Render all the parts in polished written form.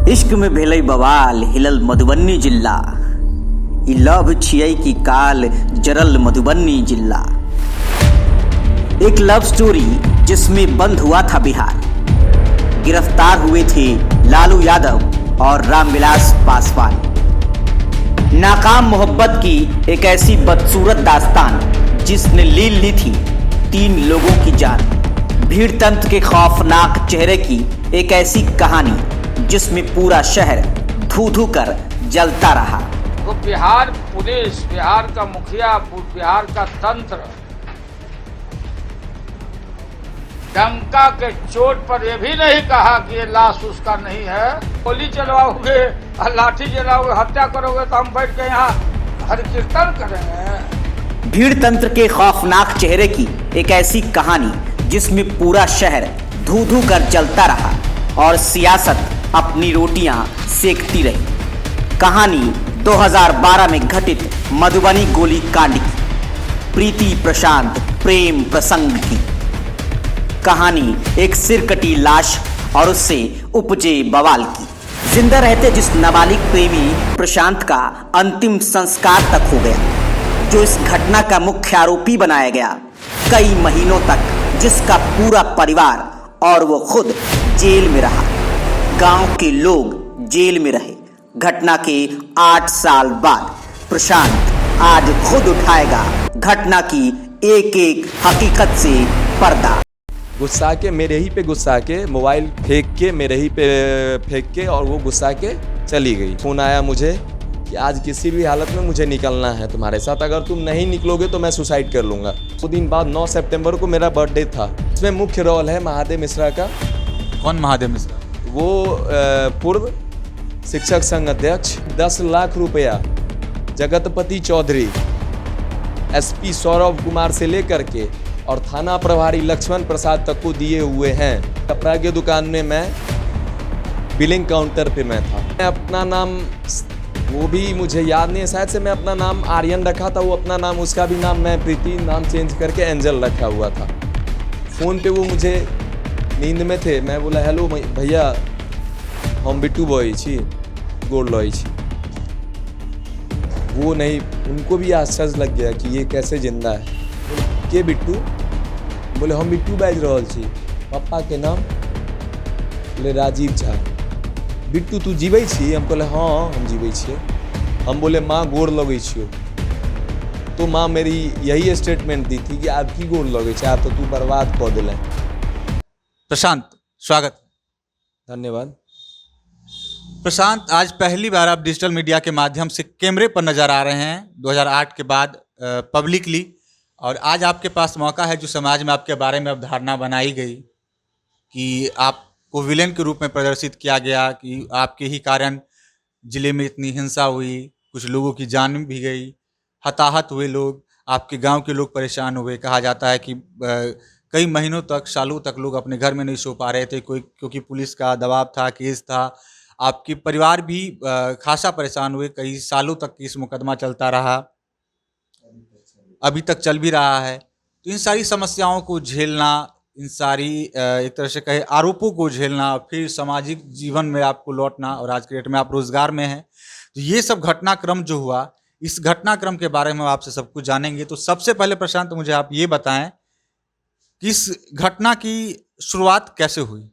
इश्क में भेलै बवाल हिलल मधुबनी जिला, ई लव छियै की काल जरल मधुबनी जिला। एक लव स्टोरी जिसमें बंद हुआ था बिहार। गिरफ्तार हुए थे लालू यादव और रामविलास पासवान। नाकाम मोहब्बत की एक ऐसी बदसूरत दास्तान जिसने ले ली थी 3 लोगों की जान। भीड़ तंत्र के खौफनाक चेहरे की एक ऐसी कहानी जिसमें पूरा शहर धू धू कर जलता रहा। तो बिहार पुलिस, बिहार का मुखिया, बिहार का तंत्र डंका के चोट पर यह भी नहीं कहा कि ये लाश उसका नहीं है। गोली चलवाओगे, लाठी जलाओगे, हत्या करोगे तो हम बैठ के यहाँ हर कीर्तन करेंगे। भीड़ तंत्र के खौफनाक चेहरे की एक ऐसी कहानी जिसमें पूरा शहर धू धू कर जलता रहा और सियासत अपनी रोटियां सेकती रही। कहानी 2012 में घटित मधुबनी गोली कांड की, प्रीति प्रशांत प्रेम प्रसंग की। कहानी एक सिरकटी लाश और उससे उपजे बवाल की। जिंदा रहते जिस नाबालिग प्रेमी प्रशांत का अंतिम संस्कार तक हो गया, जो इस घटना का मुख्य आरोपी बनाया गया। कई महीनों तक जिसका पूरा परिवार और वो खुद जेल में रहा। गांव के लोग जेल में रहे। घटना के 8 साल बाद प्रशांत आज खुद उठाएगा घटना की एक एक हकीकत से पर्दा। गुस्सा के मेरे ही पे गुस्सा के मोबाइल फेंक के मेरे ही पे फेंक के और वो गुस्सा के चली गई। फोन आया मुझे कि आज किसी भी हालत में मुझे निकलना है तुम्हारे साथ, अगर तुम नहीं निकलोगे तो मैं सुसाइड कर लूँगा। 2 दिन बाद 9 सितंबर को मेरा बर्थडे था। इसमें मुख्य रोल है महादेव मिश्रा का। कौन महादेव मिश्रा? वो पूर्व शिक्षक संघ अध्यक्ष। 10 लाख रुपया जगतपति चौधरी, एसपी सौरभ कुमार से लेकर के और थाना प्रभारी लक्ष्मण प्रसाद तक को दिए हुए हैं। कपड़ा की दुकान में मैं बिलिंग काउंटर पे मैं था। मैं अपना नाम, वो भी मुझे याद नहीं है, शायद से मैं अपना नाम आर्यन रखा था, वो अपना नाम, उसका भी नाम मैं प्रीति नाम चेंज करके एंजल रखा हुआ था। फ़ोन पे वो मुझे नींद में थे, मैं बोला हेलो भैया हम बिट्टू बॉय छी गोड़ लॉय छी। वो नहीं, उनको भी आश्चर्य लग गया कि ये कैसे जिंदा है। के बिट्टू? बोले हम बिट्टू बाज रहल छी। पापा के नाम? बोले राजीव झा। बिट्टू तू जीबै छी? हम कहले हाँ हम जीबै छियै। हम बोले माँ गोड़ लगै छियो। तो माँ मेरी यही स्टेटमेंट दी थी कि आपकी गोड़ लगै छै, आप तो तू बर्बाद कऽ देले। प्रशांत स्वागत। धन्यवाद। प्रशांत, आज पहली बार आप डिजिटल मीडिया के माध्यम से कैमरे पर नजर आ रहे हैं 2008 के बाद पब्लिकली, और आज आपके पास मौका है जो समाज में आपके बारे में अवधारणा बनाई गई कि आपको विलेन के रूप में प्रदर्शित किया गया, कि आपके ही कारण जिले में इतनी हिंसा हुई, कुछ लोगों की जान भी गई, हताहत हुए लोग, आपके गांव के लोग परेशान हुए। कहा जाता है कि कई महीनों तक, सालों तक लोग अपने घर में नहीं सो पा रहे थे, कोई क्योंकि पुलिस का दबाव था, केस था। आपके परिवार भी खासा परेशान हुए। कई सालों तक इस मुकदमा चलता रहा, अभी तक चल भी रहा है। तो इन सारी समस्याओं को झेलना, इन सारी एक तरह से कहे आरोपों को झेलना, फिर सामाजिक जीवन में आपको लौटना, और आज के डेट में आप रोजगार में हैं, तो ये सब घटनाक्रम जो हुआ, इस घटनाक्रम के बारे में आपसे सब कुछ जानेंगे। तो सबसे पहले प्रशांत मुझे आप ये बताएं कि इस घटना की शुरुआत कैसे हुई?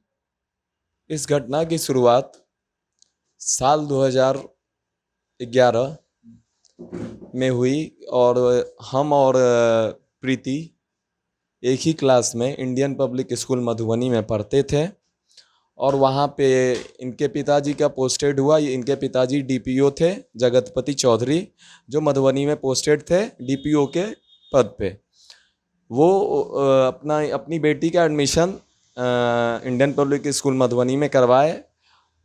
इस घटना की शुरुआत साल 2011 में हुई और हम और प्रीति एक ही क्लास में इंडियन पब्लिक स्कूल मधुबनी में पढ़ते थे। और वहाँ पे इनके पिताजी का पोस्टेड हुआ। इनके पिताजी डीपीओ थे जगतपति चौधरी, जो मधुबनी में पोस्टेड थे डीपीओ के पद पे। वो अपनी बेटी का admission Indian public school Madhubani में करवाए।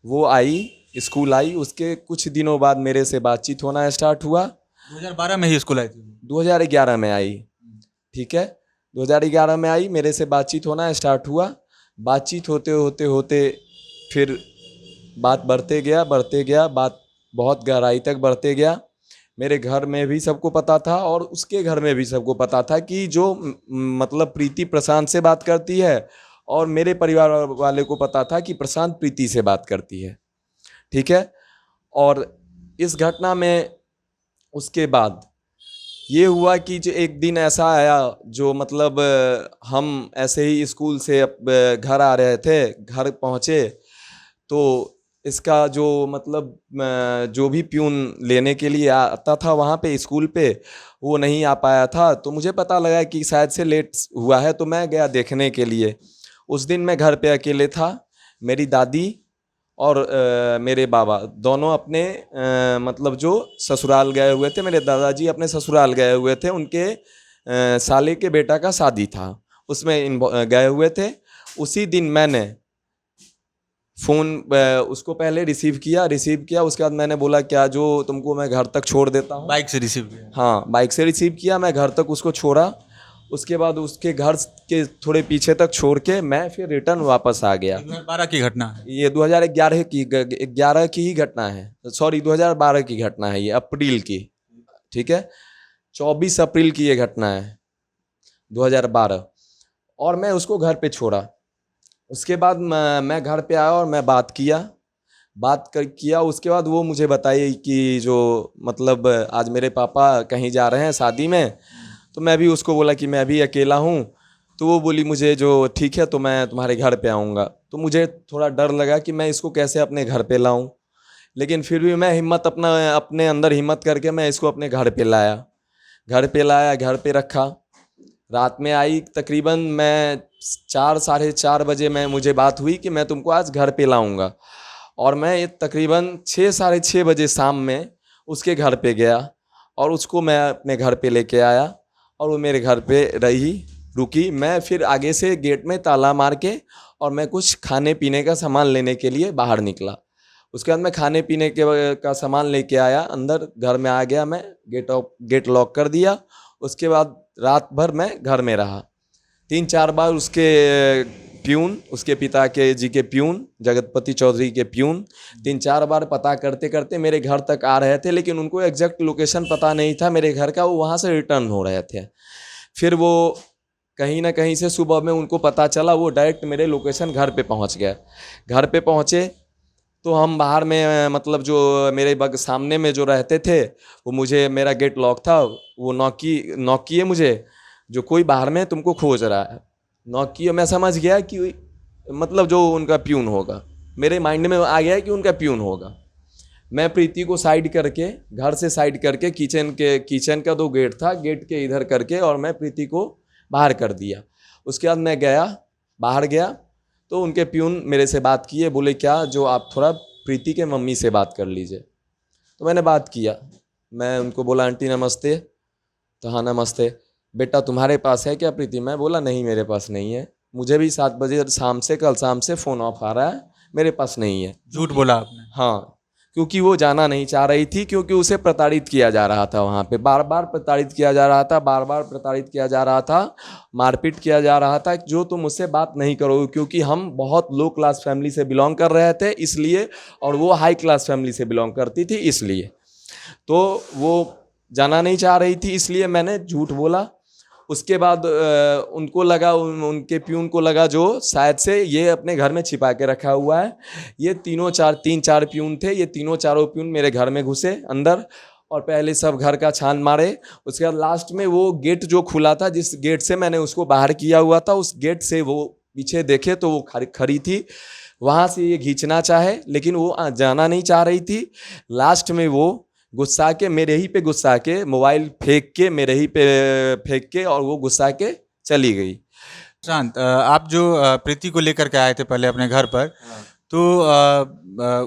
वो आई, स्कूल आई, उसके कुछ दिनों बाद मेरे से बातचीत होना स्टार्ट हुआ। 2012 में ही स्कूल आई थी? 2011 में आई, ठीक है। 2011 में आई, मेरे से बातचीत होना स्टार्ट हुआ। बातचीत होते होते होते फिर बात बढ़ते गया, बात बहुत गहराई तक बढ़ते गया। मेरे घर में भी सबको पता था और उसके घर में भी सबको पता था कि जो मतलब प्रीति प्रशांत से बात करती है, और मेरे परिवार वाले को पता था कि प्रशांत प्रीति से बात करती है। ठीक है। और इस घटना में उसके बाद ये हुआ कि जो एक दिन ऐसा आया जो मतलब हम ऐसे ही स्कूल से घर आ रहे थे, घर पहुँचे तो इसका जो मतलब जो भी प्यून लेने के लिए आता था वहाँ पे स्कूल पे, वो नहीं आ पाया था। तो मुझे पता लगा कि शायद से लेट हुआ है, तो मैं गया देखने के लिए। उस दिन मैं घर पे अकेले था, मेरी दादी और मेरे बाबा दोनों अपने मतलब जो ससुराल गए हुए थे। मेरे दादाजी अपने ससुराल गए हुए थे, उनके साले के बेटा का शादी था, उसमें गए हुए थे। उसी दिन मैंने फ़ोन उसको पहले रिसीव किया। उसके बाद मैंने बोला क्या जो तुमको मैं घर तक छोड़ देता हूँ। बाइक से रिसीव किया? हाँ, बाइक से रिसीव किया, मैं घर तक उसको छोड़ा। उसके बाद उसके घर के थोड़े पीछे तक छोड़ के मैं फिर रिटर्न वापस आ गया। 2012 की घटना है ये 2011 की ही घटना है, सॉरी 2012 की घटना है, ये अप्रैल की, ठीक है, 24 अप्रैल की ये घटना है 2012। और मैं उसको घर पे छोड़ा। उसके बाद मैं घर पे आया और मैं बात किया। उसके बाद वो मुझे बताई कि जो मतलब आज मेरे पापा कहीं जा रहे हैं शादी में, तो मैं भी उसको बोला कि मैं भी अकेला हूँ। तो वो बोली मुझे जो ठीक है तो मैं तुम्हारे घर पे आऊँगा। तो मुझे थोड़ा डर लगा कि मैं इसको कैसे अपने घर पे लाऊँ, लेकिन फिर भी मैं अपने अंदर हिम्मत करके मैं इसको अपने घर पे लाया, घर पे रखा। रात में आई तकरीबन मैं 4 साढ़े 4 बजे मुझे बात हुई कि मैं तुमको आज घर पे लाऊंगा। और मैं ये तकरीबन 6 साढ़े 6 बजे शाम में उसके घर पे गया और उसको मैं अपने घर पे लेके आया और वो मेरे घर पे रुकी। मैं फिर आगे से गेट में ताला मार के और मैं कुछ खाने पीने का सामान लेने के लिए बाहर निकला। उसके बाद मैं खाने पीने का सामान लेके आया, अंदर घर में आ गया, मैं गेट लॉक कर दिया। उसके बाद रात भर मैं घर में रहा। 3-4 बार उसके पिता के जी के प्यून, जगतपति चौधरी के प्यून 3-4 बार पता करते करते मेरे घर तक आ रहे थे, लेकिन उनको एग्जैक्ट लोकेशन पता नहीं था मेरे घर का। वो वहाँ से रिटर्न हो रहे थे। फिर वो कहीं ना कहीं से सुबह में उनको पता चला, वो डायरेक्ट मेरे लोकेशन घर पे पहुँच गया। घर पे पहुँचे तो हम बाहर में मतलब जो मेरे सामने में जो रहते थे वो मेरा गेट लॉक था, वो नॉक किए मुझे, जो कोई बाहर में तुमको खोज रहा है। नॉक किए, मैं समझ गया कि मतलब जो उनका प्यून होगा, मेरे माइंड में आ गया कि उनका प्यून होगा। मैं प्रीति को साइड करके, घर से साइड करके किचन का 2 गेट था, गेट के इधर करके और मैं प्रीति को बाहर कर दिया। उसके बाद मैं बाहर गया तो उनके प्यून मेरे से बात किए, बोले क्या जो आप थोड़ा प्रीति के मम्मी से बात कर लीजिए। तो मैंने बात किया, मैं उनको बोला आंटी नमस्ते। तो हाँ नमस्ते, बेटा तुम्हारे पास है क्या प्रीति? मैं बोला नहीं मेरे पास नहीं है, मुझे भी 7 बजे कल शाम से फ़ोन ऑफ आ रहा है, मेरे पास नहीं है। झूठ बोला आपने? हाँ, क्योंकि वो जाना नहीं चाह रही थी, क्योंकि उसे प्रताड़ित किया जा रहा था वहाँ पे, बार बार प्रताड़ित किया जा रहा था, मारपीट किया जा रहा था, जो तुम मुझसे बात नहीं करोगे, क्योंकि हम बहुत लो क्लास फैमिली से बिलोंग कर रहे थे इसलिए, और वो हाई क्लास फैमिली से बिलोंग करती थी इसलिए। तो वो जाना नहीं चाह रही थी, इसलिए मैंने झूठ बोला। उसके बाद उनको लगा, उनके प्यून को लगा जो शायद से ये अपने घर में छिपा के रखा हुआ है। ये 3-4 प्यून थे, ये 3-4 प्यून मेरे घर में घुसे अंदर और पहले सब घर का छान मारे। उसके बाद लास्ट में वो गेट जो खुला था, जिस गेट से मैंने उसको बाहर किया हुआ था, उस गेट से वो पीछे देखे तो वो खड़ी थी, वहाँ से ये खींचना चाहे लेकिन वो जाना नहीं चाह रही थी। लास्ट में वो गुस्सा के मेरे ही पे गुस्सा के मोबाइल मेरे ही पे फेंक के और वो गुस्सा के चली गई। शांत, आप जो प्रीति को लेकर के आए थे पहले अपने घर पर, तो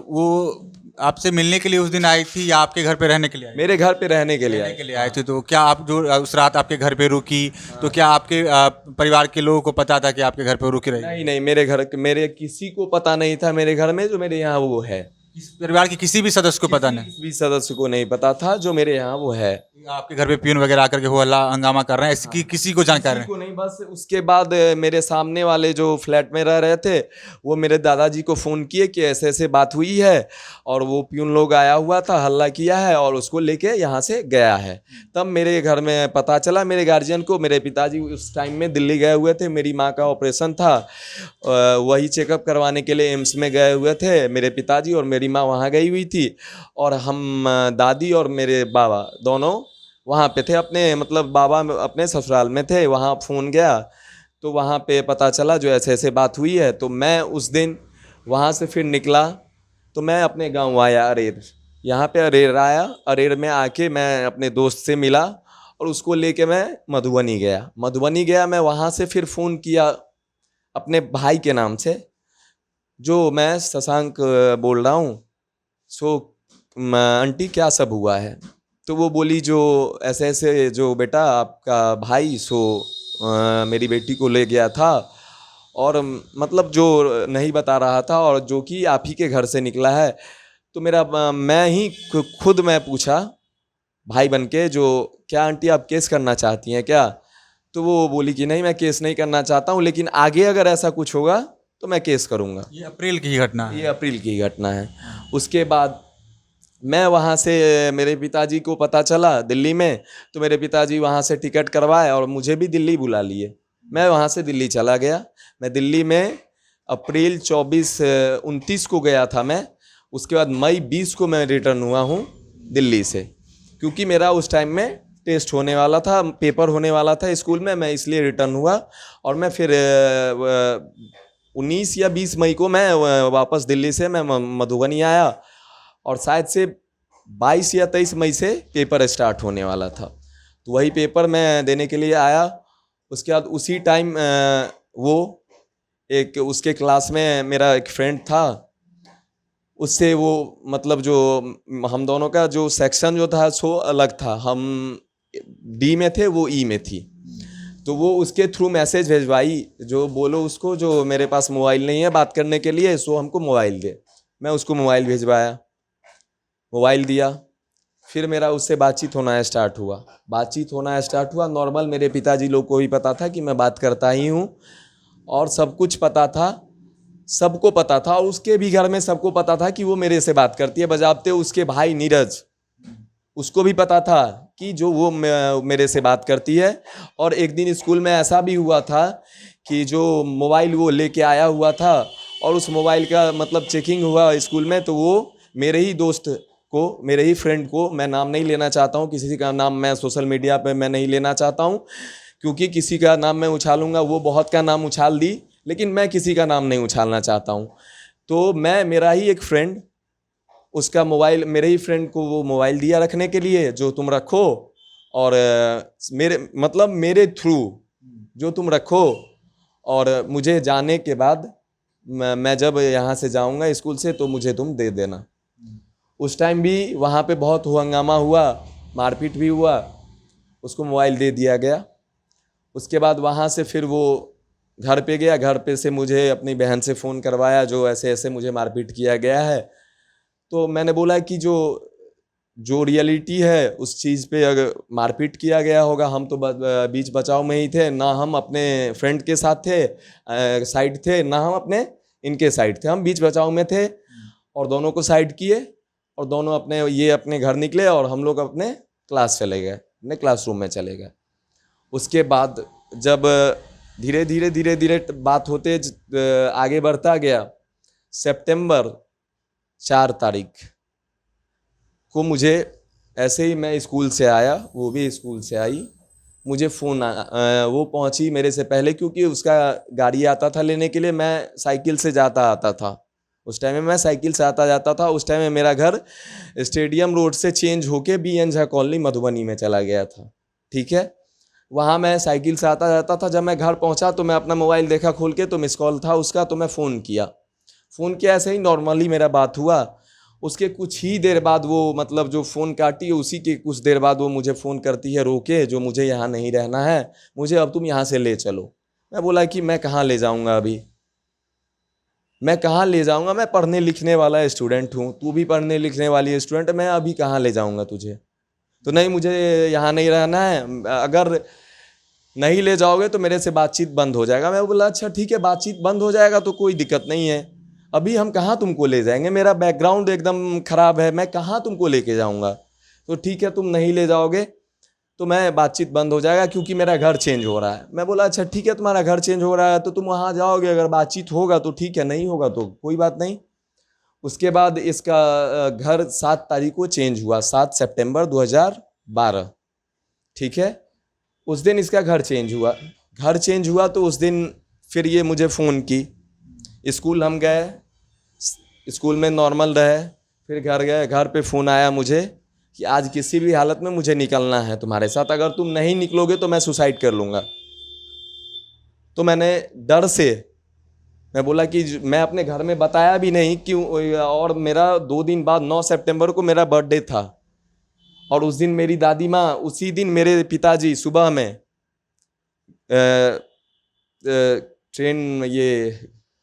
वो आपसे मिलने के लिए उस दिन आई थी या आपके घर पे रहने के लिए आई? मेरे घर पे रहने के लिए आए थे। तो क्या आप जो उस रात आपके घर पे रुकी, तो क्या आपके परिवार के लोगों को पता था कि आपके घर पे रुकी रही? नहीं, मेरे किसी को पता नहीं था मेरे घर में जो मेरे यहाँ वो है। इस परिवार के किसी भी सदस्य को पता नहीं? किसी भी सदस्य को नहीं पता था जो मेरे यहाँ वो है। आपके घर पे प्यून वगैरह आकर के हो हल्ला हंगामा कर रहे हैं, इसकी किसी को जानकारी नहीं? बस उसके बाद मेरे सामने वाले जो फ्लैट में रह रहे थे वो मेरे दादाजी को फ़ोन किए कि ऐसे ऐसे बात हुई है और वो प्यून लोग आया हुआ था, हल्ला किया है और उसको लेके यहाँ से गया है। तब मेरे घर में पता चला, मेरे गार्जियन को। मेरे पिताजी उस टाइम में दिल्ली गए हुए थे, मेरी माँ का ऑपरेशन था, वही चेकअप करवाने के लिए एम्स में गए हुए थे मेरे पिताजी, और मेरी मेरी माँ वहाँ गई हुई थी और हम दादी और मेरे बाबा दोनों वहाँ पे थे, अपने मतलब बाबा अपने ससुराल में थे। वहाँ फ़ोन गया तो वहाँ पे पता चला जो ऐसे ऐसे बात हुई है। तो मैं उस दिन वहाँ से फिर निकला तो मैं अपने गांव आया अरेर। यहाँ पे अरेर आया, अरेर में आके मैं अपने दोस्त से मिला और उसको लेके मैं मधुबनी गया। मैं वहाँ से फिर फ़ोन किया अपने भाई के नाम से, जो मैं शशांक बोल रहा हूँ। सो आंटी क्या सब हुआ है? तो वो बोली जो ऐसे ऐसे जो बेटा आपका भाई मेरी बेटी को ले गया था और मतलब जो नहीं बता रहा था और जो कि आप ही के घर से निकला है। तो मैं ही खुद मैं पूछा भाई बन के, जो क्या आंटी आप केस करना चाहती हैं क्या? तो वो बोली कि नहीं मैं केस नहीं करना चाहता हूँ, लेकिन आगे अगर ऐसा कुछ होगा तो मैं केस करूँगा। ये अप्रैल की घटना है। ये अप्रैल की घटना है। उसके बाद मैं वहाँ से, मेरे पिताजी को पता चला दिल्ली में, तो मेरे पिताजी वहाँ से टिकट करवाए और मुझे भी दिल्ली बुला लिए। मैं वहाँ से दिल्ली चला गया। मैं दिल्ली में अप्रैल 29 को गया था मैं। उसके बाद मई 20 को मैं रिटर्न हुआ हूँ दिल्ली से, क्योंकि मेरा उस टाइम में टेस्ट होने वाला था, पेपर होने वाला था स्कूल में, मैं इसलिए रिटर्न हुआ। और मैं फिर 19 या 20 मई को मैं वापस दिल्ली से मैं मधुबनी आया और शायद से 22 या 23 मई से पेपर स्टार्ट होने वाला था। तो वही पेपर मैं देने के लिए आया। उसके बाद उसी टाइम वो एक उसके क्लास में मेरा एक फ्रेंड था, उससे वो मतलब जो हम दोनों का जो सेक्शन जो था सो अलग था। हम डी में थे, वो ई में थी। तो वो उसके थ्रू मैसेज भेजवाई, जो बोलो उसको जो मेरे पास मोबाइल नहीं है बात करने के लिए, सो हमको मोबाइल दे। मैं उसको मोबाइल भेजवाया, मोबाइल दिया। फिर मेरा उससे बातचीत होना स्टार्ट हुआ। नॉर्मल मेरे पिताजी लोग को भी पता था कि मैं बात करता ही हूँ और सब कुछ पता था, सबको पता था। और उसके भी घर में सबको पता था कि वो मेरे से बात करती है। बजाबते उसके भाई नीरज, उसको भी पता था कि जो वो मेरे से बात करती है। और एक दिन स्कूल में ऐसा भी हुआ था कि जो मोबाइल वो लेके आया हुआ था और उस मोबाइल का मतलब चेकिंग हुआ स्कूल में, तो वो मेरे ही दोस्त को, मेरे ही फ्रेंड को, मैं नाम नहीं लेना चाहता हूँ, किसी का नाम मैं सोशल मीडिया पे मैं नहीं लेना चाहता हूँ, क्योंकि किसी का नाम मैं उछालूंगा, वो बहुत का नाम उछाल दी, लेकिन मैं किसी का नाम नहीं उछालना चाहता हूँ। तो मेरा ही एक फ्रेंड, उसका मोबाइल, मेरे ही फ्रेंड को वो मोबाइल दिया रखने के लिए, जो तुम रखो और मेरे थ्रू जो तुम रखो, और मुझे जाने के बाद मैं जब यहाँ से जाऊँगा स्कूल से तो मुझे तुम दे देना। उस टाइम भी वहाँ पे बहुत हंगामा हुआ, मारपीट भी हुआ, उसको मोबाइल दे दिया गया। उसके बाद वहाँ से फिर वो घर पे गया, घर पे से मुझे अपनी बहन से फ़ोन करवाया, जो ऐसे ऐसे मुझे मारपीट किया गया है। तो मैंने बोला कि जो रियलिटी है उस चीज़ पे अगर मारपीट किया गया होगा, हम तो बीच बचाव में ही थे, ना हम अपने फ्रेंड के साथ थे साइड थे, ना हम अपने इनके साइड थे, हम बीच बचाव में थे। और दोनों को साइड किए और दोनों अपने घर निकले और हम लोग अपने क्लास चले गए, अपने क्लासरूम में चले गए। उसके बाद जब धीरे धीरे बात होते आगे बढ़ता गया, सितंबर 4 तारीख को मुझे ऐसे ही, मैं स्कूल से आया, वो भी स्कूल से आई, मुझे फ़ोन वो पहुंची मेरे से पहले, क्योंकि उसका गाड़ी आता था लेने के लिए, मैं साइकिल से जाता आता था। उस टाइम में मैं साइकिल से आता जाता था। उस टाइम में मेरा घर स्टेडियम रोड से चेंज होके BN झा कॉलोनी मधुबनी में चला गया था, ठीक है। वहाँ मैं साइकिल से आता जाता था। जब मैं घर पहुँचा तो मैं अपना मोबाइल देखा खोल के, तो मिस कॉल था उसका, तो मैं फ़ोन किया ऐसे ही नॉर्मली मेरा बात हुआ। उसके कुछ ही देर बाद वो मतलब जो फ़ोन काटी, उसी के कुछ देर बाद वो मुझे फ़ोन करती है रोके, जो मुझे यहाँ नहीं रहना है, मुझे अब तुम यहाँ से ले चलो। मैं बोला कि मैं कहाँ ले जाऊँगा, अभी मैं कहाँ ले जाऊँगा, मैं पढ़ने लिखने वाला स्टूडेंट हूँ, तू भी पढ़ने लिखने वाली स्टूडेंट, मैं अभी कहाँ ले जाऊँगा तुझे। तो नहीं, मुझे यहाँ नहीं रहना है, अगर नहीं ले जाओगे तो मेरे से बातचीत बंद हो जाएगा। मैं बोला अच्छा ठीक है, बातचीत बंद हो जाएगा तो कोई दिक्कत नहीं है, अभी हम कहाँ तुमको ले जाएंगे, मेरा बैकग्राउंड एकदम ख़राब है, मैं कहाँ तुमको लेके जाऊँगा। तो ठीक है, तुम नहीं ले जाओगे तो मैं बातचीत बंद हो जाएगा, क्योंकि मेरा घर चेंज हो रहा है। मैं बोला अच्छा ठीक है, तुम्हारा घर चेंज हो रहा है तो तुम वहाँ जाओगे, अगर बातचीत होगा तो ठीक है, नहीं होगा तो कोई बात नहीं। उसके बाद इसका घर 7 तारीख को चेंज हुआ, 7 सितंबर 2012, ठीक है। उस दिन इसका घर चेंज हुआ। घर चेंज हुआ तो उस दिन फिर ये मुझे फ़ोन की। स्कूल हम गए, स्कूल में नॉर्मल रहे, फिर घर गए, घर पे फ़ोन आया मुझे कि आज किसी भी हालत में मुझे निकलना है तुम्हारे साथ, अगर तुम नहीं निकलोगे तो मैं सुसाइड कर लूँगा। तो मैंने डर से मैं बोला कि मैं अपने घर में बताया भी नहीं क्यों, और मेरा 2 दिन बाद 9 सितंबर को मेरा बर्थडे था, और उस दिन मेरी दादी माँ, उसी दिन मेरे पिताजी सुबह में ट्रेन ये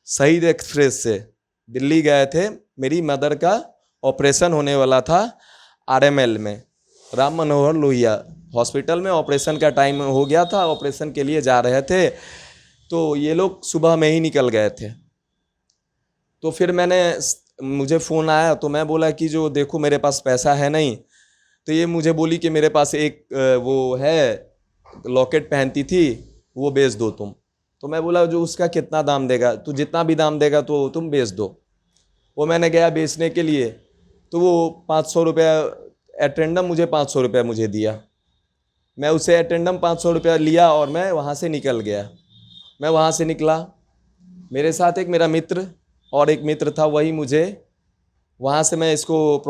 शहीद एक्सप्रेस से दिल्ली गए थे। मेरी मदर का ऑपरेशन होने वाला था आरएमएल में, राम मनोहर लोहिया हॉस्पिटल में। ऑपरेशन का टाइम हो गया था, ऑपरेशन के लिए जा रहे थे, तो ये लोग सुबह में ही निकल गए थे। तो फिर मुझे फ़ोन आया तो मैं बोला कि जो देखो मेरे पास पैसा है नहीं। तो ये मुझे बोली कि मेरे पास एक वो है लॉकेट पहनती थी, वो बेच दो तुम। तो मैं बोला जो उसका कितना दाम देगा, तो जितना भी दाम देगा तो तुम बेच दो। वो मैंने गया बेचने के लिए, तो वो 500 रुपया एटेंडम, मुझे 500 रुपया मुझे दिया। मैं उसे एटेंडम 500 रुपया लिया और मैं वहाँ से निकल गया। मैं वहाँ से निकला, मेरे साथ एक मेरा मित्र और एक मित्र था, वही मुझे वहाँ से मैं इसको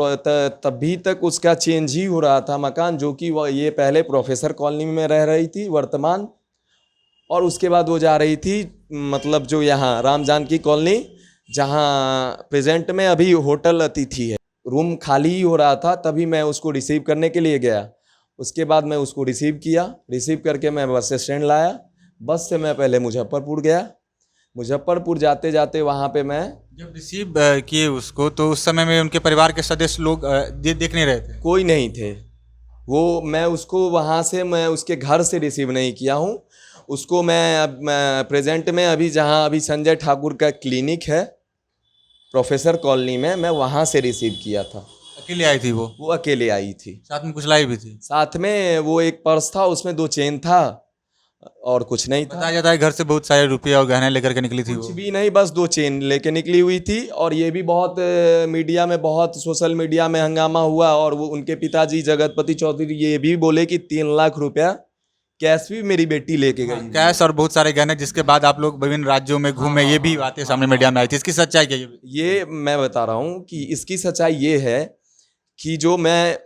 तभी तक उसका चेंज ही हो रहा था मकान, जो कि वह ये पहले प्रोफेसर कॉलोनी में रह रही थी वर्तमान, और उसके बाद वो जा रही थी मतलब जो यहाँ राम जानकी कॉलोनी, जहाँ प्रेजेंट में अभी होटल अतिथि है। रूम खाली ही हो रहा था, तभी मैं उसको रिसीव करने के लिए गया। उसके बाद मैं उसको रिसीव किया, रिसीव करके मैं बस स्टैंड लाया। बस से मैं पहले मुजफ्फरपुर गया। मुजफ्फरपुर जाते जाते वहाँ पे मैं जब रिसीव किए उसको, तो उस समय में उनके परिवार के सदस्य लोग देख नहीं रहे थे? कोई नहीं थे। वो मैं उसको वहाँ से मैं उसके घर से रिसीव नहीं किया हूँ। उसको मैं प्रेजेंट में अभी जहाँ अभी संजय ठाकुर का क्लिनिक है प्रोफेसर कॉलोनी में, मैं वहाँ से रिसीव किया था। अकेले आई थी वो? वो अकेले आई थी। साथ में कुछ लाई भी थी? साथ में वो एक पर्स था, उसमें 2 चेन था और कुछ नहीं था। बताया जाता है घर से बहुत सारे रुपये और गहने लेकर के निकली थी वो। कुछ भी नहीं, बस 2 चेन लेके निकली हुई थी। और ये भी बहुत मीडिया में, बहुत सोशल मीडिया में हंगामा हुआ, और वो उनके पिताजी जगतपति चौधरी ये भी बोले कि 3 लाख रुपया कैश भी मेरी बेटी लेके गई। कैश और बहुत सारे गहने, जिसके बाद आप लोग विभिन्न राज्यों में घूमे, ये भी बातें सामने मीडिया में आई थी। इसकी सच्चाई क्या है? ये मैं बता रहा हूँ कि इसकी सच्चाई ये है कि जो मैं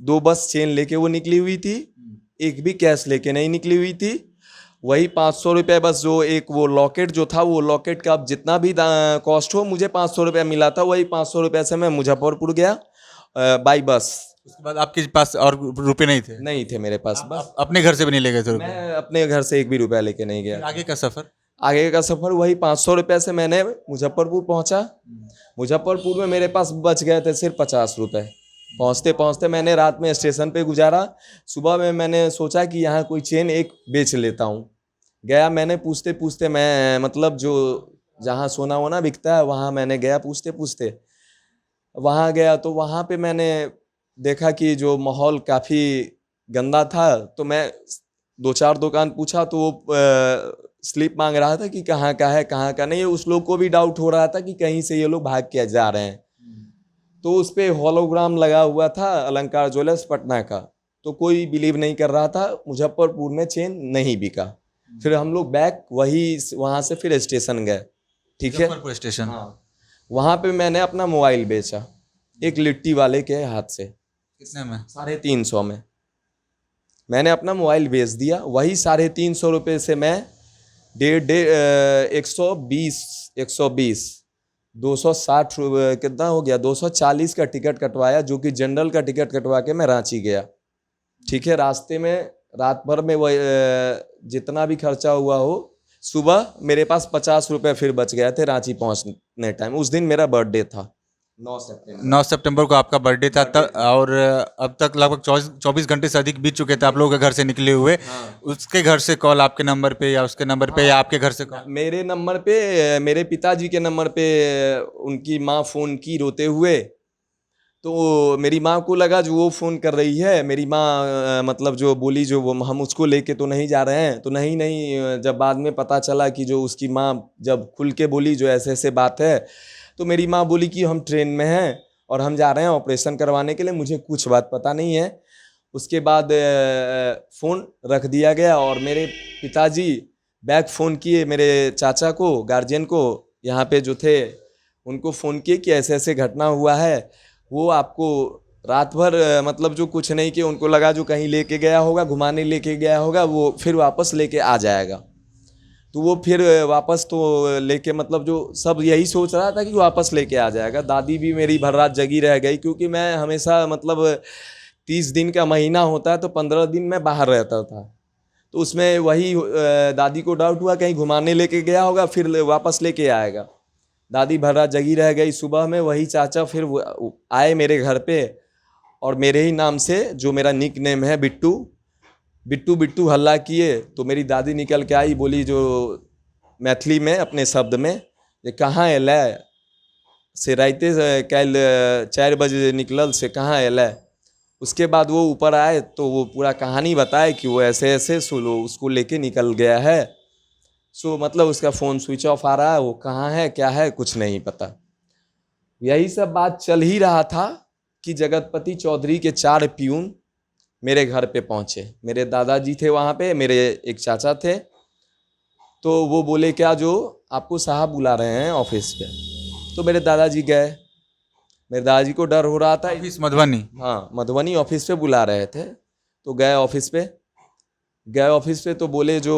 2 बस चेन लेके वो निकली हुई थी, एक भी कैश लेके नहीं निकली हुई थी। वही 500 रुपये बस, जो एक वो लॉकेट जो था, वो लॉकेट का अब जितना भी कॉस्ट हो, मुझे 500 रुपया मिला था। वही 500 रुपये से मैं मुजफ्फरपुर गया बाई बस। उसके बाद आपके पास और रुपए नहीं थे? नहीं थे मेरे पास। बस अपने घर से भी नहीं ले गए थे रुपए? मैं अपने घर से एक भी रुपया लेके नहीं गया। आगे का सफर? आगे का सफ़र वही 500 रुपये से मैंने मुजफ्फरपुर पहुंचा। मुजफ्फरपुर में मेरे पास बच गए थे सिर्फ 50 रुपये। पहुंचते पहुंचते मैंने रात में स्टेशन पे गुजारा। सुबह में मैंने सोचा कि यहाँ कोई चेन एक बेच लेता हूँ। गया, मैंने पूछते पूछते मैं मतलब जो जहाँ सोना वोना बिकता है वहाँ मैंने गया, पूछते पूछते वहाँ गया। तो वहाँ पे मैंने देखा कि जो माहौल काफ़ी गंदा था। तो मैं 2-4 दुकान पूछा, तो वो स्लिप मांग रहा था कि कहाँ का है, कहाँ का नहीं है। उस लोग को भी डाउट हो रहा था कि कहीं से ये लोग भाग के जा रहे हैं। तो उस पर होलोग्राम लगा हुआ था अलंकार ज्वेलर्स पटना का, तो कोई बिलीव नहीं कर रहा था। मुजफ्फरपुर में चेन नहीं बिका। फिर हम लोग बैक वहाँ से फिर स्टेशन गए, ठीक है, मुजफ्फरपुर स्टेशन। हाँ, वहाँ पे मैंने अपना मोबाइल बेचा एक लिट्टी वाले के हाथ से। कितने में? 350 में मैंने अपना मोबाइल बेच दिया। वही 350 रुपये से मैं 120 260 कितना हो गया, 240 का टिकट कटवाया, जो कि जनरल का टिकट कटवा के मैं रांची गया, ठीक है। रास्ते में रात भर में वह जितना भी खर्चा हुआ हो, सुबह मेरे पास 50 रुपये फिर बच गए थे रांची पहुंचने टाइम। उस दिन मेरा बर्थडे था, 9 सितंबर को आपका बर्थडे था तब, और अब तक लगभग 24 घंटे से अधिक बीत चुके थे आप लोगों के घर से निकले हुए। हाँ। उसके घर से कॉल आपके नंबर पे या उसके नंबर पे, हाँ, या आपके घर से कॉल? मेरे नंबर पे, मेरे पिताजी के नंबर पे उनकी माँ फ़ोन की रोते हुए। तो मेरी माँ को लगा जो वो फ़ोन कर रही है, मेरी माँ मतलब जो बोली जो वो हम उसको लेके तो नहीं जा रहे हैं। तो नहीं, जब बाद में पता चला कि जो उसकी माँ जब खुल के बोली जो ऐसे ऐसे बात है, तो मेरी माँ बोली कि हम ट्रेन में हैं और हम जा रहे हैं ऑपरेशन करवाने के लिए, मुझे कुछ बात पता नहीं है। उसके बाद फ़ोन रख दिया गया और मेरे पिताजी बैक फ़ोन किए मेरे चाचा को, गार्जियन को, यहाँ पे जो थे उनको फ़ोन किए कि ऐसे ऐसे घटना हुआ है। वो आपको रात भर मतलब जो कुछ नहीं किए, उनको लगा जो कहीं लेके गया होगा, घुमाने लेके गया होगा, वो फिर वापस लेके आ जाएगा। तो वो फिर वापस तो लेके मतलब जो सब यही सोच रहा था कि वापस लेके आ जाएगा। दादी भी मेरी भर रात जगी रह गई, क्योंकि मैं हमेशा मतलब 30 दिन का महीना होता है तो 15 दिन मैं बाहर रहता था। तो उसमें वही दादी को डाउट हुआ कहीं घुमाने लेके गया होगा फिर वापस लेके आएगा। दादी भर रात जगी रह गई। सुबह में वही चाचा फिर आए मेरे घर पे और मेरे ही नाम से, जो मेरा निक नेम है बिट्टू, बिट्टू बिट्टू हल्ला किए। तो मेरी दादी निकल के आई, बोली जो मैथिली में अपने शब्द में, ये कहाँ एलै से राइते कल 4 बजे निकलल से कहाँ एलै। उसके बाद वो ऊपर आए तो वो पूरा कहानी बताए कि वो ऐसे ऐसे उसको लेके निकल गया है। मतलब उसका फ़ोन स्विच ऑफ आ रहा है, वो कहाँ है क्या है कुछ नहीं पता। यही सब बात चल ही रहा था कि जगतपति चौधरी के 4 प्यून मेरे घर पे पहुँचे। मेरे दादाजी थे वहाँ पे, मेरे एक चाचा थे। तो वो बोले क्या जो आपको साहब बुला रहे हैं ऑफिस पे। तो मेरे दादाजी गए। मेरे दादाजी को डर हो रहा था। ऑफिस मधुबनी? हाँ, मधुबनी ऑफिस पे बुला रहे थे। तो गए ऑफिस पे तो बोले जो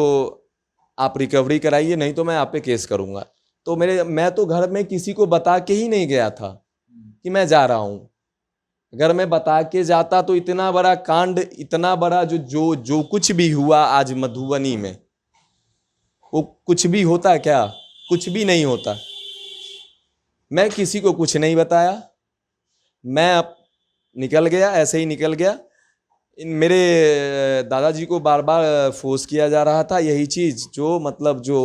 आप रिकवरी कराइए, नहीं तो मैं आप पे केस करूँगा। तो मैं तो घर में किसी को बता के ही नहीं गया था कि मैं जा रहा हूँ। अगर मैं बता के जाता तो इतना बड़ा कांड, इतना बड़ा जो कुछ भी हुआ आज मधुबनी में, वो कुछ भी होता क्या? कुछ भी नहीं होता। मैं किसी को कुछ नहीं बताया, मैं अब निकल गया, ऐसे ही निकल गया। मेरे दादाजी को बार बार फोर्स किया जा रहा था यही चीज़, जो मतलब जो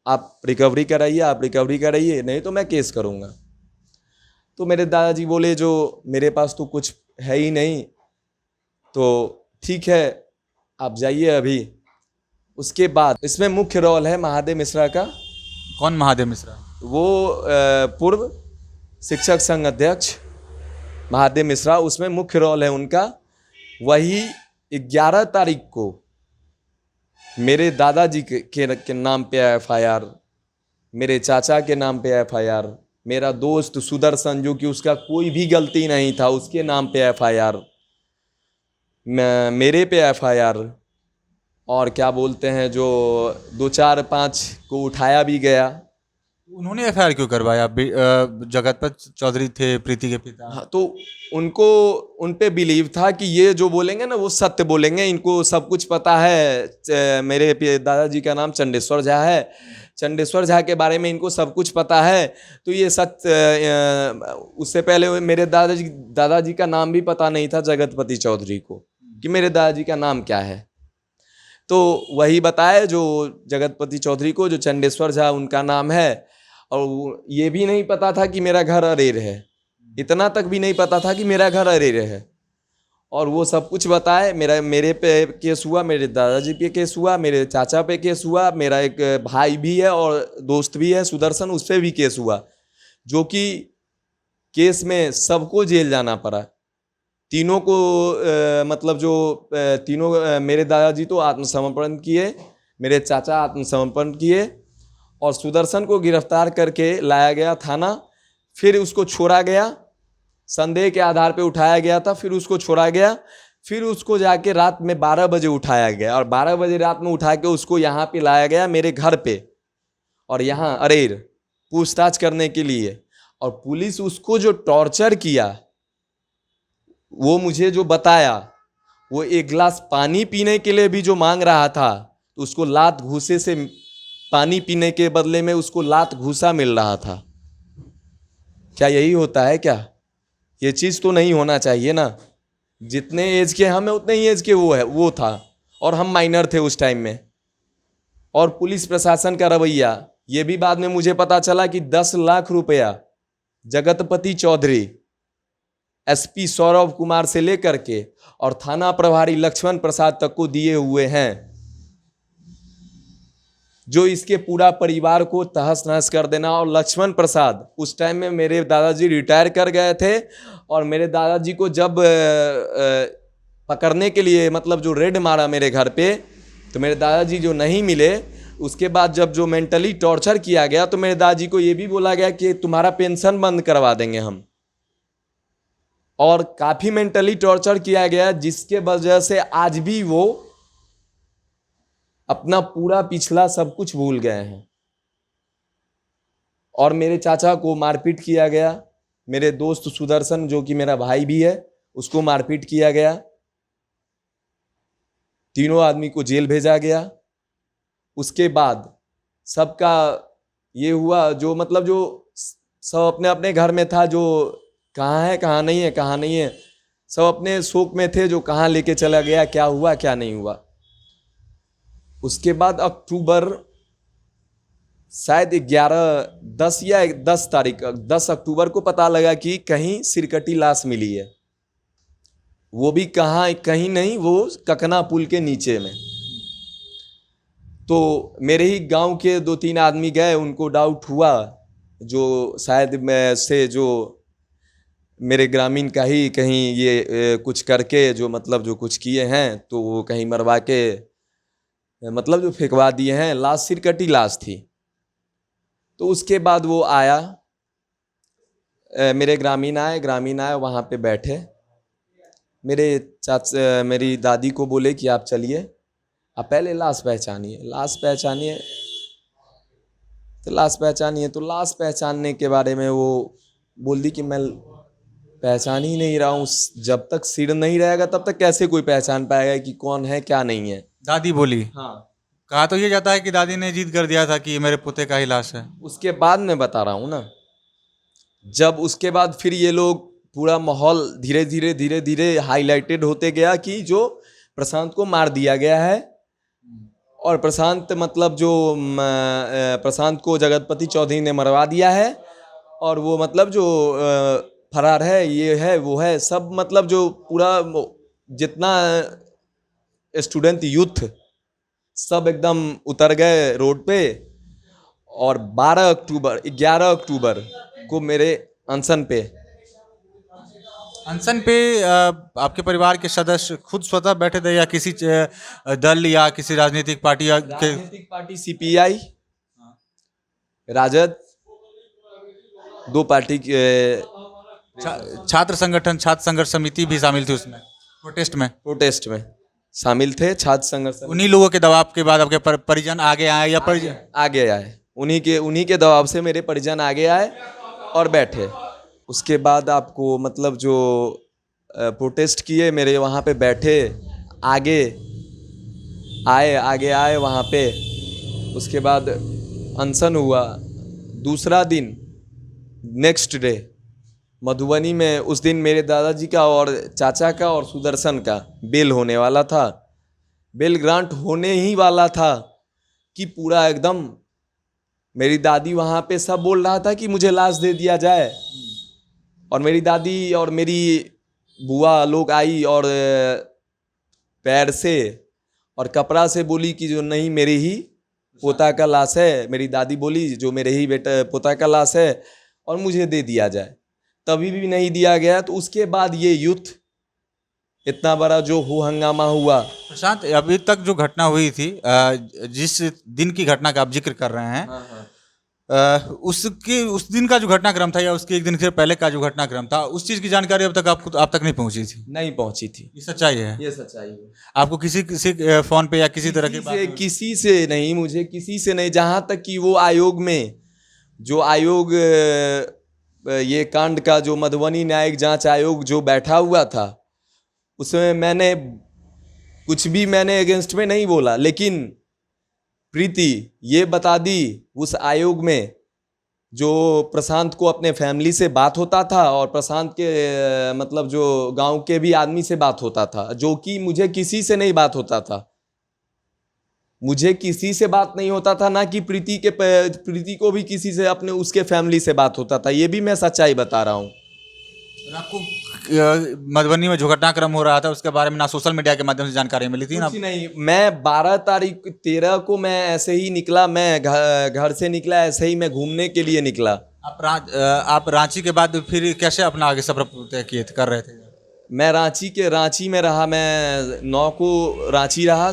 आप रिकवरी कराइए, नहीं तो मैं केस करूँगा। तो मेरे दादाजी बोले जो मेरे पास तो कुछ है ही नहीं, तो ठीक है आप जाइए अभी। उसके बाद इसमें मुख्य रोल है महादेव मिश्रा का। कौन महादेव मिश्रा? वो पूर्व शिक्षक संघ अध्यक्ष महादेव मिश्रा, उसमें मुख्य रोल है उनका। वही 11 तारीख को मेरे दादाजी के नाम पे FIR, मेरे चाचा के नाम पे FIR, मेरा दोस्त सुदर्शन जो कि उसका कोई भी गलती नहीं था उसके नाम पे FIR, मेरे पे FIR, और क्या बोलते हैं जो 2 4 5 को उठाया भी गया। उन्होंने FIR क्यों करवाया? जगतपति चौधरी थे प्रीति के पिता। हाँ, तो उन पे बिलीव था कि ये जो बोलेंगे ना वो सत्य बोलेंगे, इनको सब कुछ पता है। मेरे दादाजी का नाम चंडेश्वर झा है, चंडेश्वर झा के बारे में इनको सब कुछ पता है। तो ये सत्य, उससे पहले मेरे दादाजी का नाम भी पता नहीं था जगतपति चौधरी को कि मेरे दादाजी का नाम क्या है। तो वही बताया जो जगतपति चौधरी को, जो चंडेश्वर झा उनका नाम है। और ये भी नहीं पता था कि मेरा घर अरेर है, इतना तक भी नहीं पता था कि मेरा घर अरेर है। और वो सब कुछ बताए। मेरे पे केस हुआ, मेरे दादाजी पे केस हुआ, मेरे चाचा पे केस हुआ, मेरा एक भाई भी है और दोस्त भी है सुदर्शन, उस पर भी केस हुआ। जो कि केस में सबको जेल जाना पड़ा। तीनों को मतलब जो तीनों, मेरे दादाजी तो आत्मसमर्पण किए, मेरे चाचा आत्मसमर्पण किए, और सुदर्शन को गिरफ्तार करके लाया गया थाना। फिर उसको छोड़ा गया, संदेह के आधार पे उठाया गया था, फिर उसको छोड़ा गया। फिर उसको जाके रात में 12 बजे उठाया गया, और 12 बजे रात में उठा के उसको यहाँ पे लाया गया मेरे घर पे, और यहाँ अरेर पूछताछ करने के लिए। और पुलिस उसको जो टॉर्चर किया, वो मुझे जो बताया, वो 1 गिलास पानी पीने के लिए भी जो मांग रहा था, तो उसको लात घूसे से, पानी पीने के बदले में उसको लात घूसा मिल रहा था। क्या यही होता है क्या? ये चीज़ तो नहीं होना चाहिए ना। जितने एज के हम हैं उतने ही एज के वो था, और हम माइनर थे उस टाइम में। और पुलिस प्रशासन का रवैया, ये भी बाद में मुझे पता चला कि 10 लाख रुपया जगतपति चौधरी, SP सौरभ कुमार से लेकर के और थाना प्रभारी लक्ष्मण प्रसाद तक को दिए हुए हैं। जो इसके पूरा परिवार को तहस नहस कर देना। और लक्ष्मण प्रसाद, उस टाइम में मेरे दादाजी रिटायर कर गए थे और मेरे दादाजी को जब पकड़ने के लिए मतलब जो रेड मारा मेरे घर पे, तो मेरे दादाजी जो नहीं मिले, उसके बाद जब जो मेंटली टॉर्चर किया गया तो मेरे दादाजी को ये भी बोला गया कि तुम्हारा पेंशन बंद करवा देंगे हम। और काफ़ी मेंटली टॉर्चर किया गया, जिसके वजह से आज भी वो अपना पूरा पिछला सब कुछ भूल गए हैं। और मेरे चाचा को मारपीट किया गया, मेरे दोस्त सुदर्शन जो कि मेरा भाई भी है उसको मारपीट किया गया, तीनों आदमी को जेल भेजा गया। उसके बाद सबका ये हुआ, जो मतलब जो सब अपने अपने घर में था, जो कहाँ है कहाँ नहीं है, कहाँ नहीं है, सब अपने शोक में थे, जो कहाँ लेके चला गया, क्या हुआ क्या नहीं हुआ। उसके बाद अक्टूबर शायद 10 अक्टूबर को पता लगा कि कहीं सिरकटी लाश मिली है। वो भी कहाँ, कहीं नहीं, वो ककना पुल के नीचे में। तो मेरे ही गांव के 2-3 आदमी गए, उनको डाउट हुआ, जो शायद मैं से जो मेरे ग्रामीण का ही कहीं ये कुछ करके जो मतलब जो कुछ किए हैं, तो वो कहीं मरवा के मतलब जो फेंकवा दिए हैं। लाश सिरकटी लाश थी। तो उसके बाद वो आया, मेरे ग्रामीण आए, वहाँ पे बैठे। मेरी दादी को बोले कि आप चलिए, आप पहले लाश पहचानिए। तो लाश पहचानने के बारे में वो बोल दी कि मैं पहचान ही नहीं रहा हूँ। जब तक सिर नहीं रहेगा तब तक कैसे कोई पहचान पाएगा कि कौन है क्या नहीं है। दादी बोली? हाँ। कहा तो ये जाता है कि दादी ने जिद कर दिया था कि ये मेरे पोते का ही लाश है। उसके बाद मैं बता रहा हूँ ना, जब उसके बाद फिर ये लोग पूरा माहौल धीरे धीरे हाईलाइटेड होते गया कि जो प्रशांत को मार दिया गया है। और प्रशांत मतलब जो प्रशांत को जगतपति चौधरी ने मरवा दिया है, और वो मतलब जो फरार है, ये है वो है, सब मतलब जो पूरा जितना स्टूडेंट यूथ सब एकदम उतर गए रोड पे। और 11 अक्टूबर को मेरे अनशन पे आपके परिवार के सदस्य खुद स्वतः बैठे थे, या किसी दल या किसी राजनीतिक पार्टी CPI, राजद, 2 पार्टी के छात्र संगठन, छात्र संघर्ष समिति भी शामिल थी उसमें, प्रोटेस्ट में शामिल थे। छात्र संघर्ष, उन्हीं लोगों के दबाव के बाद आपके परिजन आगे आए, या परिजन आगे आए, उन्हीं के दबाव से मेरे परिजन आगे आए और बैठे। उसके बाद आपको मतलब जो प्रोटेस्ट किए, मेरे वहाँ पे बैठे, आगे आए वहाँ पे। उसके बाद अनशन हुआ। दूसरा दिन, नेक्स्ट डे, मधुबनी में उस दिन मेरे दादाजी का और चाचा का और सुदर्शन का बेल होने वाला था। बेल ग्रांट होने ही वाला था कि पूरा एकदम मेरी दादी वहाँ पे सब बोल रहा था कि मुझे लाश दे दिया जाए। और मेरी दादी और मेरी बुआ लोग आई और पैर से और कपड़ा से बोली कि जो नहीं, मेरे ही पोता का लाश है। मेरी दादी बोली जो मेरे ही बेटा पोता का लाश है और मुझे दे दिया जाए। तभी भी नहीं दिया गया। तो उसके बाद ये युद्ध इतना बड़ा जो हंगामा हुआ। प्रशांत, अभी तक जो घटना हुई थी, जिस दिन की घटना का आप जिक्र कर रहे हैं, उस दिन का जो घटनाक्रम था या उसके एक दिन से पहले का जो घटनाक्रम था, उस चीज की जानकारी अब तक आप तक नहीं पहुंची थी? नहीं पहुंची थी। ये सच्चाई है? ये सच्चाई है। आपको किसी फोन पे या किसी तरह के किसी से नहीं, मुझे किसी से नहीं। जहां तक कि वो आयोग में जो आयोग ये कांड का जो मधुबनी न्यायिक जांच आयोग जो बैठा हुआ था, उसमें मैंने कुछ भी अगेंस्ट में नहीं बोला। लेकिन प्रीति ये बता दी उस आयोग में जो प्रशांत को अपने फैमिली से बात होता था और प्रशांत के मतलब जो गांव के भी आदमी से बात होता था, जो कि मुझे किसी से नहीं बात होता था। मुझे किसी से बात नहीं होता था, ना कि प्रीति को भी किसी से अपने उसके फैमिली से बात होता था। ये भी मैं सच्चाई बता रहा हूँ। आपको मधुबनी में जो घटनाक्रम हो रहा था उसके बारे में ना सोशल मीडिया के माध्यम से जानकारी मिली थी ना? कुछ नहीं, मैं 12 तारीख 13 को मैं ऐसे ही निकला, मैं घर से निकला, ऐसे ही मैं घूमने के लिए निकला। आप रांची के बाद फिर कैसे अपना आगे सफर तय किए थे, कर रहे थे? मैं रांची में रहा, मैं 9 को रांची रहा,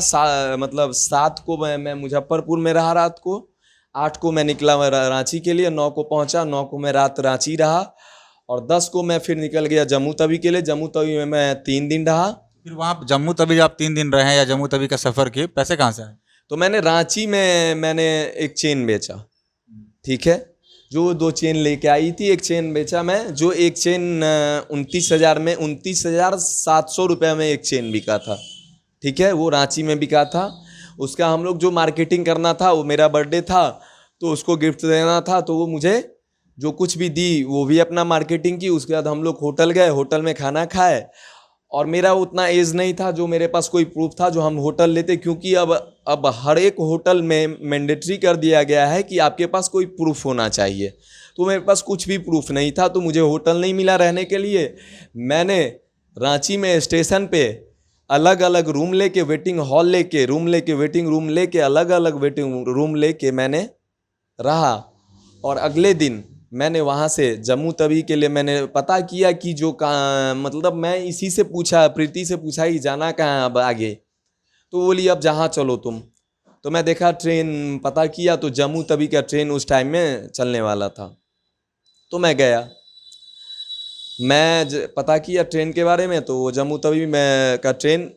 मतलब 7 को मैं मुजफ्फरपुर में रहा, रात को 8 को मैं निकला रांची के लिए, 9 को पहुंचा, 9 को मैं रात रांची रहा और 10 को मैं फिर निकल गया जम्मू तवी के लिए। जम्मू तवी में मैं 3 दिन रहा। फिर वहाँ जम्मू तवी आप 3 दिन रहे या जम्मू तवी का सफ़र किए, पैसे कहाँ से आए? तो मैंने रांची में मैंने एक चेन बेचा, ठीक है, जो 2 चेन लेके आई थी, एक चेन बेचा मैं, जो एक चेन 29,000 में 29,700 रुपये में एक चेन बिका था, ठीक है, वो रांची में बिका था। उसका हम लोग जो मार्केटिंग करना था, वो मेरा बर्थडे था तो उसको गिफ्ट देना था, तो वो मुझे जो कुछ भी दी वो भी अपना मार्केटिंग की। उसके बाद हम लोग होटल गए, होटल में खाना खाए और मेरा उतना एज नहीं था जो मेरे पास कोई प्रूफ था जो हम होटल लेते, क्योंकि अब हर एक होटल में मैंडेटरी कर दिया गया है कि आपके पास कोई प्रूफ होना चाहिए। तो मेरे पास कुछ भी प्रूफ नहीं था, तो मुझे होटल नहीं मिला रहने के लिए। मैंने रांची में स्टेशन पे अलग अलग रूम लेके, वेटिंग हॉल लेके, वेटिंग रूम लेके, अलग अलग वेटिंग रूम लेके मैंने रहा। और अगले दिन मैंने वहाँ से जम्मू तवी के लिए मैंने पता किया कि जो मतलब मैं इसी से पूछा, प्रीति से पूछा कि जाना कहाँ अब आगे, तो बोली अब जहाँ चलो तुम। तो मैं देखा ट्रेन, पता किया तो जम्मू तवी का ट्रेन उस टाइम में चलने वाला था, तो मैं गया। मैं पता किया ट्रेन के बारे में, तो वो जम्मू तवी में का ट्रेन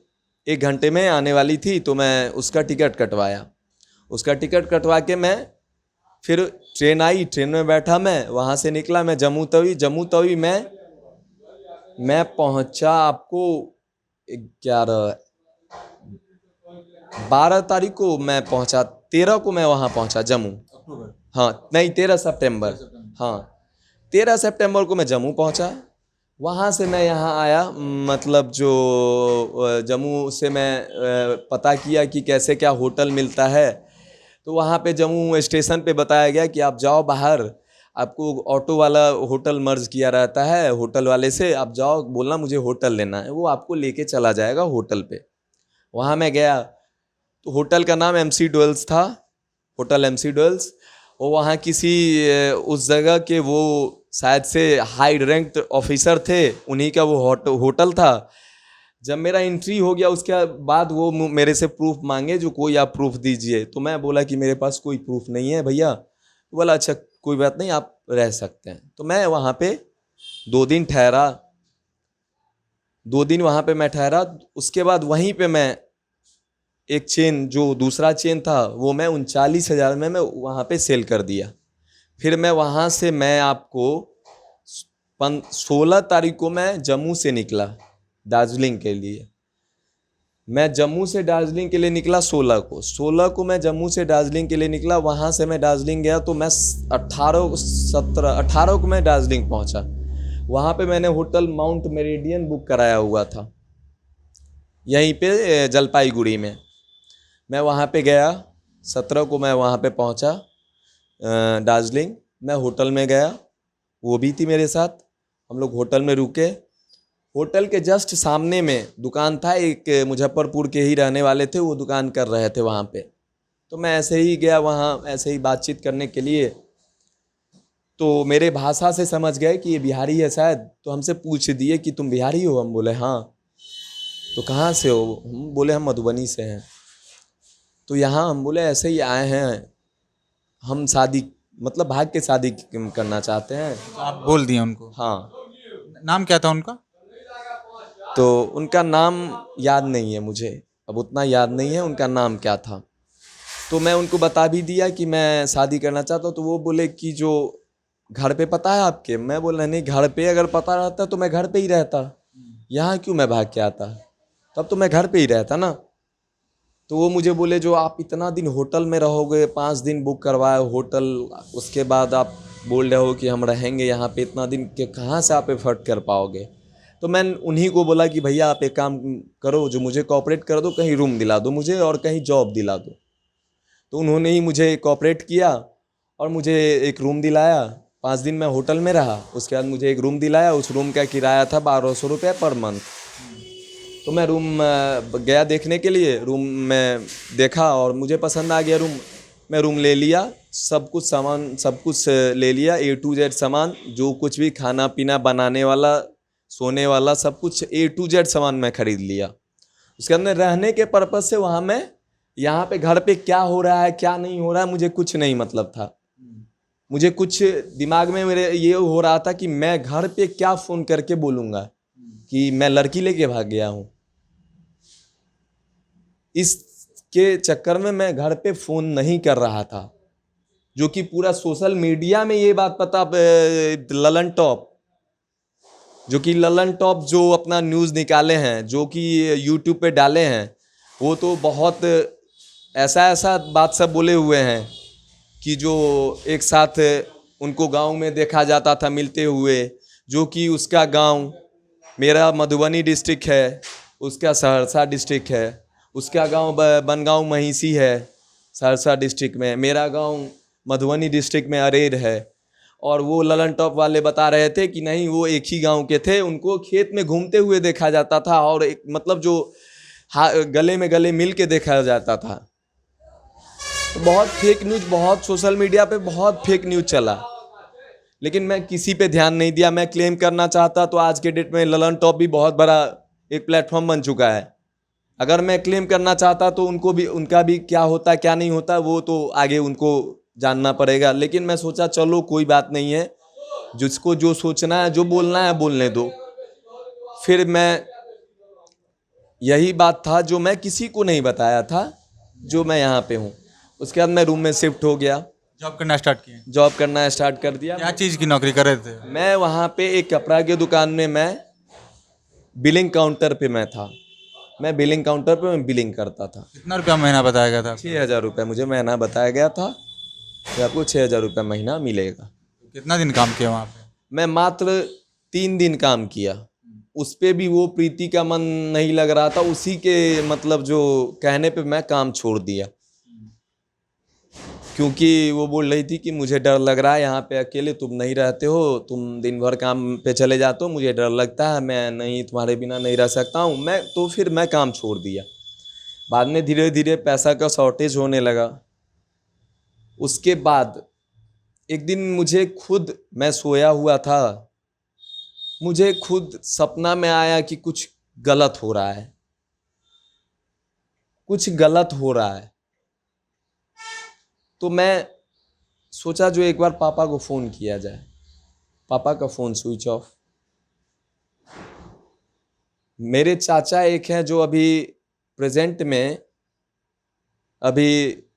1 घंटे में आने वाली थी, तो मैं उसका टिकट कटवाया। उसका टिकट कटवा के मैं फिर ट्रेन आई, ट्रेन में बैठा, मैं वहाँ से निकला मैं जम्मू तवी मैं पहुँचा आपको 12 तारीख को मैं पहुँचा, 13 को मैं वहाँ पहुँचा जम्मू। हाँ नहीं, 13 सितंबर, हाँ 13 सितंबर को मैं जम्मू पहुँचा। वहाँ से मैं यहाँ आया, मतलब जो जम्मू से मैं पता किया कि कैसे क्या होटल मिलता है। तो वहाँ पे जम्मू स्टेशन पे बताया गया कि आप जाओ बाहर, आपको ऑटो वाला होटल मर्ज किया रहता है, होटल वाले से आप जाओ, बोलना मुझे होटल लेना है, वो आपको लेके चला जाएगा होटल पे। वहाँ मैं गया तो होटल का नाम MC डुएल्स था, होटल MC डुएल्स। वो वहाँ किसी उस जगह के वो शायद से हाई रैंक्ड ऑफिसर थे, उन्हीं का वो होटल था। जब मेरा एंट्री हो गया उसके बाद वो मेरे से प्रूफ मांगे, जो कोई आप प्रूफ दीजिए। तो मैं बोला कि मेरे पास कोई प्रूफ नहीं है भैया। तो बोला अच्छा कोई बात नहीं, आप रह सकते हैं। तो मैं वहाँ पे 2 दिन ठहरा, 2 दिन वहाँ पे मैं ठहरा। उसके बाद वहीं पे मैं एक चेन, जो दूसरा चेन था, वो मैं 39,000 में मैं वहाँ पे सेल कर दिया। फिर मैं वहाँ से मैं आपको 16 तारीख को मैं जम्मू से निकला दार्जिलिंग के लिए। मैं जम्मू से दार्जिलिंग के लिए निकला 16 को मैं जम्मू से दार्जिलिंग के लिए निकला। वहाँ से मैं दार्जिलिंग गया तो मैं 18 को मैं दार्जिलिंग पहुँचा। वहाँ पे मैंने होटल माउंट मेरिडियन बुक कराया हुआ था, यहीं पे जलपाईगुड़ी में। मैं वहाँ पे गया, 17 को मैं वहाँ पे पहुँचा दार्जिलिंग। मैं होटल में गया, वो भी थी मेरे साथ। हम लोग होटल में रुके। होटल के जस्ट सामने में दुकान था, एक मुजफ्फरपुर के ही रहने वाले थे, वो दुकान कर रहे थे वहाँ पे। तो मैं ऐसे ही गया वहाँ, ऐसे ही बातचीत करने के लिए। तो मेरे भाषा से समझ गए कि ये बिहारी है शायद, तो हमसे पूछ दिए कि तुम बिहारी हो? हम बोले हाँ। तो कहाँ से हो? हम बोले हम मधुबनी से हैं। तो यहाँ हम बोले ऐसे ही आए हैं, हम शादी, मतलब भाग के शादी करना चाहते हैं। तो आप बोल दिए उनको? हाँ। नाम क्या था उनका? तो उनका नाम याद नहीं है मुझे, अब उतना याद नहीं है उनका नाम क्या था। तो मैं उनको बता भी दिया कि मैं शादी करना चाहता हूँ। तो वो बोले कि जो घर पे पता है आपके? मैं बोला नहीं, घर पे अगर पता रहता तो मैं घर पे ही रहता, यहाँ क्यों मैं भाग के आता, तब तो मैं घर पे ही रहता ना। तो वो मुझे बोले जो आप इतना दिन होटल में रहोगे, 5 दिन बुक करवाए होटल, उसके बाद आप बोल रहे हो कि हम रहेंगे यहाँ पे इतना दिन, के कहाँ से आप एफर्ट कर पाओगे? तो मैं उन्हीं को बोला कि भैया आप एक काम करो, जो मुझे कोऑपरेट कर दो, कहीं रूम दिला दो मुझे और कहीं जॉब दिला दो। तो उन्होंने ही मुझे कोऑपरेट किया और मुझे एक रूम दिलाया 5 दिन मैं होटल में रहा। उसके बाद मुझे एक रूम दिलाया, उस रूम का किराया था 1200 रुपये पर मंथ। तो मैं रूम गया देखने के लिए, रूम में देखा और मुझे पसंद आ गया रूम। मैं रूम ले लिया, सब कुछ सामान सब कुछ ले लिया, A to Z सामान, जो कुछ भी खाना पीना बनाने वाला सोने वाला सब कुछ A to Z सामान मैं खरीद लिया। उसके अंदर रहने के पर्पज़ से वहाँ मैं यहाँ पे घर पे क्या हो रहा है क्या नहीं हो रहा है मुझे कुछ नहीं मतलब था। मुझे कुछ दिमाग में मेरे ये हो रहा था कि मैं घर पे क्या फ़ोन करके बोलूँगा कि मैं लड़की लेके भाग गया हूँ। इसके चक्कर में मैं घर पे फ़ोन नहीं कर रहा था, जो कि पूरा सोशल मीडिया में ये बात पता, ललन टॉप जो अपना न्यूज़ निकाले हैं, जो कि यूट्यूब पे डाले हैं, वो तो बहुत ऐसा बात सब बोले हुए हैं कि जो एक साथ उनको गांव में देखा जाता था मिलते हुए, जो कि उसका गांव मेरा मधुबनी डिस्ट्रिक्ट है, उसका सहरसा डिस्ट्रिक्ट है, उसका गांव बनगांव महिषी है सहरसा डिस्ट्रिक्ट में, मेरा गांव मधुबनी डिस्ट्रिक्ट में अरेर है। और वो ललन टॉप वाले बता रहे थे कि नहीं वो एक ही गांव के थे, उनको खेत में घूमते हुए देखा जाता था और एक मतलब जो गले में गले मिल के देखा जाता था। तो बहुत फेक न्यूज़, बहुत सोशल मीडिया पे बहुत फेक न्यूज़ चला, लेकिन मैं किसी पे ध्यान नहीं दिया। मैं क्लेम करना चाहता तो आज के डेट में ललन टॉप भी बहुत बड़ा एक प्लेटफॉर्म बन चुका है। अगर मैं क्लेम करना चाहता तो उनका भी क्या होता क्या नहीं होता वो तो आगे उनको जानना पड़ेगा। लेकिन मैं सोचा चलो कोई बात नहीं है, जिसको जो सोचना है जो बोलना है बोलने दो। फिर मैं यही बात था जो मैं किसी को नहीं बताया था जो मैं यहाँ पे हूँ। उसके बाद मैं रूम में शिफ्ट हो गया, जॉब करना स्टार्ट किए? जॉब करना स्टार्ट कर दिया। क्या चीज़ की नौकरी कर रहे थे? मैं वहाँ पे एक कपड़ा की दुकान में मैं बिलिंग काउंटर पे मैं था। मैं बिलिंग काउंटर पे मैं बिलिंग करता था। कितना रुपया महीना बताया गया था? 6,000 रुपये मुझे महीना बताया गया था कि आपको 6,000 रुपये महीना मिलेगा। कितना दिन काम किया वहाँ पे? मैं मात्र 3 दिन काम किया, उस पे भी वो प्रीति का मन नहीं लग रहा था, उसी के मतलब जो कहने पे मैं काम छोड़ दिया, क्योंकि वो बोल रही थी कि मुझे डर लग रहा है, यहाँ पे अकेले तुम नहीं रहते हो, तुम दिन भर काम पे चले जाते हो, मुझे डर लगता है, मैं नहीं तुम्हारे बिना नहीं रह सकता हूँ। फिर मैं काम छोड़ दिया। बाद में धीरे धीरे पैसा का शॉर्टेज होने लगा। उसके बाद एक दिन मैं सोया हुआ था, मुझे खुद सपना में आया कि कुछ गलत हो रहा है, कुछ गलत हो रहा है। तो मैं सोचा जो एक बार पापा को फ़ोन किया जाए। पापा का फ़ोन स्विच ऑफ। मेरे चाचा एक हैं जो अभी प्रेजेंट में अभी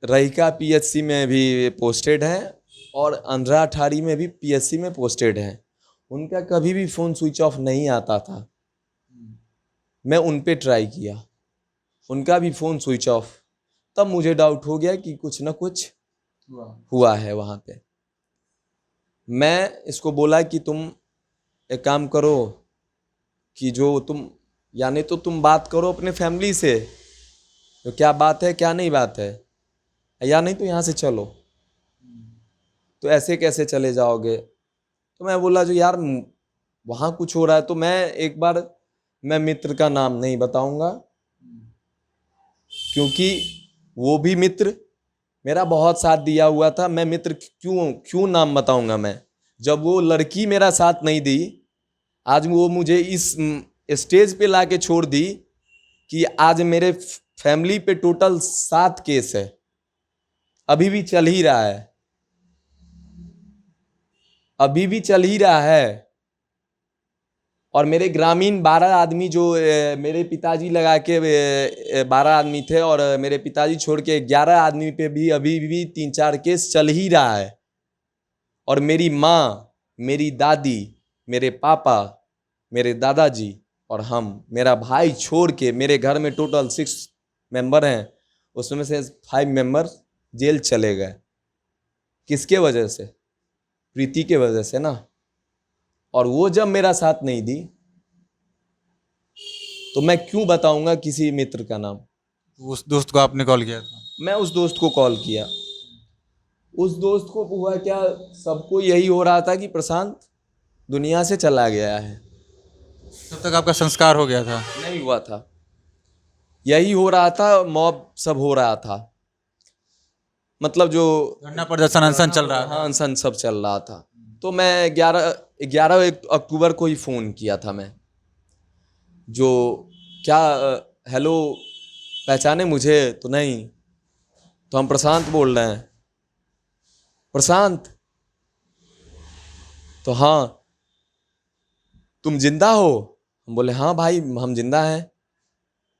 रहिका PHC में भी पोस्टेड हैं और अंधरा अठारी में भी PHC में पोस्टेड हैं। उनका कभी भी फ़ोन स्विच ऑफ नहीं आता था। मैं उन पे ट्राई किया, उनका भी फ़ोन स्विच ऑफ। तब मुझे डाउट हो गया कि कुछ ना कुछ हुआ है वहाँ पे। मैं इसको बोला कि तुम एक काम करो कि जो तुम यानी तो तुम बात करो अपने फैमिली से, तो क्या बात है क्या नहीं बात है, या नहीं तो यहाँ से चलो। तो ऐसे कैसे चले जाओगे? तो मैं बोला जो यार वहाँ कुछ हो रहा है। तो मैं मित्र का नाम नहीं बताऊंगा, क्योंकि वो भी मित्र मेरा बहुत साथ दिया हुआ था। मैं मित्र क्यों नाम बताऊंगा मैं, जब वो लड़की मेरा साथ नहीं दी। आज वो मुझे इस स्टेज पे लाके छोड़ दी कि आज मेरे फैमिली पे टोटल 7 केस है, अभी भी चल ही रहा है, अभी भी चल ही रहा है। और मेरे ग्रामीण 12 आदमी जो मेरे पिताजी लगा के 12 आदमी थे, और मेरे पिताजी छोड़ के 11 आदमी पे भी अभी भी 3-4 केस चल ही रहा है। और मेरी माँ, मेरी दादी, मेरे पापा, मेरे दादाजी और मेरा भाई छोड़ के मेरे घर में टोटल 6 मेंबर हैं, उसमें से 5 मेंबर जेल चले गए। किसके वजह से? प्रीति के वजह से ना। और वो जब मेरा साथ नहीं दी तो मैं क्यों बताऊंगा किसी मित्र का नाम। उस दोस्त को आपने कॉल किया था? मैं उस दोस्त को कॉल किया, उस दोस्त को हुआ क्या, सबको यही हो रहा था कि प्रशांत दुनिया से चला गया है। तब तक आपका संस्कार हो गया था? नहीं हुआ था, यही हो रहा था, मॉब सब हो रहा था, मतलब जो धरना प्रदर्शन अनशन चल रहा था। हाँ, अनशन सब चल रहा था। तो मैं 11 अक्टूबर को ही फ़ोन किया था मैं, जो क्या हेलो पहचाने मुझे तो नहीं, तो हम प्रशांत बोल रहे हैं। प्रशांत, तो हाँ तुम जिंदा हो? हम बोले हाँ भाई हम जिंदा हैं।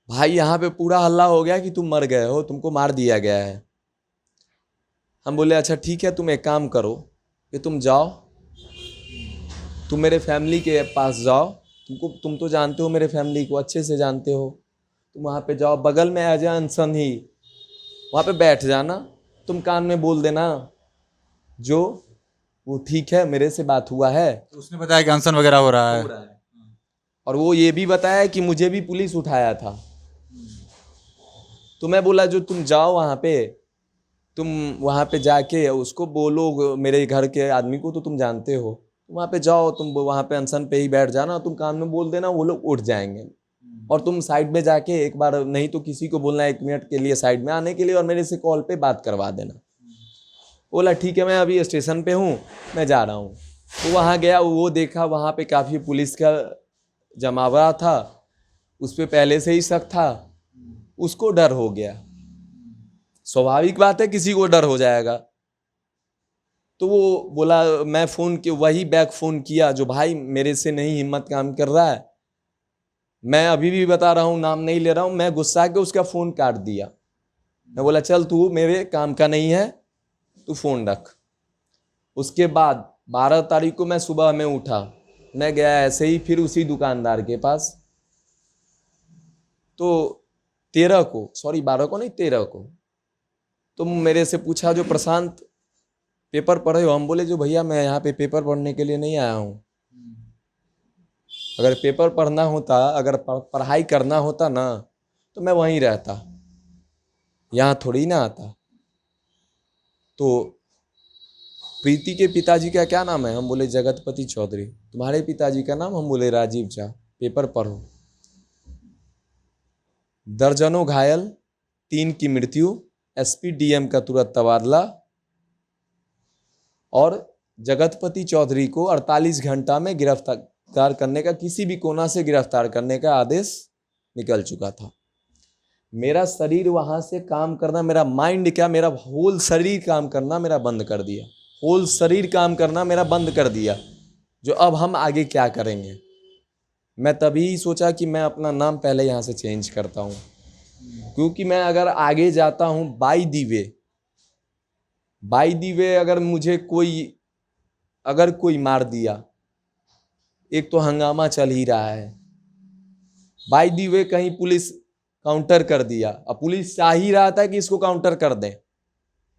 भाई यहाँ पे पूरा हल्ला हो गया कि तुम मर गए हो, तुमको मार दिया गया है। हम बोले अच्छा ठीक है, तुम एक काम करो कि तुम जाओ, तुम मेरे फैमिली के पास जाओ, तुम तो जानते हो मेरे फैमिली को, अच्छे से जानते हो, तुम वहाँ पे जाओ, बगल में अजय अनसन ही, वहाँ पे बैठ जाना, तुम कान में बोल देना जो वो ठीक है, मेरे से बात हुआ है। तो उसने बताया कि अनशन वगैरह हो रहा है। और वो ये भी बताया कि मुझे भी पुलिस उठाया था। तो मैं बोला जो तुम जाओ वहाँ पे, तुम वहाँ पे जाके उसको बोलो, मेरे घर के आदमी को तो तुम जानते हो, वहाँ पे जाओ, तुम वहाँ पे अनशन पे ही बैठ जाना, तुम कान में बोल देना, वो लोग उठ जाएंगे। और तुम साइड में जाके एक बार, नहीं तो किसी को बोलना 1 मिनट के लिए साइड में आने के लिए, और मेरे से कॉल पे बात करवा देना। बोला ठीक है, मैं अभी स्टेशन पे हूँ, मैं जा रहा हूँ। वो वहाँ गया, वो देखा वहाँ पे काफ़ी पुलिस का जमावड़ा था, उस पर पहले से ही शक था, उसको डर हो गया। स्वाभाविक बात है, किसी को डर हो जाएगा। तो वो बोला, मैं फ़ोन के वही बैक फ़ोन किया जो भाई मेरे से नहीं हिम्मत काम कर रहा है, मैं अभी भी बता रहा हूँ, नाम नहीं ले रहा हूँ, मैं गुस्सा के उसका फ़ोन काट दिया। मैं बोला चल तू मेरे काम का नहीं है, तू फ़ोन रख। उसके बाद 12 तारीख को मैं सुबह में उठा, मैं गया ऐसे ही फिर उसी दुकानदार के पास। तो 13 को, सॉरी 12 को नहीं 13 को, तो मेरे से पूछा जो प्रशांत पेपर पढ़े हो? हम बोले जो भैया मैं यहाँ पे पेपर पढ़ने के लिए नहीं आया हूँ, अगर पेपर पढ़ना होता, अगर पढ़ाई करना होता ना, तो मैं वहीं रहता, यहाँ थोड़ी ना आता। तो प्रीति के पिताजी का क्या नाम है? हम बोले जगतपति चौधरी। तुम्हारे पिताजी का नाम? हम बोले राजीव झा। पेपर पढ़ो। दर्जनों घायल, 3 की मृत्यु, एसपी डीएम का तुरंत तबादला, और जगतपति चौधरी को 48 घंटा में गिरफ्तार करने का, किसी भी कोना से गिरफ्तार करने का आदेश निकल चुका था। मेरा शरीर वहाँ से काम करना, मेरा माइंड क्या, मेरा होल शरीर काम करना मेरा बंद कर दिया, होल शरीर काम करना मेरा बंद कर दिया। जो अब हम आगे क्या करेंगे, मैं तभी सोचा कि मैं अपना नाम पहले यहाँ से चेंज करता हूँ, क्योंकि मैं अगर आगे जाता हूँ बाई दी वे अगर मुझे कोई मार दिया, एक तो हंगामा चल ही रहा है, बाई दी वे कहीं पुलिस काउंटर कर दिया, अब पुलिस चाह ही रहा था कि इसको काउंटर कर दें,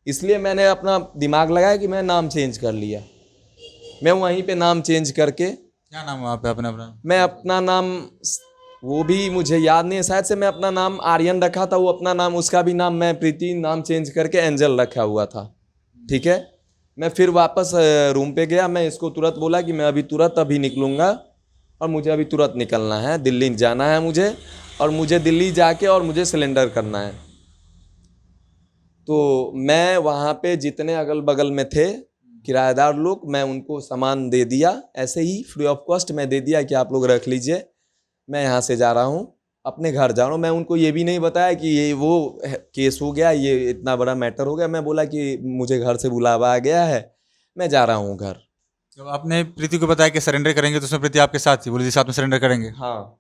इसलिए मैंने अपना दिमाग लगाया कि मैं नाम चेंज कर लिया। मैं वहीं पे नाम चेंज करके, क्या नाम वहाँ पे अपना? मैं अपना नाम, वो भी मुझे याद नहीं है, शायद से मैं अपना नाम आर्यन रखा था, वो अपना नाम, उसका भी नाम मैं प्रीति नाम चेंज करके एंजल रखा हुआ था। ठीक है, मैं फिर वापस रूम पे गया, मैं इसको तुरंत बोला कि मैं अभी निकलूँगा, और मुझे अभी तुरंत निकलना है, दिल्ली जाना है मुझे, और मुझे दिल्ली जाके और मुझे सिलेंडर करना है। तो मैं वहाँ पे जितने अगल बगल में थे किराएदार लोग, मैं उनको सामान दे दिया, ऐसे ही फ्री ऑफ कॉस्ट मैं दे दिया कि आप लोग रख लीजिए, मैं यहाँ से जा रहा हूँ, अपने घर जा रहा हूँ। मैं उनको ये भी नहीं बताया कि ये वो केस हो गया, ये इतना बड़ा मैटर हो गया। मैं बोला कि मुझे घर से बुलावा आ गया है, मैं जा रहा हूँ घर। जब आपने प्रीति को बताया कि सरेंडर करेंगे, तो उसमें प्रीति आपके साथ थी, बोली जी साथ में सरेंडर करेंगे? हाँ,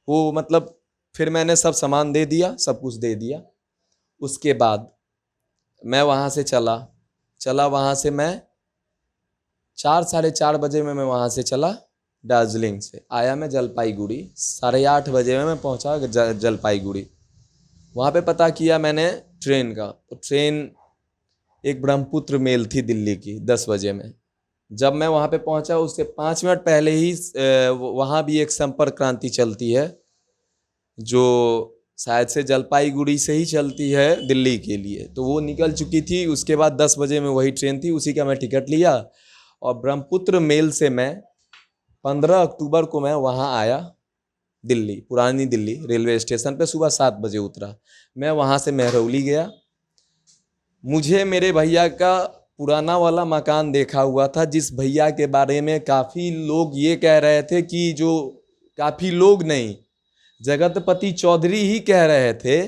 वो मतलब फिर मैंने सब सामान दे दिया, सब कुछ दे दिया। उसके बाद मैं वहाँ से चला वहाँ से मैं 4 साढ़े 4 बजे में मैं वहाँ से चला, दार्जिलिंग से आया मैं जलपाईगुड़ी, 8:30 बजे में मैं पहुँचा जलपाईगुड़ी। वहाँ पे पता किया मैंने ट्रेन का, तो ट्रेन एक ब्रह्मपुत्र मेल थी दिल्ली की 10 बजे में। जब मैं वहाँ पे पहुँचा उससे 5 मिनट पहले ही वहाँ भी एक संपर्क क्रांति चलती है, जो शायद से जलपाईगुड़ी से ही चलती है दिल्ली के लिए, तो वो निकल चुकी थी। उसके बाद 10 बजे में वही ट्रेन थी, उसी का मैं टिकट लिया और ब्रह्मपुत्र मेल से मैं 15 अक्टूबर को मैं वहाँ आया दिल्ली, पुरानी दिल्ली रेलवे स्टेशन पे सुबह 7 बजे उतरा। मैं वहाँ से महरौली गया। मुझे मेरे भैया का पुराना वाला मकान देखा हुआ था, जिस भैया के बारे में काफ़ी लोग ये कह रहे थे कि जो काफ़ी लोग नहीं, जगतपति चौधरी ही कह रहे थे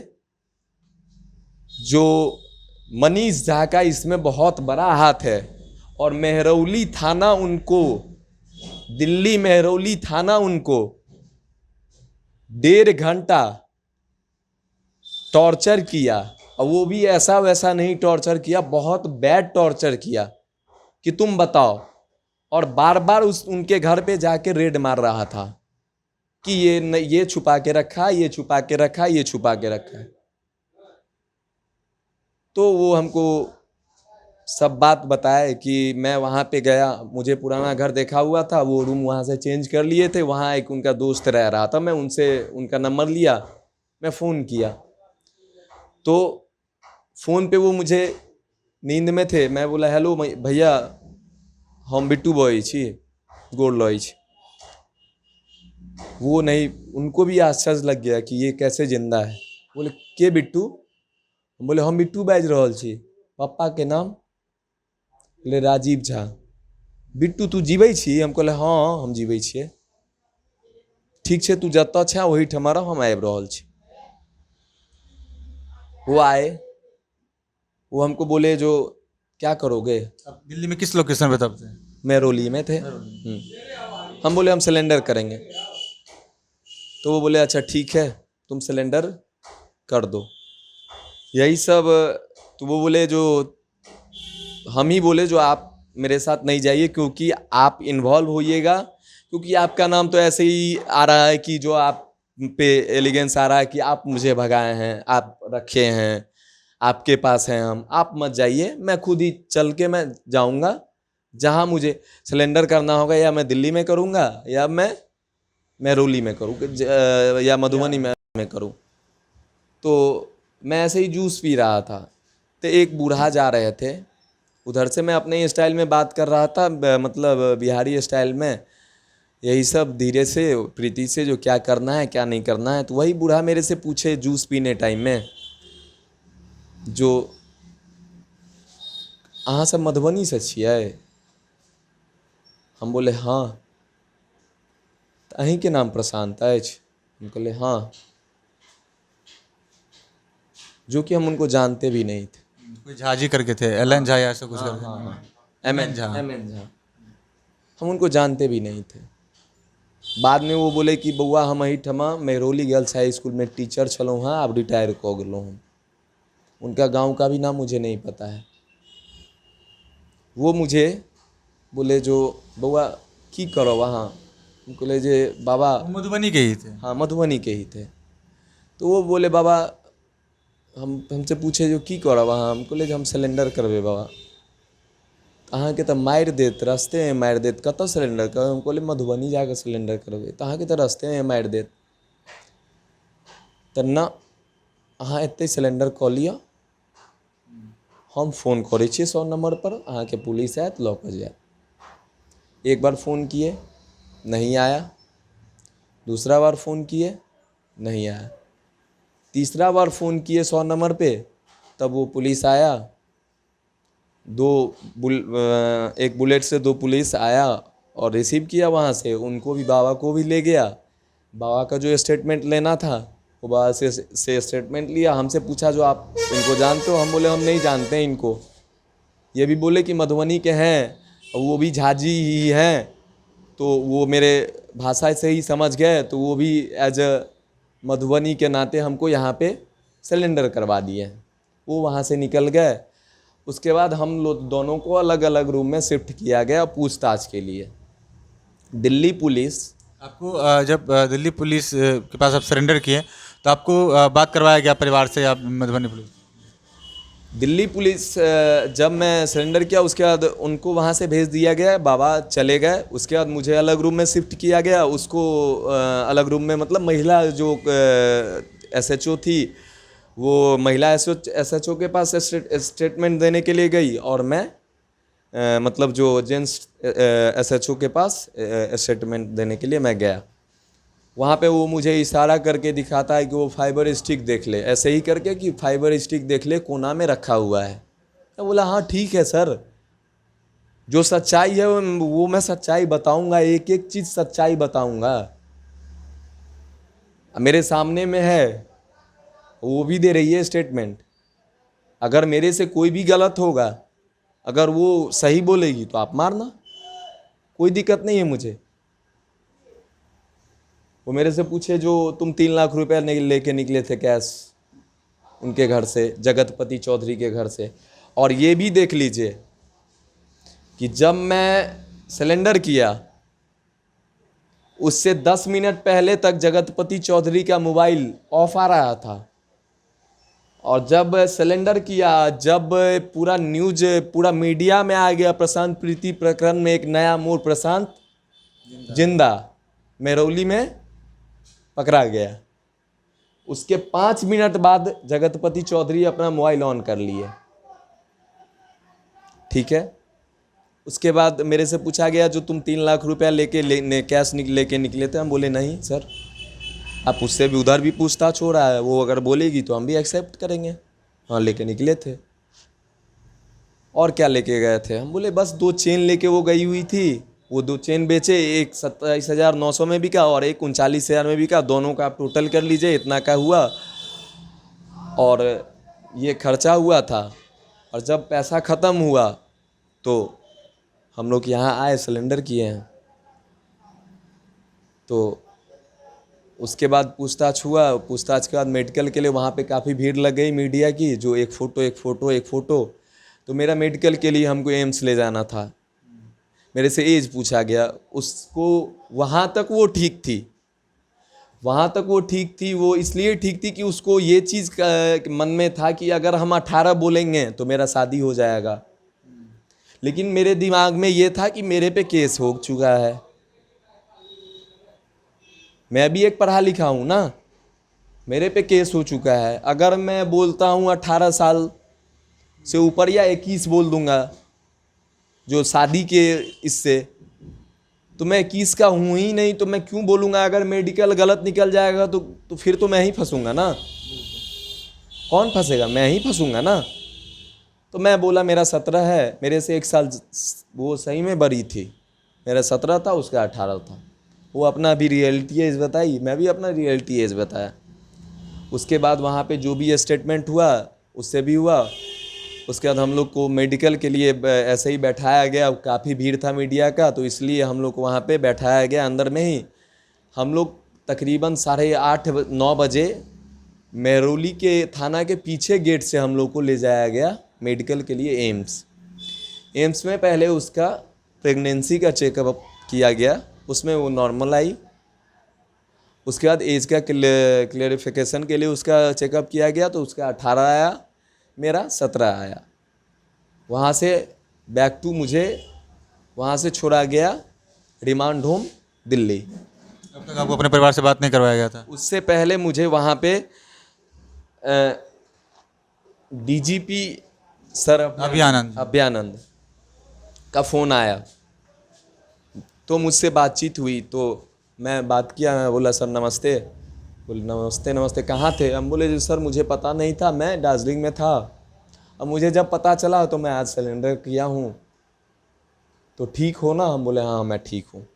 जो मनीष झा का इसमें बहुत बड़ा हाथ है। और महरौली थाना उनको, दिल्ली महरौली थाना उनको 1.5 घंटा टॉर्चर किया, और वो भी ऐसा वैसा नहीं टॉर्चर किया, बहुत बैड टॉर्चर किया कि तुम बताओ। और बार बार उनके घर पे जाके रेड मार रहा था कि ये छुपा के रखा, ये छुपा के रखा, ये छुपा के रखा है। तो वो हमको सब बात बताए कि मैं वहाँ पे गया, मुझे पुराना घर देखा हुआ था, वो रूम वहाँ से चेंज कर लिए थे, वहाँ एक उनका दोस्त रह रहा था, मैं उनसे उनका नंबर लिया, मैं फ़ोन किया तो फ़ोन पे वो मुझे नींद में थे। मैं बोला हेलो भैया, हम बिट्टू बॉय छी, गोड़ लॉय छी। वो नहीं, उनको भी आश्चर्य लग गया कि ये कैसे जिंदा है। बोले के बिट्टू? बोले हम बिट्टू बाजि रहल छी। पापा के नाम? बोले राजीव झा। बिट्टू तू जीबै छी? हम कहले हाँ हम जीबै छियै। ठीक छै, तू जतऽ छै वही ठमा रह, हम आबि रहल छी। वो आए, वो हमको बोले जो क्या करोगे? अब दिल्ली में किस लोकेशन पे तब थे? महरौली में थे। हम बोले हम सिलेंडर करेंगे। तो वो बोले अच्छा ठीक है, तुम सिलेंडर कर दो, यही सब। तो वो बोले जो, हम ही बोले जो आप मेरे साथ नहीं जाइए, क्योंकि आप इन्वॉल्व होइएगा, क्योंकि आपका नाम तो ऐसे ही आ रहा है कि जो आप पे एलिगेंस आ रहा है कि आप मुझे भगाए हैं, आप रखे हैं, आपके पास हैं हम, आप मत जाइए, मैं खुद ही चल के मैं जाऊंगा जहां मुझे सिलेंडर करना होगा, या मैं दिल्ली में करूंगा या मैं महरौली में करूँ या मधुबनी में करूँ। तो मैं ऐसे ही जूस पी रहा था, तो एक बूढ़ा जा रहे थे उधर से, मैं अपने स्टाइल में बात कर रहा था, मतलब बिहारी स्टाइल में, यही सब धीरे से प्रीति से जो क्या करना है क्या नहीं करना है। तो वही बूढ़ा मेरे से पूछे जूस पीने टाइम में, जो अहाँ सब मधुबनी से छियै? हम बोले हाँ। तो अहीं के नाम प्रशांत अछि? हम कहले हाँ, जो कि हम उनको जानते भी नहीं थे। कोई झा जी करके थे, एलन झा या ऐसा कुछ करके? हाँ, एमएन झा। हम उनको जानते भी नहीं थे। बाद में वो बोले कि बउआ हम ही ठमा महरौली गर्ल्स हाई स्कूल में टीचर छलौं हाँ, अब रिटायर कऽ गेलौं हम। उनका गांव का भी नाम मुझे नहीं पता है। वो मुझे बोले जो बउआ की करो वहाँ? कहले जे बाबा, मधुबनी के ही थे? हाँ मधुबनी के ही थे। तो वो बोले बाबा, हमसे पूछे जो की करो वहाँ? हम कहले जे हम सिलेंडर करबे बाबा। अहाँके तऽ मारि देत, रस्ते में मारि देत, कतऽ सिलेंडर करब? हम कहले मधुबनी जाके सिलेंडर करबै। तऽ अहाँके तऽ रस्ते में मारि देत। तऽ ना, अहाँ एतै सिलेंडर कऽ लिअ, हम फ़ोन करै छियै 100 नंबर पर, अहाँके पुलिस आयत लऽ कऽ जायत। एक बार फ़ोन किए नहीं आया, दूसरा बार फ़ोन किए नहीं आया, तीसरा बार फ़ोन किए 100 नंबर पे, तब वो पुलिस आया। एक बुलेट से 2 पुलिस आया और रिसीव किया वहाँ से, उनको भी, बाबा को भी ले गया। बाबा का जो स्टेटमेंट लेना था वो बाबा से स्टेटमेंट लिया। हमसे पूछा जो आप इनको जानते हो? हम बोले हम नहीं जानते हैं इनको। ये भी बोले कि मधुबनी के हैं, वो भी झाजी ही हैं। तो वो मेरे भाषा से ही समझ गए, तो वो भी एज अ मधुबनी के नाते हमको यहाँ पे सिलेंडर करवा दिए। वो वहाँ से निकल गए। उसके बाद हम लोग दोनों को अलग अलग रूम में शिफ्ट किया गया पूछताछ के लिए। दिल्ली पुलिस, आपको जब दिल्ली पुलिस के पास आप सरेंडर किए तो आपको बात करवाया गया परिवार से या मधुबनी पुलिस? दिल्ली पुलिस जब मैं सरेंडर किया उसके बाद उनको वहाँ से भेज दिया गया, बाबा चले गए। उसके बाद मुझे अलग रूम में शिफ्ट किया गया, उसको अलग रूम में, मतलब महिला जो SHO थी, वो महिला SHO के पास स्टेटमेंट देने के लिए गई और मैं मतलब जो जेंट्स SHO के पास स्टेटमेंट देने के लिए मैं गया। वहाँ पे वो मुझे इशारा करके दिखाता है कि वो फाइबर स्टिक देख ले, ऐसे ही करके कि फाइबर स्टिक देख ले, कोना में रखा हुआ है। मैं बोला हाँ ठीक है सर, जो सच्चाई है वो मैं सच्चाई बताऊंगा, एक एक चीज़ सच्चाई बताऊंगा। मेरे सामने में है, वो भी दे रही है स्टेटमेंट। अगर मेरे से कोई भी गलत होगा, अगर वो सही बोलेगी तो आप मारना, कोई दिक्कत नहीं है मुझे। वो मेरे से पूछे जो तुम 3 लाख रुपए लेके निकले थे कैश उनके घर से, जगतपति चौधरी के घर से। और ये भी देख लीजिए कि जब मैं सिलेंडर किया उससे 10 मिनट पहले तक जगतपति चौधरी का मोबाइल ऑफ आ रहा था, और जब सिलेंडर किया, जब पूरा न्यूज पूरा मीडिया में आ गया प्रशांत प्रीति प्रकरण में एक नया मोड़, प्रशांत जिंदा मेहरौली में पकड़ा गया, उसके 5 मिनट बाद जगतपति चौधरी अपना मोबाइल ऑन कर लिए। ठीक है, उसके बाद मेरे से पूछा गया जो तुम 3 लाख रुपया कैश लेके निकले थे। हम बोले नहीं सर, आप उससे भी उधर भी पूछताछ हो रहा है, वो अगर बोलेगी तो हम भी एक्सेप्ट करेंगे। हाँ लेके निकले थे। और क्या लेके गए थे? हम बोले बस 2 चेन लेके वो गई हुई थी, वो 2 चेन बेचे, एक 27,900 में बिका और एक 39,000 में बिका, दोनों का आप टोटल कर लीजिए, इतना का हुआ और ये खर्चा हुआ था। और जब पैसा ख़त्म हुआ तो हम लोग यहाँ आए, सिलेंडर किए हैं। तो उसके बाद पूछताछ हुआ, पूछताछ के बाद मेडिकल के लिए वहाँ पे काफ़ी भीड़ लग गई मीडिया की, जो एक फ़ोटो। तो मेरा मेडिकल के लिए हमको एम्स ले जाना था। मेरे से एज पूछा गया, उसको वहाँ तक वो ठीक थी, वो इसलिए ठीक थी कि उसको ये चीज़ मन में था कि अगर हम 18 बोलेंगे तो मेरा शादी हो जाएगा। लेकिन मेरे दिमाग में ये था कि मेरे पे केस हो चुका है, मैं भी एक पढ़ा लिखा हूँ ना, मेरे पे केस हो चुका है। अगर मैं बोलता हूँ 18 साल से ऊपर या 21 बोल दूंगा जो शादी के इससे, तो मैं 21 का हूँ ही नहीं, तो मैं क्यों बोलूँगा? अगर मेडिकल गलत निकल जाएगा तो फिर तो मैं ही फंसूंगा ना। कौन फंसेगा? मैं ही फंसूंगा ना। तो मैं बोला मेरा 17 है, मेरे से 1 साल वो सही में बड़ी थी। मेरा 17 था, उसका 18 था। वो अपना भी रियलिटी एज बताई, मैं भी अपना रियलिटी एज बताया। उसके बाद वहाँ पे जो भी स्टेटमेंट हुआ उससे भी हुआ। उसके बाद हम लोग को मेडिकल के लिए ऐसे ही बैठाया गया, काफ़ी भीड़ था मीडिया का, तो इसलिए हम लोग को वहाँ पे बैठाया गया अंदर में ही। हम लोग तकरीबन 8:30-9 बजे मेहरौली के थाना के पीछे गेट से हम लोग को ले जाया गया मेडिकल के लिए एम्स में। पहले उसका प्रेगनेंसी का चेकअप किया गया, उसमें वो नॉर्मल आई। उसके बाद एज का क्लेरिफिकेशन के लिए उसका चेकअप किया गया, तो उसका 18 आया, मेरा 17 आया। वहाँ से बैक टू मुझे वहाँ से छोड़ा गया रिमांड होम दिल्ली। अब तक आपको अपने परिवार से बात नहीं करवाया गया था? उससे पहले मुझे वहाँ पे DGP सर अभ्यानंद का फ़ोन आया, तो मुझसे बातचीत हुई। तो मैं बात किया, मैं बोला सर नमस्ते। बोले नमस्ते, कहाँ थे? हम बोले जी सर मुझे पता नहीं था, मैं दार्जिलिंग में था, अब मुझे जब पता चला तो मैं आज सिलेंडर किया हूँ। तो ठीक हो ना? हम बोले हाँ मैं ठीक हूँ।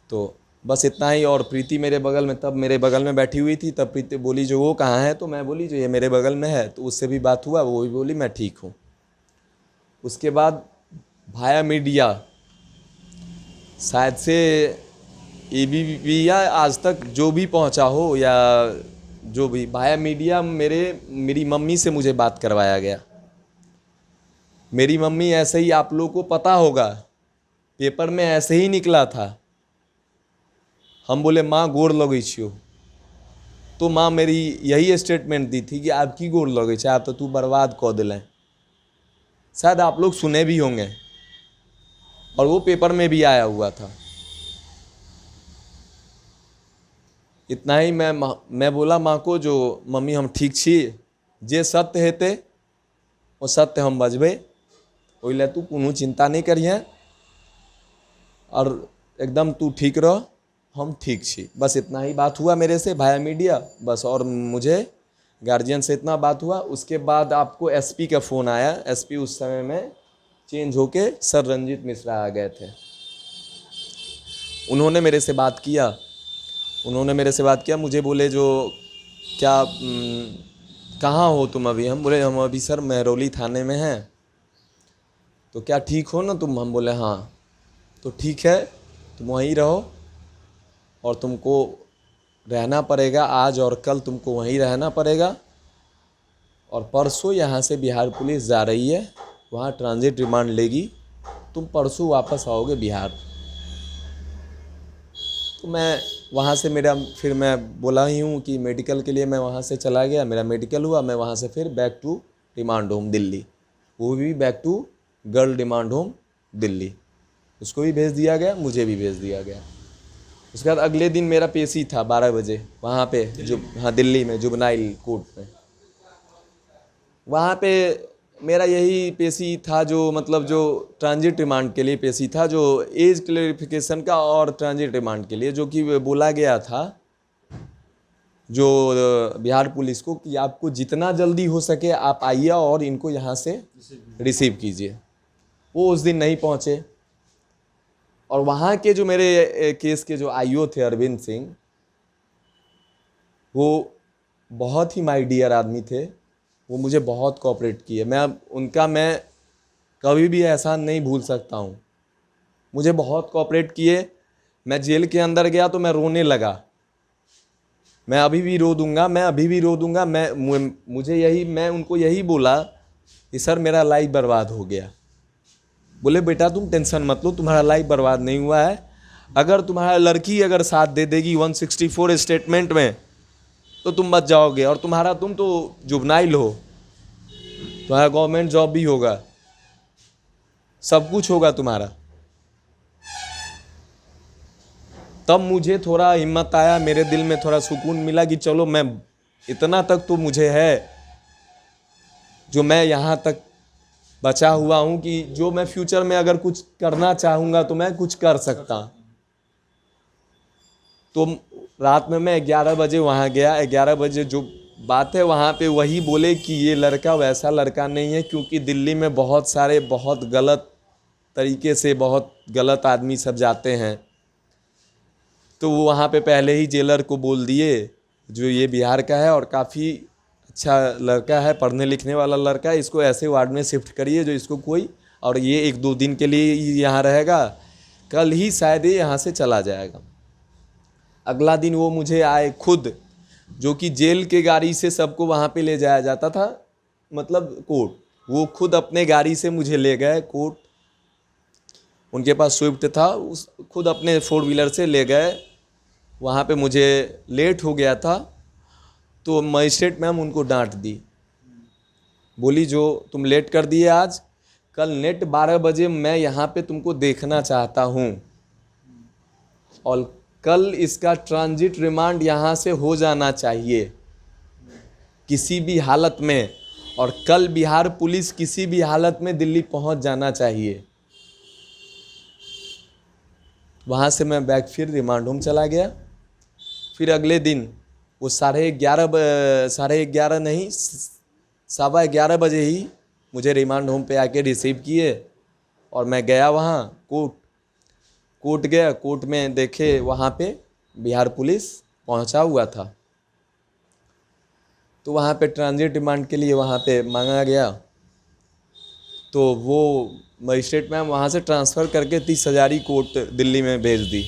तो बस इतना ही। और प्रीति मेरे बगल में, तब मेरे बगल में बैठी हुई थी, तब प्रीति बोली जो वो कहाँ है? तो मैं बोली जो ये मेरे बगल में है। तो उससे भी बात हुआ, वो भी बोली मैं ठीक हूँ। उसके बाद भाया मीडिया शायद से ABP या आज तक जो भी पहुंचा हो, या जो भी भाया मीडिया, मेरी मम्मी से मुझे बात करवाया गया। मेरी मम्मी ऐसे ही, आप लोगों को पता होगा, पेपर में ऐसे ही निकला था। हम बोले माँ गोर लगै छियो, तो माँ मेरी यही स्टेटमेंट दी थी कि आपकी गोर लगै छै, आप तो तू बर्बाद कऽ देलें। शायद आप लोग सुने भी होंगे, और वो पेपर में भी आया हुआ था। इतना ही मैं बोला माँ को, जो मम्मी हम ठीक छी, जे सत्य हेते वो सत्य हम बजबे, ओहि ले तू कोनो चिंता नहीं करिए और एकदम तू ठीक रह, हम ठीक छी। बस इतना ही बात हुआ मेरे से भाया मीडिया, बस। और मुझे गार्जियन से इतना बात हुआ। उसके बाद आपको एसपी का फ़ोन आया। एसपी उस समय में चेंज होके सर रंजीत मिश्रा आ गए थे। उन्होंने मेरे से बात किया, मुझे बोले जो क्या कहाँ हो तुम अभी? हम बोले हम अभी सर महरौली थाने में हैं। तो क्या ठीक हो ना तुम? हम बोले हाँ। तो ठीक है, तुम वहीं रहो और तुमको रहना पड़ेगा, आज और कल तुमको वहीं रहना पड़ेगा। और परसों यहाँ से बिहार पुलिस जा रही है, वहाँ ट्रांजिट रिमांड लेगी, तुम परसों वापस आओगे बिहार। तो मैं वहाँ से फिर मैं बोला ही हूँ कि मेडिकल के लिए मैं वहाँ से चला गया, मेरा मेडिकल हुआ, मैं वहाँ से फिर back to remand home Delhi, वो भी back to girl remand home Delhi. उसको भी भेज दिया गया, मुझे भी भेज दिया गया। उसके बाद अगले दिन मेरा पेशी था 12 बजे वहाँ पे, दिल्ली में जुबनाइल कोर्ट में। वहाँ पे मेरा यही पेशी था, जो मतलब जो ट्रांजिट रिमांड के लिए पेशी था, जो एज क्लेरिफिकेशन का और ट्रांजिट रिमांड के लिए, जो कि बोला गया था जो बिहार पुलिस को कि आपको जितना जल्दी हो सके आप आइए और इनको यहाँ से रिसीव कीजिए। वो उस दिन नहीं पहुँचे। और वहाँ के जो मेरे केस के जो आईओ थे अरविंद सिंह, वो बहुत ही माय डियर आदमी थे। वो मुझे बहुत कोऑपरेट किए। मैं कभी भी एहसान नहीं भूल सकता हूँ। मुझे बहुत कोऑपरेट किए। मैं जेल के अंदर गया तो मैं रोने लगा। मैं अभी भी रो दूंगा। मैं उनको यही बोला कि सर मेरा लाइफ बर्बाद हो गया। बोले बेटा तुम टेंशन मत लो, तुम्हारा लाइफ बर्बाद नहीं हुआ है। अगर तुम्हारा लड़की अगर साथ दे देगी 164 स्टेटमेंट में तो तुम बच जाओगे। और तुम तो जुबनाइल हो, तुम्हारा गवर्नमेंट जॉब भी होगा, सब कुछ होगा तुम्हारा। तब मुझे थोड़ा हिम्मत आया, मेरे दिल में थोड़ा सुकून मिला कि चलो मैं इतना तक तो मुझे है, जो मैं यहाँ तक बचा हुआ हूँ कि जो मैं फ्यूचर में अगर कुछ करना चाहूँगा तो मैं कुछ कर सकता। तो रात में मैं 11 बजे वहाँ गया। 11 बजे जो बात है वहाँ पे वही बोले कि ये लड़का वैसा लड़का नहीं है, क्योंकि दिल्ली में बहुत सारे बहुत गलत तरीके से बहुत गलत आदमी सब जाते हैं। तो वो वहाँ पे पहले ही जेलर को बोल दिए जो ये बिहार का है और काफ़ी अच्छा लड़का है, पढ़ने लिखने वाला लड़का है, इसको ऐसे वार्ड में शिफ्ट करिए जो इसको कोई, और ये 1-2 दिन के लिए यहाँ रहेगा, कल ही शायद ये यहाँ से चला जाएगा। अगला दिन वो मुझे आए खुद, जो कि जेल के गाड़ी से सबको वहाँ पे ले जाया जाता था, मतलब कोर्ट, वो खुद अपने गाड़ी से मुझे ले गए कोर्ट। उनके पास स्विफ्ट था, उस खुद अपने 4 व्हीलर से ले गए। वहाँ पे मुझे लेट हो गया था तो मजिस्ट्रेट मैम उनको डांट दी, बोली जो तुम लेट कर दिए आज, कल नेट 12 बजे मैं यहाँ पे तुमको देखना चाहता हूँ और कल इसका ट्रांजिट रिमांड यहाँ से हो जाना चाहिए किसी भी हालत में, और कल बिहार पुलिस किसी भी हालत में दिल्ली पहुँच जाना चाहिए। वहाँ से मैं बैक फिर रिमांड होम चला गया। फिर अगले दिन वो 11:30 नहीं 11:15 बजे ही मुझे रिमांड होम पे आके रिसीव किए और मैं गया वहाँ कोर्ट गया। कोर्ट में देखे वहाँ पे बिहार पुलिस पहुँचा हुआ था, तो वहाँ पे ट्रांजिट रिमांड के लिए वहाँ पे मांगा गया। तो वो मजिस्ट्रेट मैम वहाँ से ट्रांसफ़र करके 30 हज़ारी कोर्ट दिल्ली में भेज दी।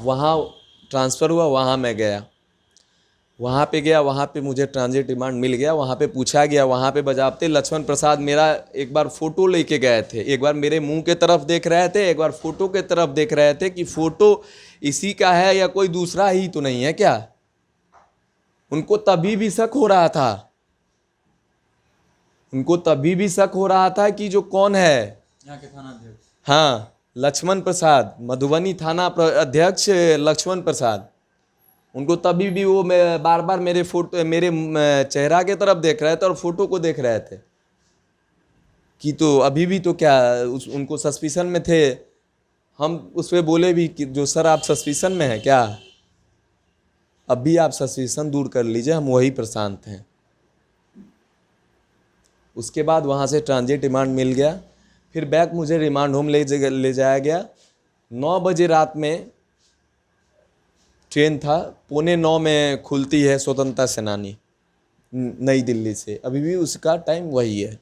वहाँ ट्रांसफ़र हुआ, वहाँ मैं गया, वहाँ पे गया, वहाँ पे मुझे ट्रांजिट रिमांड मिल गया। वहाँ पे पूछा गया, वहाँ पे बजाबते लक्ष्मण प्रसाद मेरा एक बार फ़ोटो लेके गए थे, एक बार मेरे मुंह के तरफ देख रहे थे, एक बार फ़ोटो के तरफ देख रहे थे कि फ़ोटो इसी का है या कोई दूसरा ही तो नहीं है क्या। उनको तभी भी शक हो रहा था, कि जो कौन है यहाँ के थाना अध्यक्ष, हाँ लक्ष्मण प्रसाद, मधुबनी थाना अध्यक्ष लक्ष्मण प्रसाद, उनको तभी भी वो बार बार मेरे चेहरा के तरफ देख रहे थे और फोटो को देख रहे थे कि तो अभी भी तो क्या उनको सस्पिशन में थे। हम उस पर बोले भी कि जो सर आप सस्पिशन में हैं क्या, अभी आप सस्पिशन दूर कर लीजिए, हम वही प्रशांत हैं। उसके बाद वहाँ से ट्रांजिट रिमांड मिल गया। फिर बैक मुझे रिमांड होम ले जाया गया। 9 बजे रात में ट्रेन था, 8:45 में खुलती है स्वतंत्रता सेनानी नई दिल्ली से, अभी भी उसका टाइम वही है।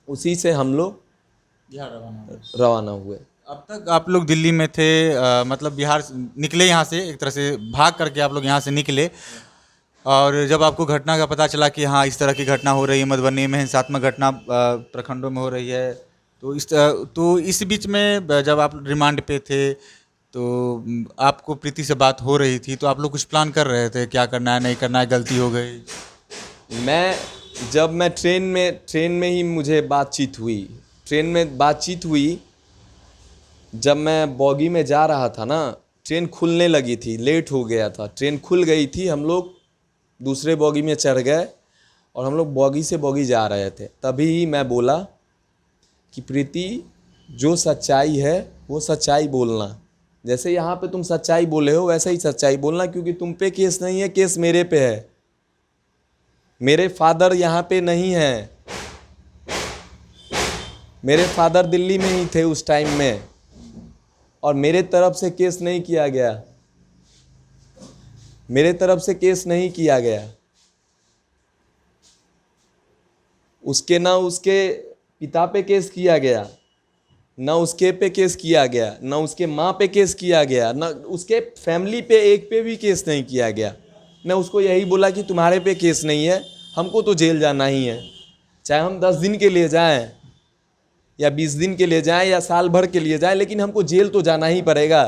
उसी से हम लोग रवाना हुए। अब तक आप लोग दिल्ली में थे, मतलब बिहार निकले यहाँ से, एक तरह से भाग करके आप लोग यहाँ से निकले। और जब आपको घटना का पता चला कि हाँ इस तरह की घटना हो रही है, मधुबनी में हिंसात्मक घटना प्रखंडों में हो रही है, तो इस बीच में जब आप रिमांड पे थे तो आपको प्रीति से बात हो रही थी, तो आप लोग कुछ प्लान कर रहे थे क्या करना है नहीं करना है, गलती हो गई? जब मैं ट्रेन में ही मुझे बातचीत हुई, जब मैं बॉगी में जा रहा था ना, ट्रेन खुलने लगी थी, लेट हो गया था, ट्रेन खुल गई थी, हम लोग दूसरे बॉगी में चढ़ गए और हम लोग बॉगी से बॉगी जा रहे थे। तभी मैं बोला कि प्रीति जो सच्चाई है वो सच्चाई बोलना, जैसे यहाँ पे तुम सच्चाई बोले हो वैसे ही सच्चाई बोलना, क्योंकि तुम पे केस नहीं है, केस मेरे पे है। मेरे फादर यहाँ पे नहीं है, मेरे फादर दिल्ली में ही थे उस टाइम में, और मेरे तरफ से केस नहीं किया गया, उसके ना उसके पिता पे केस किया गया, ना उसके पे केस किया गया, ना उसके माँ पे केस किया गया, ना उसके फैमिली पे एक पे भी केस नहीं किया गया। मैं उसको यही बोला कि तुम्हारे पे केस नहीं है, हमको तो जेल जाना ही है, चाहे हम 10 दिन के लिए जाएं या 20 दिन के लिए जाएं या साल भर के लिए जाएं, लेकिन हमको जेल तो जाना ही पड़ेगा,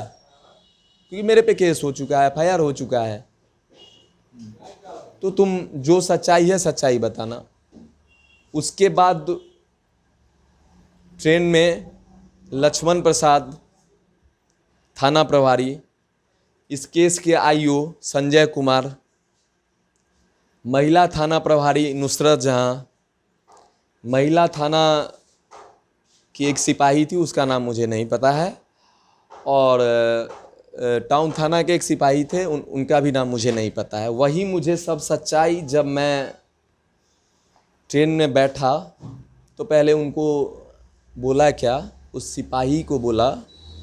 क्योंकि मेरे पे केस हो चुका है, FIR हो चुका है। तो तुम जो सच्चाई है सच्चाई बताना। उसके बाद ट्रेन में लक्ष्मण प्रसाद थाना प्रभारी, इस केस के IO संजय कुमार, महिला थाना प्रभारी नुसरत जहाँ, महिला थाना की एक सिपाही थी, उसका नाम मुझे नहीं पता है, और टाउन थाना के एक सिपाही थे, उनका भी नाम मुझे नहीं पता है। वही मुझे सब सच्चाई, जब मैं ट्रेन में बैठा तो पहले उनको बोला, क्या उस सिपाही को बोला,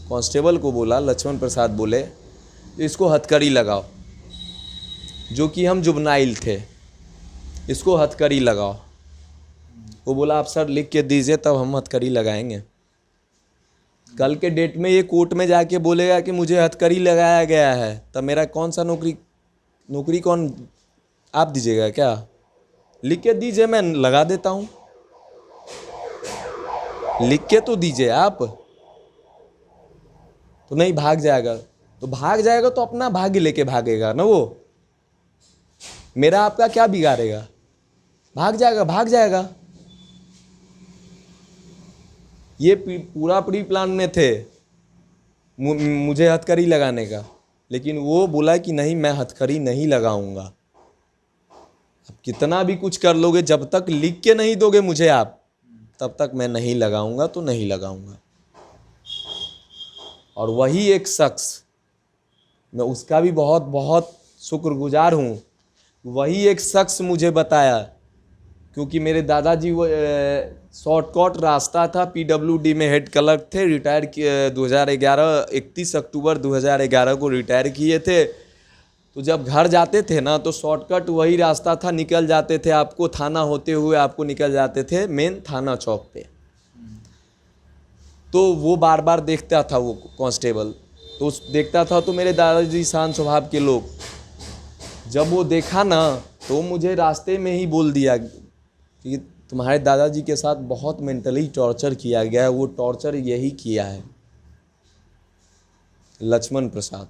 कांस्टेबल को बोला, लक्ष्मण प्रसाद बोले इसको हथकड़ी लगाओ, जो कि हम जुबनाइल थे, इसको हथकड़ी लगाओ। वो बोला आप सर लिख के दीजिए तब हम हथकड़ी लगाएंगे। कल के डेट में ये कोर्ट में जाके बोलेगा कि मुझे हथकड़ी लगाया गया है, तब मेरा कौन सा नौकरी कौन आप दीजिएगा क्या? लिख के दीजिए, मैं लगा देता हूँ, लिख के तो दीजिए आप। तो नहीं भाग जाएगा, तो भाग जाएगा तो अपना भाग्य लेके भागेगा ना, वो मेरा आपका क्या बिगाड़ेगा? भाग जाएगा। ये पूरा प्री प्लान में थे मुझे हथकड़ी लगाने का, लेकिन वो बोला कि नहीं मैं हथकड़ी नहीं लगाऊंगा। अब कितना भी कुछ कर लोगे, जब तक लिख के नहीं दोगे मुझे आप, तब तक मैं नहीं लगाऊंगा तो नहीं लगाऊंगा। और वही एक शख्स, मैं उसका भी बहुत बहुत शुक्रगुजार हूँ, वही एक शख्स मुझे बताया, क्योंकि मेरे दादाजी वो शॉर्टकट रास्ता था, PWD में हेड क्लर्क थे, रिटायर 2011 31 अक्टूबर 2011 को रिटायर किए थे। तो जब घर जाते थे ना तो शॉर्टकट वही रास्ता था, निकल जाते थे, आपको थाना होते हुए आपको निकल जाते थे मेन थाना चौक पे। तो वो बार बार देखता था वो कांस्टेबल, तो देखता था, तो मेरे दादाजी शांत स्वभाव के लोग, जब वो देखा ना तो मुझे रास्ते में ही बोल दिया कि तुम्हारे दादाजी के साथ बहुत मेंटली टॉर्चर किया गया है, वो टॉर्चर यही किया है लक्ष्मण प्रसाद।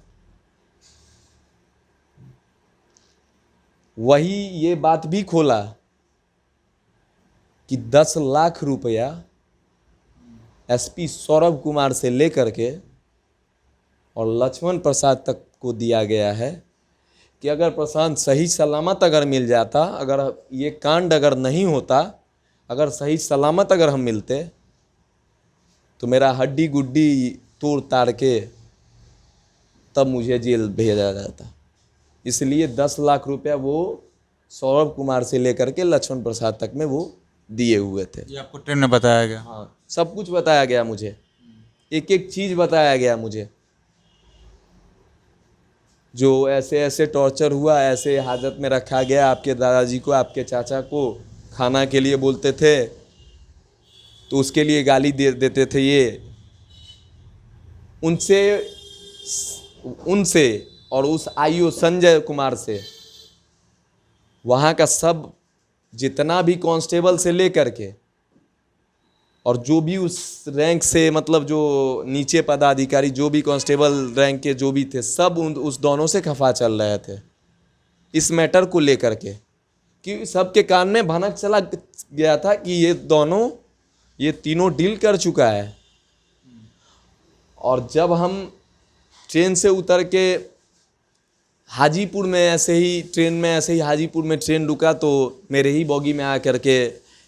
वही ये बात भी खोला कि 10 लाख रुपया SP सौरभ कुमार से लेकर के और लक्ष्मण प्रसाद तक को दिया गया है। कि अगर प्रशांत सही सलामत अगर मिल जाता, अगर ये कांड अगर नहीं होता, अगर सही सलामत अगर हम मिलते तो मेरा हड्डी गुड्डी तोड़ ताड़ के तब मुझे जेल भेजा जाता। इसलिए 10 लाख रुपया वो सौरभ कुमार से लेकर के लक्ष्मण प्रसाद तक में वो दिए हुए थे। ये आपको ट्रेन में बताया गया? हाँ, सब कुछ बताया गया मुझे, एक एक चीज़ बताया गया मुझे। जो ऐसे ऐसे टॉर्चर हुआ, ऐसे हाजत में रखा गया, आपके दादाजी को, आपके चाचा को खाना के लिए बोलते थे तो उसके लिए गाली देते थे। ये उनसे और उस आईओ संजय कुमार से, वहाँ का सब जितना भी कांस्टेबल से लेकर के और जो भी उस रैंक से, मतलब जो नीचे पदाधिकारी, जो भी कांस्टेबल रैंक के जो भी थे, सब उस दोनों से खफा चल रहे थे इस मैटर को लेकर के, कि सबके कान में भनक चला गया था कि ये तीनों डील कर चुका है। और जब हम ट्रेन से उतर के हाजीपुर में ऐसे ही हाजीपुर में ट्रेन रुका तो मेरे ही बॉगी में आकर के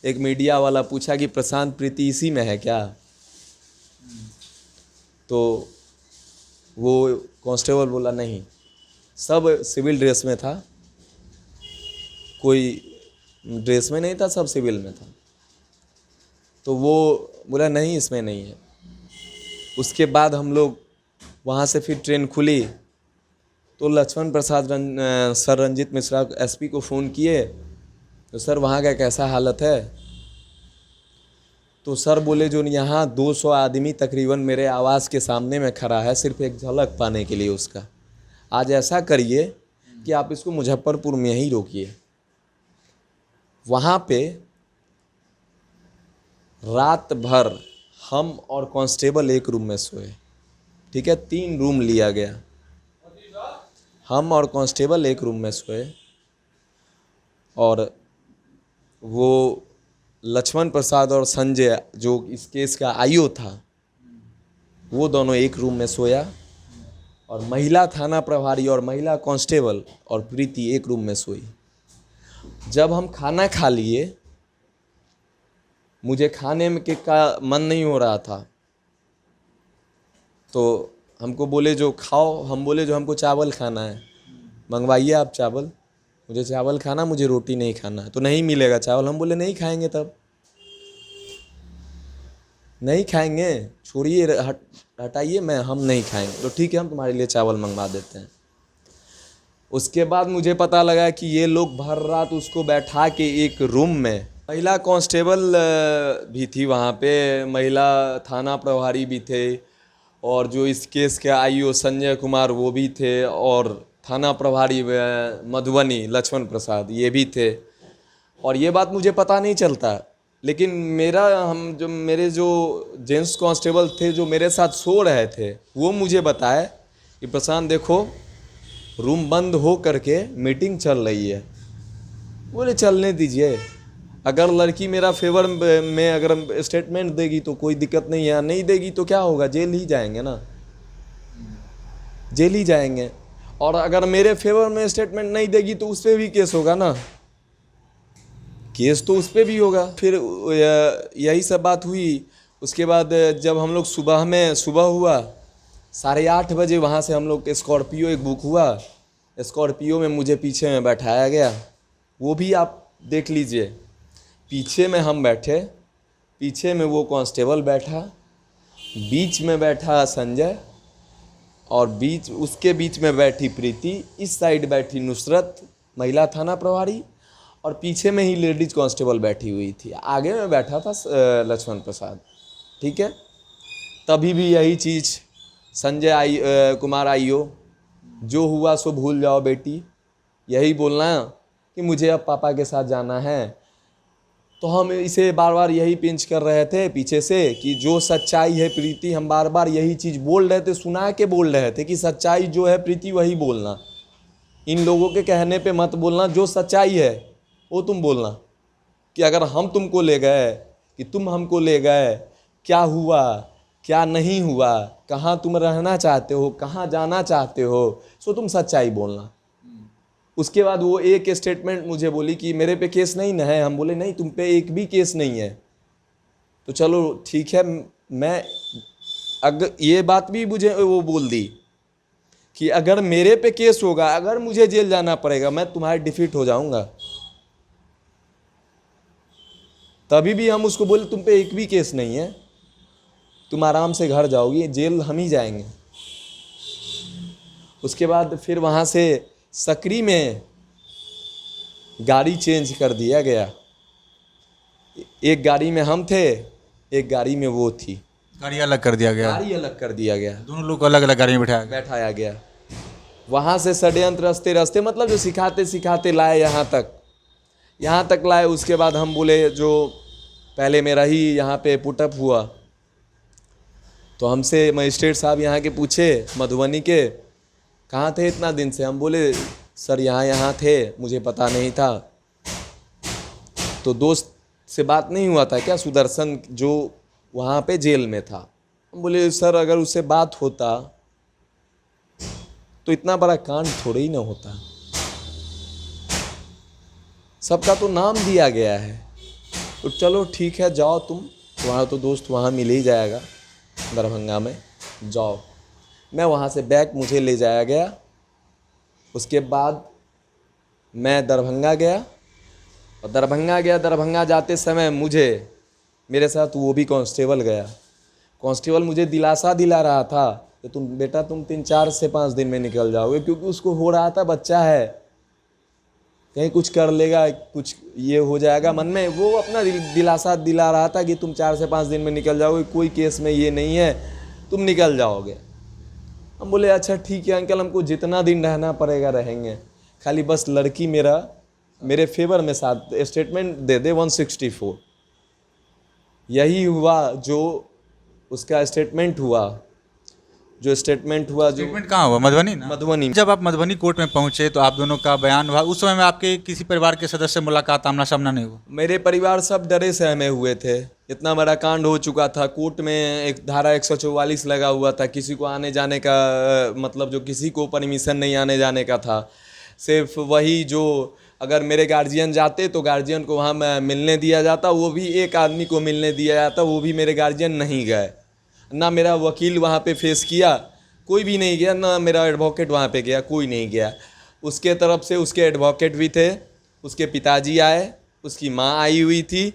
एक मीडिया वाला पूछा कि प्रशांत प्रीति इसी में है क्या? तो वो कांस्टेबल बोला नहीं, सब सिविल ड्रेस में था, कोई ड्रेस में नहीं था, सब सिविल में था। तो वो बोला नहीं, इसमें नहीं है। उसके बाद हम लोग वहाँ से फिर ट्रेन खुली तो लक्ष्मण प्रसाद सर रंजीत मिश्रा एसपी को फ़ोन किए तो सर वहाँ का कैसा हालत है? तो सर बोले जो यहाँ 200 आदमी तकरीबन मेरे आवास के सामने में खड़ा है सिर्फ एक झलक पाने के लिए उसका। आज ऐसा करिए कि आप इसको मुजफ्फरपुर में ही रोकिए। वहाँ पे रात भर हम और कांस्टेबल एक रूम में सोए, ठीक है, 3 रूम लिया गया, हम और कांस्टेबल एक रूम में सोए। और वो लक्ष्मण प्रसाद और संजय जो इस केस का आईओ था, वो दोनों एक रूम में सोया। और महिला थाना प्रभारी और महिला कांस्टेबल और प्रीति एक रूम में सोई। जब हम खाना खा लिए, मुझे खाने में का मन नहीं हो रहा था तो हमको बोले जो खाओ, हम बोले जो हमको चावल खाना है, मंगवाइए आप चावल, मुझे चावल खाना, मुझे रोटी नहीं खाना। तो नहीं मिलेगा चावल, हम बोले नहीं खाएंगे, तब नहीं खाएंगे, छोड़िए, हटाइए, हम नहीं खाएंगे। तो ठीक है, हम तुम्हारे लिए चावल मंगवा देते हैं। उसके बाद मुझे पता लगा कि ये लोग भर रात उसको बैठा के एक रूम में, महिला कांस्टेबल भी थी वहाँ पे, महिला थाना प्रभारी भी थे, और जो इस केस के आईओ संजय कुमार वो भी थे, और थाना प्रभारी मधुबनी लक्ष्मण प्रसाद ये भी थे। और ये बात मुझे पता नहीं चलता, लेकिन मेरे जो जेंट्स कांस्टेबल थे जो मेरे साथ सो रहे थे, वो मुझे बताए कि प्रशांत देखो रूम बंद हो करके मीटिंग चल रही है। बोले चलने दीजिए, अगर लड़की मेरा फेवर में अगर स्टेटमेंट देगी तो कोई दिक्कत नहीं है, नहीं देगी तो क्या होगा, जेल ही जाएंगे ना, जेल ही जाएंगे। और अगर मेरे फेवर में स्टेटमेंट नहीं देगी तो उस पर भी केस होगा ना, केस तो उस पर भी होगा। फिर यही सब बात हुई। उसके बाद जब हम लोग सुबह हुआ 8:30 बजे वहाँ से हम लोग स्कॉर्पियो एक बुक हुआ, स्कॉर्पियो में मुझे पीछे में बैठाया गया, वो भी आप देख लीजिए। पीछे में हम बैठे, पीछे में वो कांस्टेबल बैठा, बीच में बैठा संजय, और उसके बीच में बैठी प्रीति, इस साइड बैठी नुसरत महिला थाना प्रभारी, और पीछे में ही लेडीज कांस्टेबल बैठी हुई थी, आगे में बैठा था लक्ष्मण प्रसाद, ठीक है। तभी भी यही चीज़ संजय कुमार आईओ, जो हुआ सो भूल जाओ बेटी, यही बोलना कि मुझे अब पापा के साथ जाना है। तो हम इसे बार बार यही पिंच कर रहे थे पीछे से कि जो सच्चाई है प्रीति, हम बार बार यही चीज़ बोल रहे थे, सुना के बोल रहे थे कि सच्चाई जो है प्रीति वही बोलना, इन लोगों के कहने पे मत बोलना, जो सच्चाई है वो तुम बोलना। कि अगर हम तुमको ले गए, कि तुम हमको ले गए, क्या हुआ क्या नहीं हुआ, कहाँ तुम रहना चाहते हो, कहाँ जाना चाहते हो, सो तुम सच्चाई बोलना। उसके बाद वो एक स्टेटमेंट मुझे बोली कि मेरे पे केस नहीं ना है। हम बोले नहीं, तुम पे एक भी केस नहीं है। तो चलो ठीक है, मैं अगर ये बात भी मुझे वो बोल दी कि अगर मेरे पे केस होगा, अगर मुझे जेल जाना पड़ेगा, मैं तुम्हारे डिफीट हो जाऊंगा। तभी भी हम उसको बोले तुम पे एक भी केस नहीं है, तुम आराम से घर जाओगी, जेल हम ही जाएंगे। उसके बाद फिर वहाँ से सकरी में गाड़ी चेंज कर दिया गया। एक गाड़ी में हम थे, एक गाड़ी में वो थी। गाड़ी अलग कर दिया गया, गाड़ी अलग कर दिया गया, दोनों लोग को अलग अलग गाड़ी में बैठाया गया। वहाँ से षड्यंत्र रस्ते मतलब जो सिखाते सिखाते लाए यहाँ तक लाए। उसके बाद हम बोले, जो पहले मेरा ही यहाँ पे पुटअप हुआ, तो हमसे मजिस्ट्रेट साहब यहाँ के पूछे, मधुबनी के, कहाँ थे इतना दिन से? हम बोले सर यहाँ थे, मुझे पता नहीं था। तो दोस्त से बात नहीं हुआ था क्या, सुदर्शन, जो वहाँ पे जेल में था? हम बोले सर अगर उससे बात होता तो इतना बड़ा कांड थोड़े ही ना होता। सबका तो नाम दिया गया है, तो चलो ठीक है, जाओ तुम, तुम्हारा तो दोस्त वहाँ मिल ही जाएगा दरभंगा में, जाओ। मैं वहाँ से बैग मुझे ले जाया गया। उसके बाद मैं दरभंगा गया, और दरभंगा जाते समय मेरे साथ वो भी कांस्टेबल गया। कांस्टेबल मुझे दिलासा दिला रहा था कि तुम 3-4 से 5 दिन में निकल जाओगे, क्योंकि उसको हो रहा था बच्चा है, कहीं कुछ कर लेगा, कुछ ये हो जाएगा मन में। वो अपना दिलासा दिला रहा था कि तुम 4 से 5 दिन में निकल जाओगे, कोई केस में ये नहीं है, तुम निकल जाओगे। हम बोले अच्छा ठीक है अंकल, हमको जितना दिन रहना पड़ेगा रहेंगे, खाली बस लड़की मेरे फेवर में साथ स्टेटमेंट दे दे 164। यही हुआ जो उसका स्टेटमेंट हुआ। स्टेटमेंट कहाँ हुआ? मधुबनी ना? मधुबनी। जब आप मधुबनी कोर्ट में पहुंचे तो आप दोनों का बयान हुआ, उस समय में आपके किसी परिवार के सदस्य से मुलाकात, आमना सामना नहीं हुआ? मेरे परिवार सब डरे सहमे हुए थे, इतना बड़ा कांड हो चुका था। कोर्ट में एक धारा 144 लगा हुआ था, किसी को आने जाने का मतलब जो किसी को परमिशन नहीं आने जाने का था। सिर्फ वही जो अगर मेरे गार्जियन जाते तो गार्जियन को वहाँ मिलने दिया जाता, वो भी एक आदमी को मिलने दिया जाता, वो भी मेरे गार्जियन नहीं गए। ना मेरा वकील वहाँ पे फेस किया, कोई भी नहीं गया, ना मेरा एडवोकेट वहाँ पे गया, कोई नहीं गया। उसके तरफ से उसके एडवोकेट भी थे, उसके पिताजी आए, उसकी माँ आई हुई थी,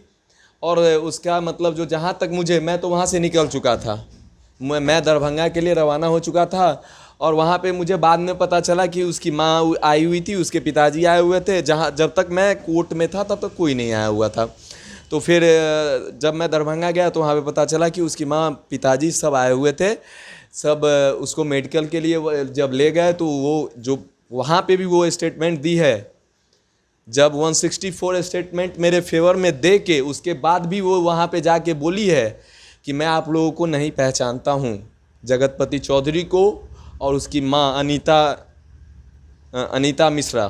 और उसका मतलब जो जहाँ तक मैं तो वहाँ से निकल चुका था, मैं दरभंगा के लिए रवाना हो चुका था। और वहाँ पे मुझे बाद में पता चला कि उसकी माँ आई हुई थी, उसके पिताजी आए हुए थे। जब तक मैं कोर्ट में था तब तक कोई नहीं आया हुआ था। तो फिर जब मैं दरभंगा गया तो वहाँ पे पता चला कि उसकी माँ, पिताजी सब आए हुए थे। सब उसको मेडिकल के लिए जब ले गए तो वो जो वहाँ पे भी वो स्टेटमेंट दी है, जब 164 स्टेटमेंट मेरे फेवर में दे के उसके बाद भी वो वहाँ पे जाके बोली है कि मैं आप लोगों को नहीं पहचानता हूँ, जगतपति चौधरी को और उसकी माँ अनीता मिश्रा,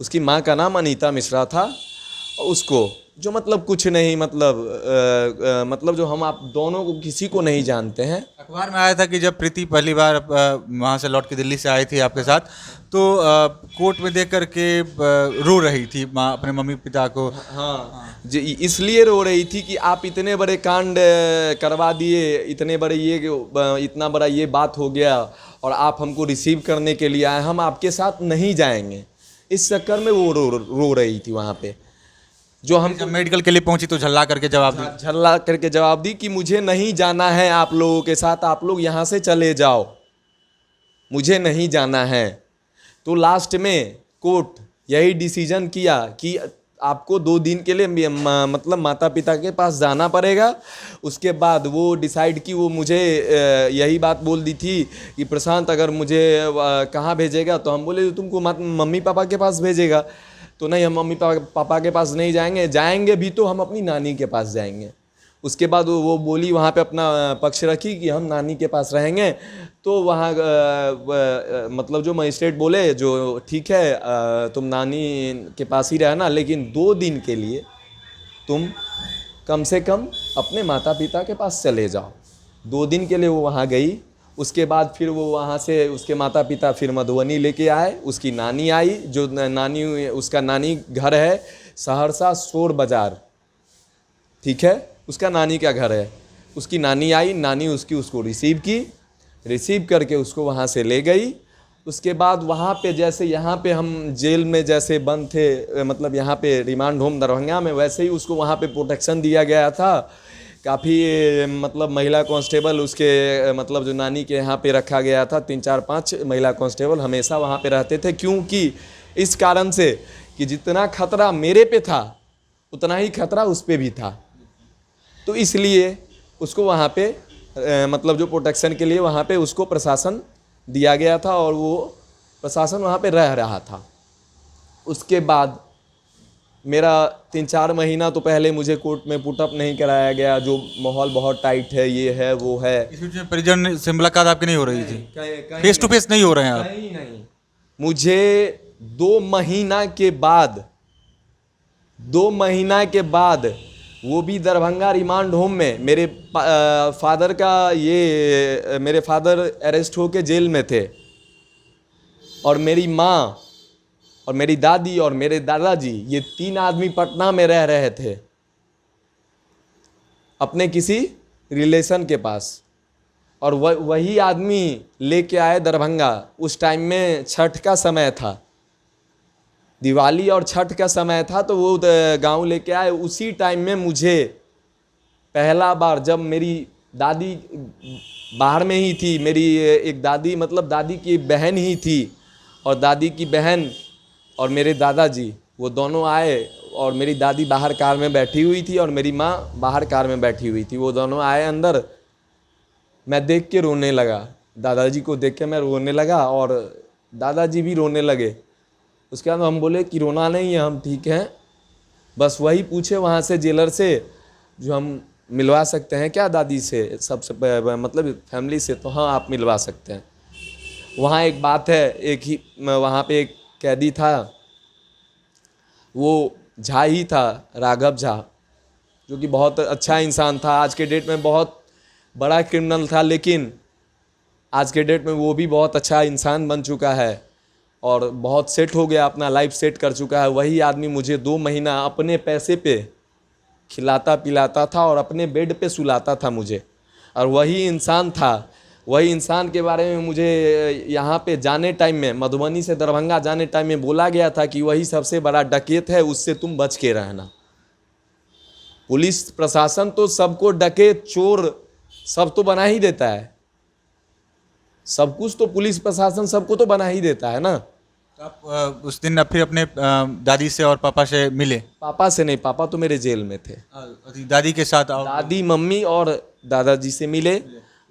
उसकी माँ का नाम अनीता मिश्रा था। और उसको जो मतलब कुछ नहीं, मतलब जो हम आप दोनों को किसी को नहीं जानते हैं। अखबार में आया था कि जब प्रीति पहली बार वहाँ से लौट के दिल्ली से आई थी आपके साथ, तो कोर्ट में देख कर के रो रही थी माँ अपने मम्मी पिता को। हाँ, इसलिए रो रही थी कि आप इतने बड़े कांड करवा दिए, इतना बड़ा ये बात हो गया और आप हमको रिसीव करने के लिए आए, हम आपके साथ नहीं जाएंगे। इस चक्कर में वो रो रही थी वहाँ पे। जो हम जब मेडिकल के लिए पहुंची तो झल्ला करके जवाब दी कि मुझे नहीं जाना है आप लोगों के साथ, आप लोग यहाँ से चले जाओ, मुझे नहीं जाना है। तो लास्ट में कोर्ट यही डिसीजन किया कि आपको 2 दिन के लिए मतलब माता पिता के पास जाना पड़ेगा। उसके बाद वो डिसाइड की, वो मुझे यही बात बोल दी थी कि प्रशांत अगर मुझे कहाँ भेजेगा, तो हम बोले तुमको मम्मी पापा के पास भेजेगा। तो नहीं, हम मम्मी पापा के पास नहीं जाएंगे भी तो हम अपनी नानी के पास जाएंगे। उसके बाद वो बोली, वहाँ पे अपना पक्ष रखी कि हम नानी के पास रहेंगे। तो वहाँ मतलब जो मजिस्ट्रेट बोले, जो ठीक है तुम नानी के पास ही रहना, लेकिन 2 दिन के लिए तुम कम से कम अपने माता पिता के पास चले जाओ। 2 दिन के लिए वो वहाँ गई उसके बाद फिर वो वहाँ से उसके माता पिता फिर मधुबनी लेके आए। उसकी नानी आई, जो नानी उसका नानी घर है सहरसा शोर बाज़ार, ठीक है, उसका नानी का घर है। उसकी नानी आई, नानी उसको रिसीव की, रिसीव करके उसको वहाँ से ले गई। उसके बाद वहाँ पे जैसे यहाँ पे हम जेल में जैसे बंद थे, मतलब यहाँ पे रिमांड होम दरभंगा में, वैसे ही उसको वहाँ पे प्रोटेक्शन दिया गया था। काफ़ी मतलब महिला कांस्टेबल उसके मतलब जो नानी के यहाँ पे रखा गया था, 3-4-5 महिला कांस्टेबल हमेशा वहाँ पे रहते थे। क्योंकि इस कारण से कि जितना खतरा मेरे पे था उतना ही खतरा उस पे भी था, तो इसलिए उसको वहाँ पे मतलब जो प्रोटेक्शन के लिए वहाँ पे उसको प्रशासन दिया गया था और वो प्रशासन वहाँ पे रह रहा था। उसके बाद मेरा 3-4 महीना तो पहले मुझे कोर्ट में पुटअप नहीं कराया गया, जो माहौल बहुत टाइट है, ये है वो है। इस बीच में परिजन से मुलाकात आपकी नहीं हो रही थी? फेस टू फेस नहीं हो रहे हैं आप? नहीं। मुझे 2 महीना के बाद वो भी दरभंगा रिमांड होम में मेरे फादर अरेस्ट होके जेल में थे और मेरी माँ और मेरी दादी और मेरे दादाजी, ये 3 आदमी पटना में रह रहे थे अपने किसी रिलेशन के पास, और वही आदमी लेके आए दरभंगा। उस टाइम में छठ का समय था, दिवाली और छठ का समय था, तो वो गांव लेके आए। उसी टाइम में मुझे पहला बार, जब मेरी दादी बाहर में ही थी, मेरी एक दादी मतलब दादी की बहन ही थी, और दादी की बहन और मेरे दादाजी वो दोनों आए, और मेरी दादी बाहर कार में बैठी हुई थी और मेरी माँ बाहर कार में बैठी हुई थी। वो दोनों आए अंदर, मैं देख के रोने लगा, दादाजी को देख के मैं रोने लगा और दादाजी भी रोने लगे। उसके बाद हम बोले कि रोना नहीं है, हम ठीक हैं, बस वही पूछे वहाँ से जेलर से जो हम मिलवा सकते हैं क्या दादी से, सबसे मतलब फैमिली से, तो हाँ आप मिलवा सकते हैं। वहाँ एक बात है, एक ही वहाँ पे एक कैदी था, वो झा ही था, राघव झा, जो कि बहुत अच्छा इंसान था। आज के डेट में बहुत बड़ा क्रिमिनल था, लेकिन आज के डेट में वो भी बहुत अच्छा इंसान बन चुका है और बहुत सेट हो गया, अपना लाइफ सेट कर चुका है। वही आदमी मुझे 2 महीना अपने पैसे पे खिलाता पिलाता था और अपने बेड पे सुलाता था मुझे, और वही इंसान था। वही इंसान के बारे में मुझे यहाँ पे जाने टाइम में, मधुबनी से दरभंगा जाने टाइम में बोला गया था कि वही सबसे बड़ा डकैत है, उससे तुम बच के रहना। पुलिस प्रशासन तो सबको डकैत चोर सब तो बना ही देता है, सब कुछ तो पुलिस प्रशासन सबको तो बना ही देता है ना। आप उस दिन फिर अपने दादी से और पापा से मिले? पापा से नहीं, पापा तो मेरे जेल में थे। दादी के साथ? दादी, मम्मी और दादाजी से मिले।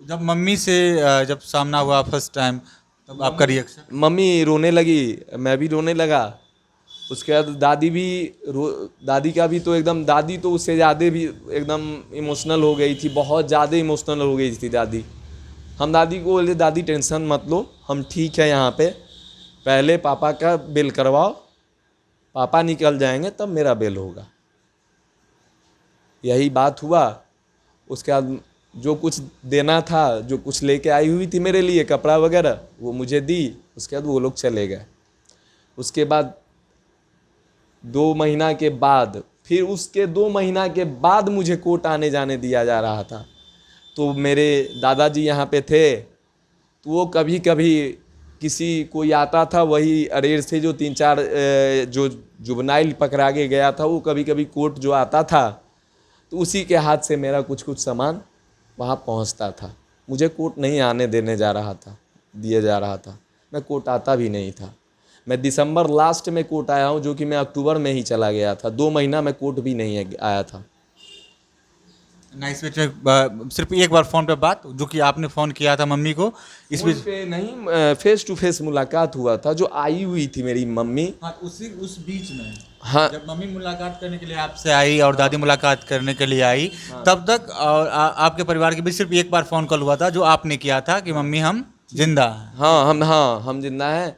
जब मम्मी से जब सामना हुआ फर्स्ट टाइम, तब आपका रिएक्शन? मम्मी रोने लगी, मैं भी रोने लगा। उसके बाद दादी भी दादी का भी तो एकदम, दादी तो उससे ज़्यादा भी एकदम इमोशनल हो गई थी, बहुत ज़्यादा इमोशनल हो गई थी दादी। हम दादी को बोले दादी टेंशन मत लो, हम ठीक है यहाँ पे, पहले पापा का बेल करवाओ, पापा निकल जाएंगे तब मेरा बेल होगा। यही बात हुआ। उसके बाद जो कुछ देना था, जो कुछ लेके आई हुई थी मेरे लिए कपड़ा वगैरह, वो मुझे दी। उसके बाद वो लोग चले गए। उसके बाद 2 महीना के बाद, फिर उसके 2 महीना के बाद मुझे कोर्ट आने जाने दिया जा रहा था। तो मेरे दादाजी यहाँ पे थे, तो वो कभी कभी किसी कोई आता था, वही अरेर से जो 3-4 जो जुबनाइल पकड़ा के गया था, वो कभी कभी कोर्ट जो आता था, तो उसी के हाथ से मेरा कुछ सामान वहाँ पहुँचता था। मुझे कोर्ट नहीं आने दिया जा रहा था, मैं कोर्ट आता भी नहीं था। मैं दिसंबर लास्ट में कोर्ट आया हूँ, जो कि मैं अक्टूबर में ही चला गया था। 2 महीना मैं कोर्ट भी नहीं आया था। नाइस। सिर्फ एक बार फ़ोन पे बात, जो कि आपने फ़ोन किया था मम्मी को, इस बीच पे नहीं, फेस टू फेस मुलाकात हुआ था, जो आई हुई थी मेरी मम्मी। हाँ, उस बीच में, हाँ, जब मम्मी मुलाकात करने के लिए आपसे आई और दादी मुलाकात करने के लिए आई, तब तक और आपके परिवार के बीच सिर्फ एक बार फ़ोन कॉल हुआ था, जो आपने किया था कि मम्मी हम जिंदा हैं। हम जिंदा हैं।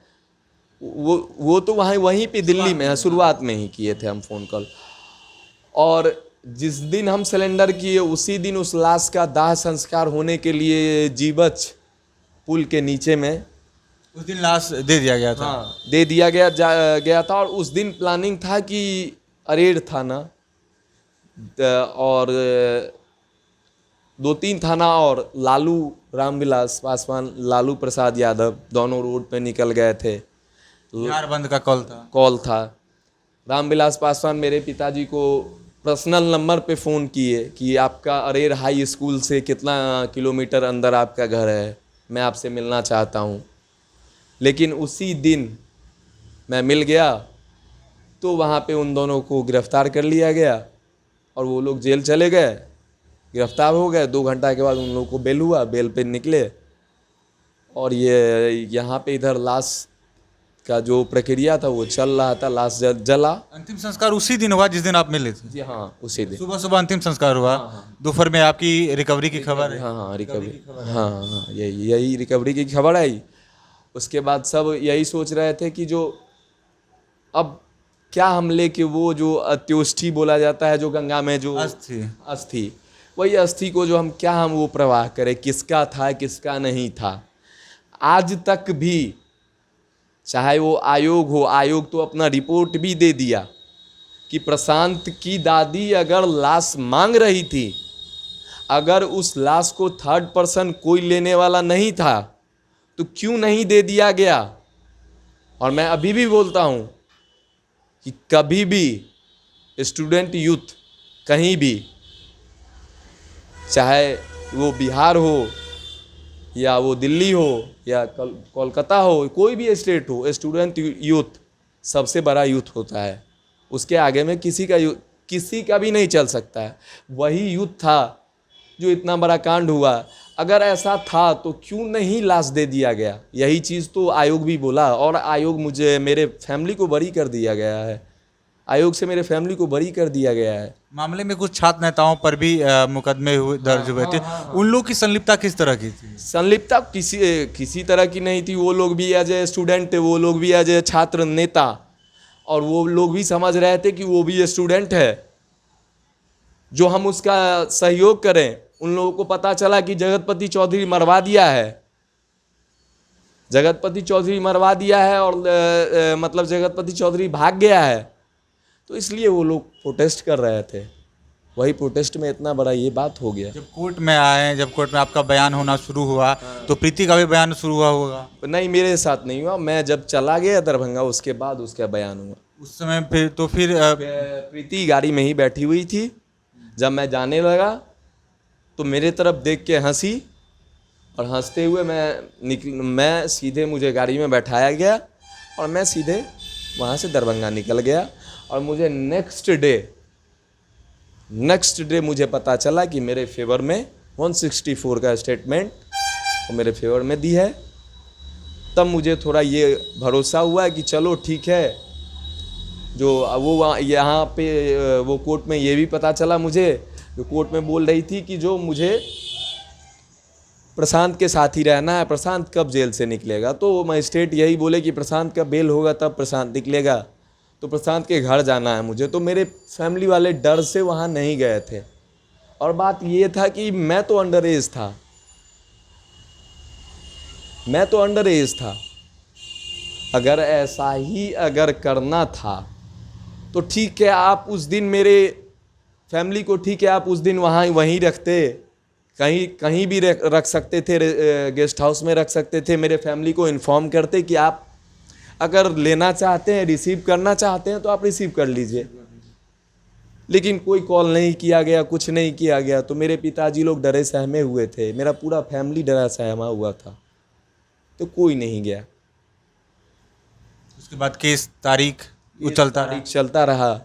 वो तो वहीं पे दिल्ली में है, शुरुआत में ही किए थे हम फ़ोन कॉल। और जिस दिन हम सिलेंडर किए, उसी दिन उस लाश का दाह संस्कार होने के लिए जीवच पुल के नीचे में उस दिन लाश दे दिया गया था। हाँ दे दिया गया था। और उस दिन प्लानिंग था कि अरेर थाना और 2-3 थाना और लालू रामविलास पासवान, लालू प्रसाद यादव दोनों रोड पे निकल गए थे। बिहार बंद का कॉल था। रामविलास पासवान मेरे पिताजी को पर्सनल नंबर पे फ़ोन किए कि आपका अरेर हाई स्कूल से कितना किलोमीटर अंदर आपका घर है, मैं आपसे मिलना चाहता हूँ। लेकिन उसी दिन मैं मिल गया तो वहाँ पे उन दोनों को गिरफ़्तार कर लिया गया और वो लोग जेल चले गए, गिरफ़्तार हो गए। 2 घंटा के बाद उन लोगों को बेल हुआ, बेल पे निकले। और ये यहाँ पे इधर लाश का जो प्रक्रिया था वो चल रहा था। लाश जला। अंतिम संस्कार उसी दिन हुआ जिस दिन आप मिले थे? जी हाँ, उसी दिन सुबह सुबह अंतिम संस्कार हुआ। दोपहर में आपकी रिकवरी की खबर है? हाँ रिकवरी, हाँ यही रिकवरी की खबर आई। उसके बाद सब यही सोच रहे थे कि जो अब क्या हम लेके वो जो अंत्योष्टि बोला जाता है, जो गंगा में जो अस्थि, वही अस्थि को जो हम वो प्रवाह करें, किसका था किसका नहीं था। आज तक भी चाहे वो आयोग हो, आयोग तो अपना रिपोर्ट भी दे दिया कि प्रशांत की दादी अगर लाश मांग रही थी, अगर उस लाश को 3rd पर्सन कोई लेने वाला नहीं था तो क्यों नहीं दे दिया गया। और मैं अभी भी बोलता हूँ कि कभी भी स्टूडेंट यूथ कहीं भी, चाहे वो बिहार हो या वो दिल्ली हो या कोलकाता हो, कोई भी स्टेट हो, स्टूडेंट यूथ सबसे बड़ा यूथ होता है। उसके आगे में किसी का भी नहीं चल सकता है। वही यूथ था जो इतना बड़ा कांड हुआ। अगर ऐसा था तो क्यों नहीं लाश दे दिया गया। यही चीज़ तो आयोग भी बोला और आयोग मेरे फैमिली को बरी कर दिया गया है। आयोग से मेरे फैमिली को बरी कर दिया गया है। मामले में कुछ छात्र नेताओं पर भी मुकदमे दर्ज हुए थे। उन लोग की संलिप्तता किस तरह की थी? संलिप्तता किसी तरह की नहीं थी। वो लोग भी एज ए स्टूडेंट थे, वो लोग भी एज ए छात्र नेता, और वो लोग भी समझ रहे थे कि वो भी स्टूडेंट है, जो हम उसका सहयोग करें। उन लोगों को पता चला कि जगतपति चौधरी मरवा दिया है, जगतपति चौधरी मरवा दिया है और मतलब जगतपति चौधरी भाग गया है, तो इसलिए वो लोग प्रोटेस्ट कर रहे थे। वही प्रोटेस्ट में इतना बड़ा ये बात हो गया। जब कोर्ट में आए, जब कोर्ट में आपका बयान होना शुरू हुआ तो प्रीति का भी बयान शुरू हुआ होगा? नहीं, मेरे साथ नहीं हुआ। मैं जब चला गया दरभंगा उसके बाद उसका बयान हुआ। उस समय फिर प्रीति गाड़ी में ही बैठी हुई थी। जब मैं जाने लगा तो मेरे तरफ देख के हंसी, और हंसते हुए मैं सीधे, मुझे गाड़ी में बैठाया गया और मैं सीधे वहाँ से दरभंगा निकल गया। और मुझे नेक्स्ट डे मुझे पता चला कि मेरे फेवर में 164 का स्टेटमेंट मेरे फेवर में दी है। तब मुझे थोड़ा ये भरोसा हुआ कि चलो ठीक है। जो वो यहाँ पे वो कोर्ट में ये भी पता चला मुझे, जो कोर्ट में बोल रही थी कि जो मुझे प्रशांत के साथ ही रहना है, प्रशांत कब जेल से निकलेगा। तो मजिस्ट्रेट यही बोले कि प्रशांत का बेल होगा तब प्रशांत निकलेगा, तो प्रशांत के घर जाना है मुझे। तो मेरे फैमिली वाले डर से वहाँ नहीं गए थे। और बात ये था कि मैं तो अंडर एज था, अगर ऐसा ही अगर करना था तो ठीक है, आप उस दिन मेरे फैमिली को, ठीक है आप उस दिन वहीं रखते, कहीं भी रख सकते थे, गेस्ट हाउस में रख सकते थे। मेरे फैमिली को इन्फॉर्म करते कि आप अगर लेना चाहते हैं, रिसीव करना चाहते हैं तो आप रिसीव कर लीजिए। लेकिन कोई कॉल नहीं किया गया, कुछ नहीं किया गया। तो मेरे पिताजी लोग डरे सहमे हुए थे, मेरा पूरा फैमिली डरा सहमा हुआ था, तो कोई नहीं गया। उसके बाद केस तारीख चलता रहा।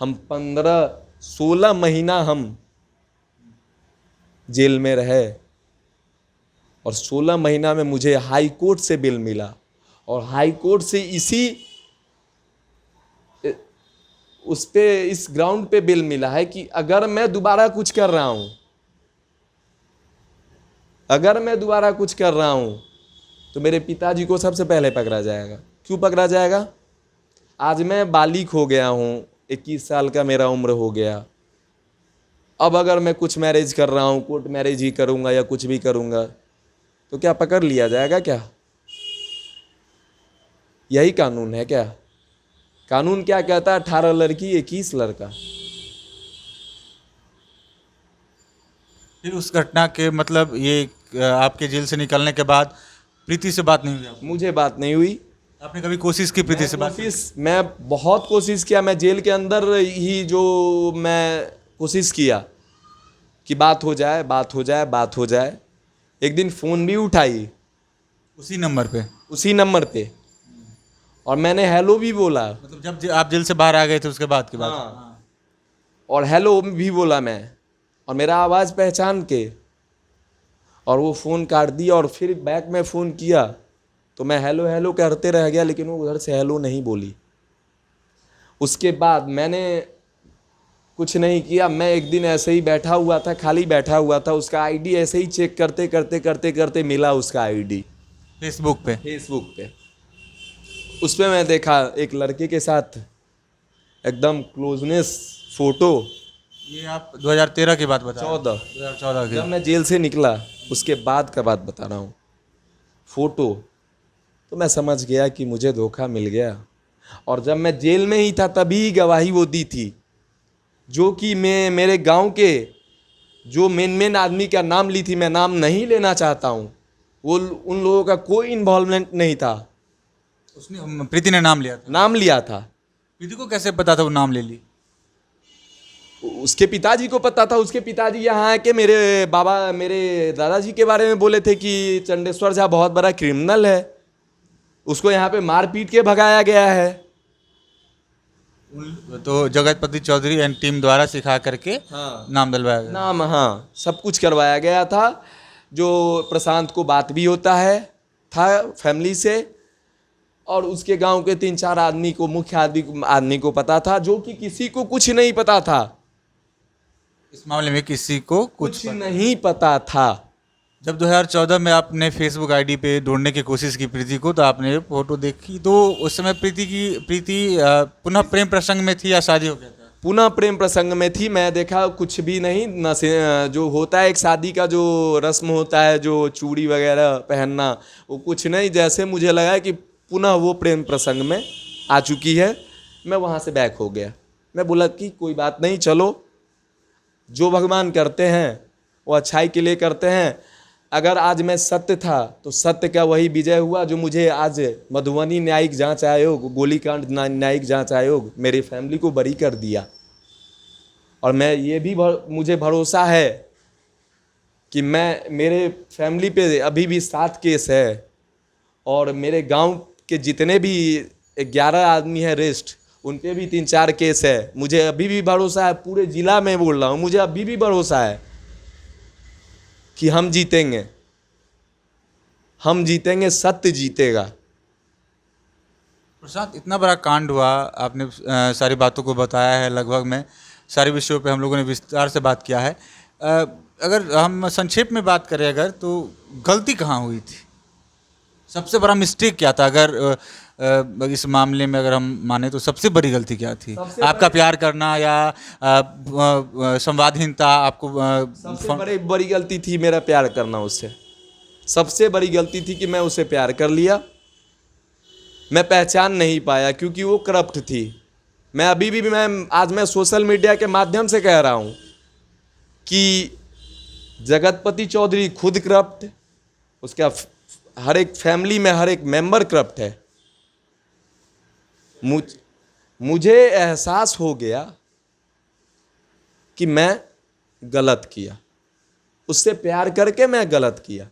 हम 15-16 महीना हम जेल में रहे, और 16 महीना में मुझे हाई कोर्ट से बेल मिला, और हाई कोर्ट से इस ग्राउंड पे बेल मिला है कि अगर मैं दोबारा कुछ कर रहा हूं, तो मेरे पिताजी को सबसे पहले पकड़ा जाएगा। क्यों पकड़ा जाएगा? आज मैं बालिग हो गया हूं, 21 साल का मेरा उम्र हो गया। अब अगर मैं कुछ मैरिज कर रहा हूं, कोर्ट मैरिज ही करूंगा या कुछ भी करूंगा, तो क्या पकड़ लिया जाएगा क्या? यही कानून है क्या? कानून क्या कहता है? 18 लड़की 21 लड़का। फिर उस घटना के मतलब ये आपके जेल से निकलने के बाद प्रीति से बात नहीं हुई आपको? मुझे बात नहीं हुई। आपने कभी कोशिश की प्रीति से बात? मैं बहुत कोशिश किया। मैं जेल के अंदर ही जो मैं कोशिश किया कि बात हो जाए, बात हो जाए, बात हो जाए। एक दिन फ़ोन भी उठाई उसी नंबर पे? उसी नंबर पे, और मैंने हेलो भी बोला। मतलब जब आप जेल से बाहर आ गए थे उसके बाद की बात? हाँ। और हेलो भी बोला मैं, और मेरा आवाज़ पहचान के, और वो फ़ोन काट दिया। और फिर बैक में फ़ोन किया तो मैं हेलो हेलो करते रह गया, लेकिन वो उधर से हेलो नहीं बोली। उसके बाद मैंने कुछ नहीं किया। मैं एक दिन ऐसे ही बैठा हुआ था, खाली बैठा हुआ था, उसका आईडी ऐसे ही चेक करते करते करते करते मिला उसका आईडी फेसबुक पे? फेसबुक पे। उस पर मैं देखा एक लड़के के साथ एकदम क्लोजनेस फ़ोटो। ये आप 2013 की बात बता? 2014 की। जब मैं जेल से निकला उसके बाद का बात बता रहा हूँ। फ़ोटो तो मैं समझ गया कि मुझे धोखा मिल गया। और जब मैं जेल में ही था तभी गवाही वो दी थी, जो कि मैं मेरे गांव के जो मेन आदमी का नाम ली थी। मैं नाम नहीं लेना चाहता हूँ, वो उन लोगों का कोई इन्वॉल्वमेंट नहीं था। उसने प्रीति ने नाम लिया था? नाम लिया था। प्रीति को कैसे पता था वो नाम ले ली? उसके पिताजी को पता था। उसके पिताजी यहाँ आके मेरे दादाजी के बारे में बोले थे कि चंडेश्वर झा बहुत बड़ा क्रिमिनल है, उसको यहाँ पे मार पीट के भगाया गया है। तो जगतपति चौधरी एंड टीम द्वारा सिखा करके नाम डलवाया गया? नाम, हाँ, सब कुछ करवाया गया था। जो प्रशांत को बात भी होता है था फैमिली से, और उसके गांव के 3-4 आदमी को, मुख्य आदमी को पता था, जो कि किसी को कुछ नहीं पता था। इस मामले में किसी को कुछ नहीं पता था। जब 2014 में आपने फेसबुक आईडी पे ढूंढने की कोशिश की प्रीति को, तो आपने फोटो देखी, तो उस समय प्रीति पुनः प्रेम प्रसंग में थी या शादी हो गया था? पुनः प्रेम प्रसंग में थी। मैं देखा कुछ भी नहीं, न जो होता है एक शादी का जो रस्म होता है, जो चूड़ी वगैरह पहनना, वो कुछ नहीं। जैसे मुझे लगा कि पुनः वो प्रेम प्रसंग में आ चुकी है, मैं वहाँ से बैक हो गया। मैं बोला कि कोई बात नहीं, चलो, जो भगवान करते हैं वो अच्छाई के लिए करते हैं। अगर आज मैं सत्य था तो सत्य का वही विजय हुआ, जो मुझे आज मधुबनी न्यायिक जांच आयोग, गोलीकांड न्यायिक जांच आयोग मेरी फैमिली को बरी कर दिया। और मैं ये भी मुझे भरोसा है कि मेरे फैमिली पे अभी भी 7 केस है, और मेरे गांव के जितने भी 11 आदमी हैं रेस्ट, उन पे भी 3-4 केस है। मुझे अभी भी भरोसा है, पूरे ज़िला में बोल रहा हूँ, मुझे अभी भी भरोसा है कि हम जीतेंगे, हम जीतेंगे, सत्य जीतेगा। प्रशांत, इतना बड़ा कांड हुआ, आपने सारी बातों को बताया है, लगभग में सारे विषयों पे हम लोगों ने विस्तार से बात किया है। अगर हम संक्षेप में बात करें अगर, तो गलती कहाँ हुई थी? सबसे बड़ा मिस्टेक क्या था? अगर इस मामले में अगर हम माने तो सबसे बड़ी गलती क्या थी? आपका प्यार करना या संवादहीनता? आपको सबसे बड़ी गलती थी मेरा प्यार करना उससे। सबसे बड़ी गलती थी कि मैं उसे प्यार कर लिया। मैं पहचान नहीं पाया क्योंकि वो करप्ट थी। मैं अभी भी आज मैं सोशल मीडिया के माध्यम से कह रहा हूँ कि जगतपति चौधरी खुद करप्ट, उसका हर एक फैमिली में हर एक मेंबर करप्ट है। मुझे एहसास हो गया कि मैं गलत किया, उससे प्यार करके मैं गलत किया,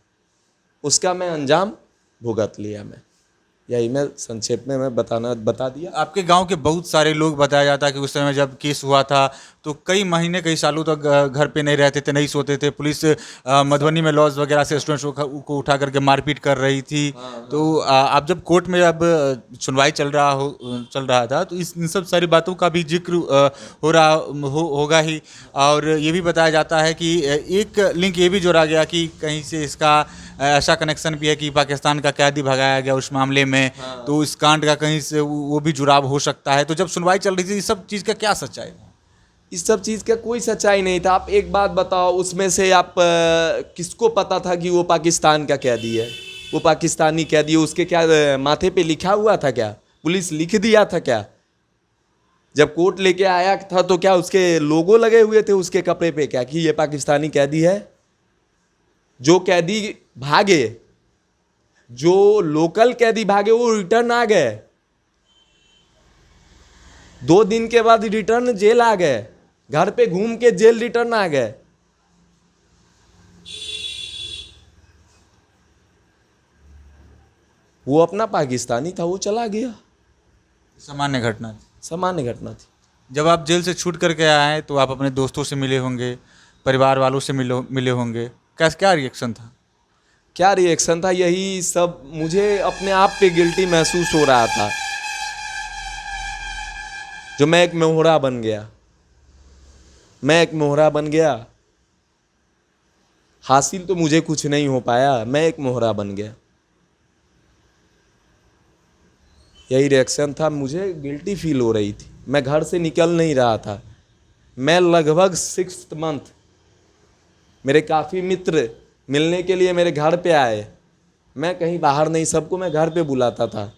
उसका मैं अंजाम भुगत लिया। यही मैं संक्षेप में मैं बता दिया। आपके गांव के बहुत सारे लोग, बताया जाता है कि उस समय जब केस हुआ था तो कई महीने कई सालों तक घर पे नहीं रहते थे, नहीं सोते थे। पुलिस मधुबनी में लॉज वगैरह से स्टूडेंट्स को उठा करके मारपीट कर रही थी। तो आप जब कोर्ट में अब सुनवाई चल रहा था तो इन सब सारी बातों का भी जिक्र होगा ही। और ये भी बताया जाता है कि एक लिंक ये भी जोड़ा गया कि कहीं से इसका ऐसा कनेक्शन भी है कि पाकिस्तान का कैदी भगाया गया उस मामले में। तो इस कांड का कहीं से वो भी जुड़ाव हो सकता है। तो जब सुनवाई चल रही थी, इस सब चीज़ का क्या सच्चाई है? इस सब चीज़ का कोई सच्चाई नहीं था। आप एक बात बताओ, उसमें से आप किसको पता था कि वो पाकिस्तान का कैदी है? वो पाकिस्तानी कैदी है, उसके क्या माथे पे लिखा हुआ था क्या? पुलिस लिख दिया था क्या? जब कोर्ट लेके आया था तो क्या उसके लोगो लगे हुए थे उसके कपड़े पे क्या कि ये पाकिस्तानी कैदी है? जो कैदी भागे, जो लोकल कैदी भागे, वो रिटर्न आ गए। 2 दिन के बाद रिटर्न जेल आ गए, घर पे घूम के जेल रिटर्न आ गए। वो अपना पाकिस्तानी था, वो चला गया। सामान्य घटना थी। सामान्य घटना थी। जब आप जेल से छूट करके आए तो आप अपने दोस्तों से मिले होंगे, परिवार वालों से मिले होंगे, क्या रिएक्शन था? क्या रिएक्शन था? यही सब, मुझे अपने आप पे गिल्टी महसूस हो रहा था जो मैं एक मोहरा बन गया। मैं एक मोहरा बन गया। हासिल तो मुझे कुछ नहीं हो पाया, मैं एक मोहरा बन गया। यही रिएक्शन था। मुझे गिल्टी फील हो रही थी। मैं घर से निकल नहीं रहा था। मैं लगभग 6th मंथ, मेरे काफ़ी मित्र मिलने के लिए मेरे घर पे आए। मैं कहीं बाहर नहीं, सबको मैं घर पे बुलाता था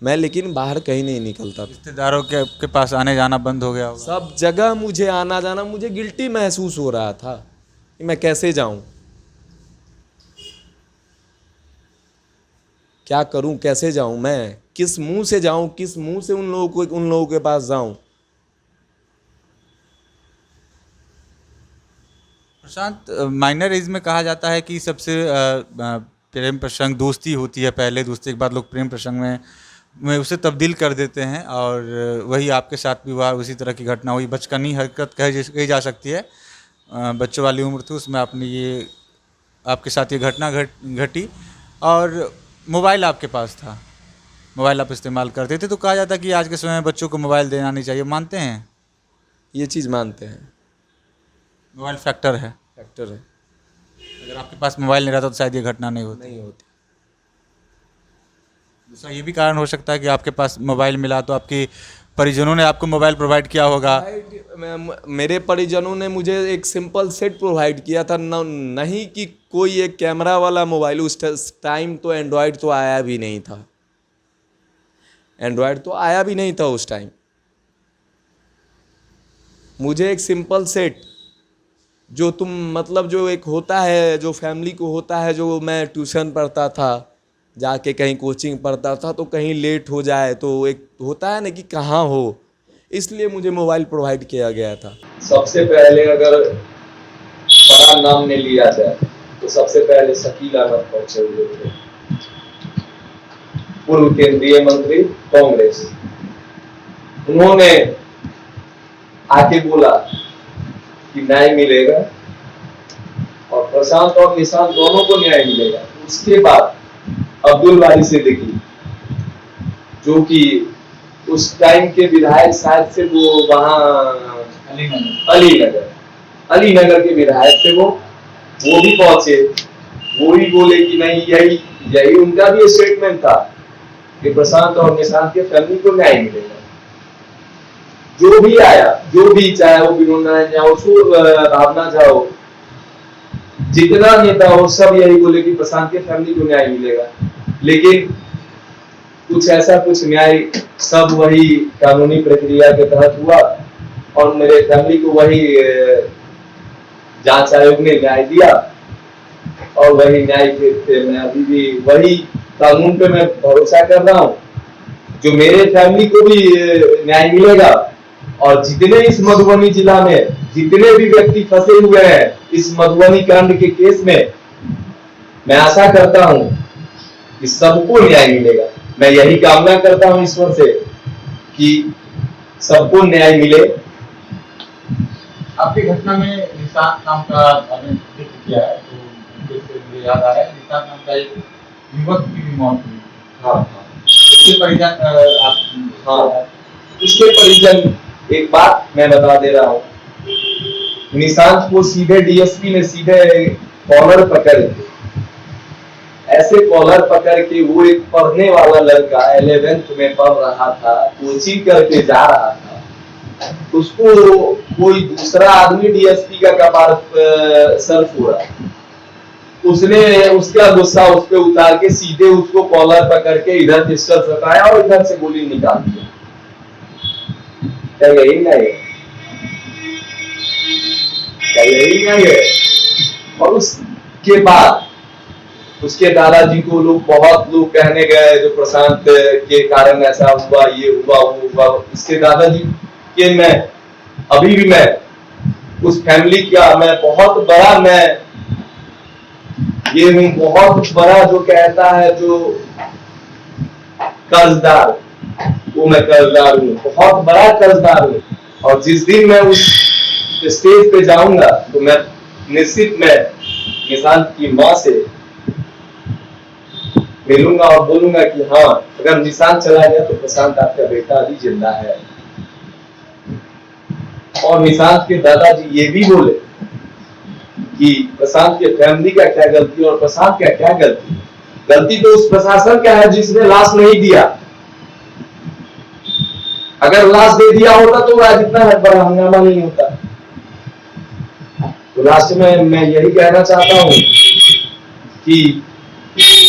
मैं, लेकिन बाहर कहीं नहीं निकलता था। रिश्तेदारों के पास आने जाना बंद हो गया होगा। सब जगह मुझे आना जाना, मुझे गिल्टी महसूस हो रहा था कि मैं कैसे जाऊं, क्या करूं, कैसे जाऊं, मैं किस मुंह से जाऊं, किस मुंह से उन लोगों के पास जाऊं। प्रशांत, माइनर एज में कहा जाता है कि सबसे प्रेम प्रसंग दोस्ती होती है, पहले दोस्ती के बाद लोग प्रेम प्रसंग में उसे तब्दील कर देते हैं, और वही आपके साथ भी हुआ। उसी तरह की घटना हुई, बचकानी हरकत कही जा सकती है। बच्चों वाली उम्र थी, उसमें आपके साथ ये घटना घटी, और मोबाइल आपके पास था, मोबाइल आप इस्तेमाल करते थे। तो कहा जाता है कि आज के समय में बच्चों को मोबाइल देना नहीं चाहिए। मानते हैं? ये चीज़ मानते हैं। मोबाइल फैक्टर है। फैक्टर है। अगर आपके पास मोबाइल नहीं रहता तो शायद ये घटना नहीं होती। दूसरा ये भी कारण हो सकता है कि आपके पास मोबाइल मिला तो आपके परिजनों ने आपको मोबाइल प्रोवाइड किया होगा। मेरे परिजनों ने मुझे एक सिंपल सेट प्रोवाइड किया था, नहीं कि कोई एक कैमरा वाला मोबाइल। उस टाइम तो एंड्रॉयड तो आया भी नहीं था। एंड्रॉयड तो आया भी नहीं था उस टाइम। मुझे एक सिंपल सेट, जो मतलब जो एक होता है, जो फैमिली को होता है, जो मैं ट्यूशन पढ़ता था, जाके कहीं कोचिंग पढ़ता था, तो कहीं लेट हो जाए तो एक होता है ना कि कहाँ हो, इसलिए मुझे मोबाइल प्रोवाइड किया गया था। सबसे पहले अगर बड़ा नाम में लिया जाए तो सबसे पहले शकील अहमद पहुंचे हुए थे, पूर्व केंद्रीय मंत्री कांग्रेस। उन्होंने आके बोला कि न्याय मिलेगा, और प्रशांत और निशांत दोनों को न्याय मिलेगा। उसके बाद अब्दुल बारी सिद्दीकी, जो कि उस टाइम के विधायक शायद से वो वहां अलीनगर के विधायक थे, वो भी पहुंचे। वो भी बोले कि नहीं, यही उनका भी स्टेटमेंट था कि प्रशांत और निशांत के फैमिली को न्याय मिलेगा। जो भी आया, जो भी, चाहे वो विनोद नारायण झा हो, भावना झा हो, जितना नेता हो, सब यही बोले कि प्रशांत के फैमिली को न्याय मिलेगा। लेकिन कुछ ऐसा कुछ न्याय सब वही कानूनी प्रक्रिया के तहत हुआ, और मेरे फैमिली को वही जांच आयोग ने न्याय दिया, और वही न्याय के मैं अभी भी वही कानून पे मैं भरोसा कर रहा हूँ, जो मेरे फैमिली को भी न्याय मिलेगा। और जितने इस मधुबनी जिला में जितने भी व्यक्ति फंसे हुए हैं इस मधुबनी कांड के केस में, मैं आशा करता हूं कि सबको न्याय मिलेगा। मैं यही कामना करता हूं ईश्वर से कि सबको न्याय मिले। आपकी घटना में निशांत नाम का आपने जिक्र किया है, तो मुझे याद आ रहा है, निशांत नाम का एक युवक की भी मौत हुई। हाँ, उसके परिजन उसके परिजन, एक बात मैं बता दे रहा हूँ, निशांत को सीधे डीएसपी ने सीधे कॉलर पकड़ के ऐसे कॉलर पकड़ के वो एक पढ़ने वाला लड़का 11th में पढ़ रहा था, कोचिंग करके जा रहा था, उसको कोई दूसरा आदमी डीएसपी का कपार सर फोड़ा, उसने उसका गुस्सा उस पर उतार के सीधे उसको कॉलर पकड़ के इधर पिस्टल सटाया और इधर से गोली निकाल दी। क्या यही नहीं है? क्या यही नहीं है? और उसके बाद उसके दादाजी को बहुत लोग कहने गए जो प्रशांत के कारण ऐसा हुआ, ये हुआ, वो हुआ। इसके दादाजी के मैं अभी भी मैं उस फैमिली का मैं बहुत बड़ा मैं ये हूँ, बहुत बड़ा जो कहता है जो कर्जदार, वो मैं कर्जदार हूँ, बहुत बड़ा कर्जदार हूँ। और जिस दिन मैं उस स्टेज पे जाऊंगा तो मैं निश्चित मैं निशांत की माँ से मिलूंगा और बोलूंगा कि हाँ, अगर निशांत चला गया तो प्रशांत आपका बेटा अभी जिंदा है। और निशांत के दादाजी ये भी बोले कि प्रशांत के फैमिली का क्या गलती और प्रशांत का क्या गलती। गलती तो उस प्रशासन का है जिसने लाश नहीं दिया। अगर लाश दे दिया होता तो आज इतना बड़ा हंगामा नहीं होता। तो लास्ट में मैं यही कहना चाहता हूँ कि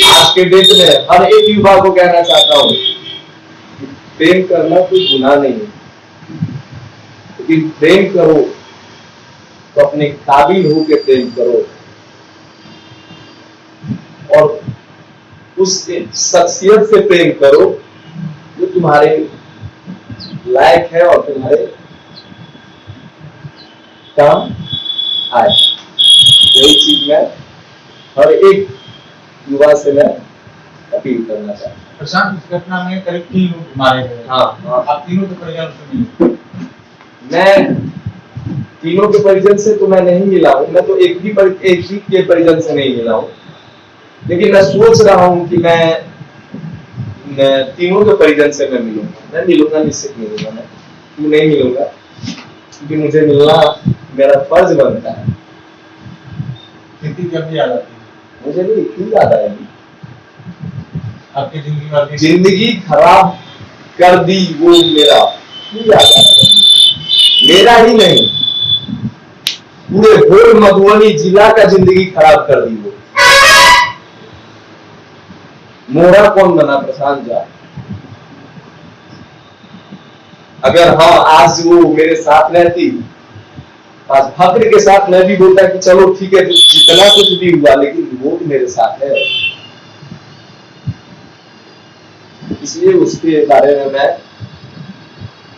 आज के डेट में हर एक युवा को कहना चाहता हूँ कि प्रेम करना कोई गुनाह नहीं है, लेकिन प्रेम करो तो अपने काबिल हो के प्रेम करो और उस शख्सियत से प्रेम करो जो तुम्हारे लायक है और तुम्हारे काम आए। यही चीज मैं हर एक युवा से मैं अपील करना चाहता हूँ। प्रशांत, इस घटना में करीब 3 लोग मारे गए। हाँ। आप तीनों के परिजन से मिले? मैं तीनों के परिजन से तो मैं नहीं मिला हूँ, मैं तो एक ही के परिजन से नहीं मिला हूँ, लेकिन मैं सोच रहा हूँ कि मैं तीनों के परिजन से मैं मिलूंगा। मैं मिलूंगा, निश्चित मिलूंगा। मैं क्यों नहीं मिलूंगा, क्योंकि मुझे मिलना मेरा फर्ज बनता है। कितनी जल्दी याद आती है? मुझे भी क्यों याद आएगी? आपकी जिंदगी में जिंदगी खराब कर दी वो मेरा क्यों याद आएगा? मेरा ही नहीं, पूरे होल मधुबनी जिला का जिंदगी खराब कर दी वो। मोरा कौन बना? प्रशांत झा। अगर हाँ आज वो मेरे साथ रहती, आज फक्र के साथ मैं भी बोलता कि चलो ठीक है जितना कुछ भी हुआ, लेकिन वो भी मेरे साथ है, इसलिए उसके बारे में मैं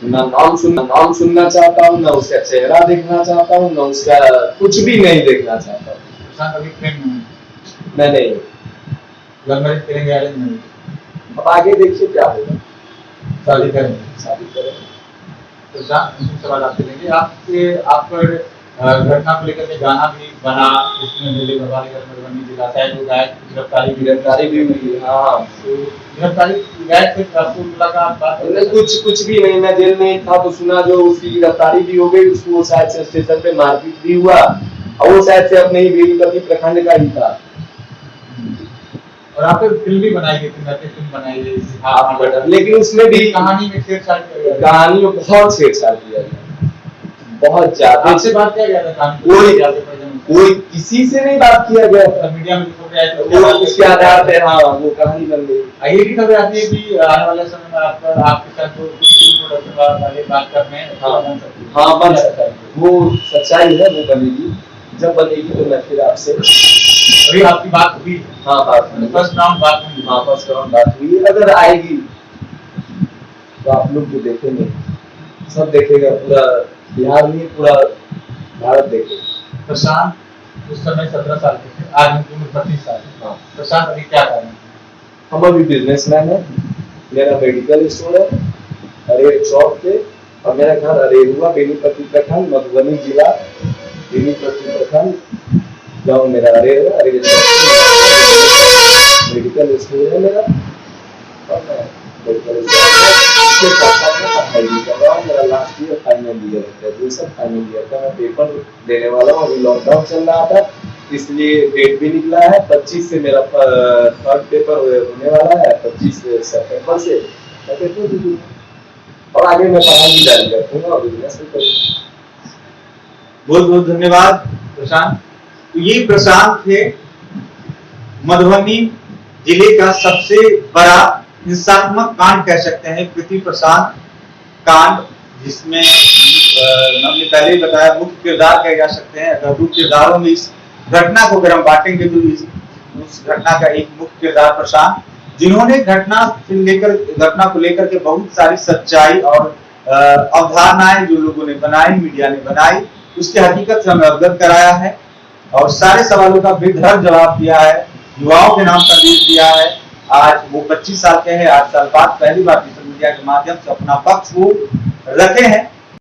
ना नाम सुनना चाहता हूँ, ना उसका चेहरा देखना चाहता हूँ, ना उसका कुछ भी नहीं देखना चाहता हूँ। प्रशांत अभी प्रेम में? मैं नहीं। लव मैरिज करेंगे, अरेंज मैरिज? अब आगे देखिए क्या होगा। शादी करेंगे? शादी करेंगे। प्रशांत, सवाल आपसे लेंगे। आप पर घटना को लेकर के गाना भी बना, इसमें मेरे भवानीगढ़ मधुबनी जिला से जो गायक गिरफ्तारी भी हुई। हाँ, तो गिरफ्तारी गायक से आपको मुलाकात बात? कुछ भी नहीं, मैं जेल में था तो सुना जो उसकी गिरफ्तारी भी हो गई, उसको शायद से स्टेशन पे मारपीट भी हुआ, और वो शायद से अपने ही बेनीपट्टी प्रखंड का ही था। और आप पे फिल्म भी बनाई गई थी, फिल्म बनाई गई, हाँ, लेकिन उसमें भी कहानी में छेड़छाड़ किया गया, कहानी में बहुत छेड़छाड़ किया गया, बहुत ज्यादा। आपसे बात किया गया था? कोई किसी से नहीं बात किया गया। मीडिया में खबरें आई, उसके आधार पे हाँ वो कहानी बन गई। ये भी खबर आती है कि आने वाले समय में आपके साथ जो प्रोडक्शन वाले बात कर रहे हैं, हाँ बन सकता है, वो सच्चाई है, वो बनेगी। जब बनेगी तो मैं फिर आपसे। अभी आपकी बात हुई? हाँ बात हुई, फर्स्ट राउंड बात हुई। हाँ फर्स्ट राउंड बात हुई। अगर आएगी तो आप लोग भी देखेंगे, सब देखेगा, पूरा बिहार में पूरा भारत देखेगा। प्रशांत उस समय 17 साल के थे, आज उनकी उम्र 25 साल है। हाँ। प्रशांत अभी क्या कर रहे हैं? हम अभी बिजनेसमैन है, मेरा मेडिकल स्टोर है अरेर चौक पे, और मेरा घर अरेरुआ बेनीपट्टी प्रखंड मधुबनी जिला, बेनीपट्टी प्रखंड गाँव मेरा अरेर है। अरेर मेडिकल स्टोर है मेरा, और मैं मेडिकल मेरा लास्ट ईयर फाइनल ईयर है, ग्रेजुएशन फाइनल ईयर का मैं पेपर देने वाला हूँ। अभी लॉकडाउन चल रहा था इसलिए डेट भी निकला है। 25 से मेरा थर्ड पेपर होने वाला है, 25 सितंबर से मैं पेपर भी दूंगा और आगे मैं पढ़ाई भी जारी रखूंगा और बिजनेस भी करूंगा। बहुत बहुत धन्यवाद प्रशांत। तो ये प्रशांत थे मधुबनी जिले का सबसे बड़ा हिंसात्मक कांड कह सकते हैं, पृथ्वी प्रशांत कांड, जिसमें हमने पहले ही बताया मुख्य किरदार कहे जा सकते हैं। अगर मुख्य किरदारों में इस घटना को अगर हम बांटेंगे तो उस घटना का एक मुख्य किरदार प्रशांत, जिन्होंने घटना को लेकर के बहुत सारी सच्चाई और अवधारणाएं जो लोगों ने बनाई, मीडिया ने बनाई, उसकी हकीकत से हमें अवगत कराया है और सारे सवालों का बेधड़क जवाब दिया है, युवाओं के नाम संदेश दिया है। आज वो 25 साल के हैं, 8 साल बाद पहली बार सोशल मीडिया के माध्यम से अपना पक्ष वो रखे हैं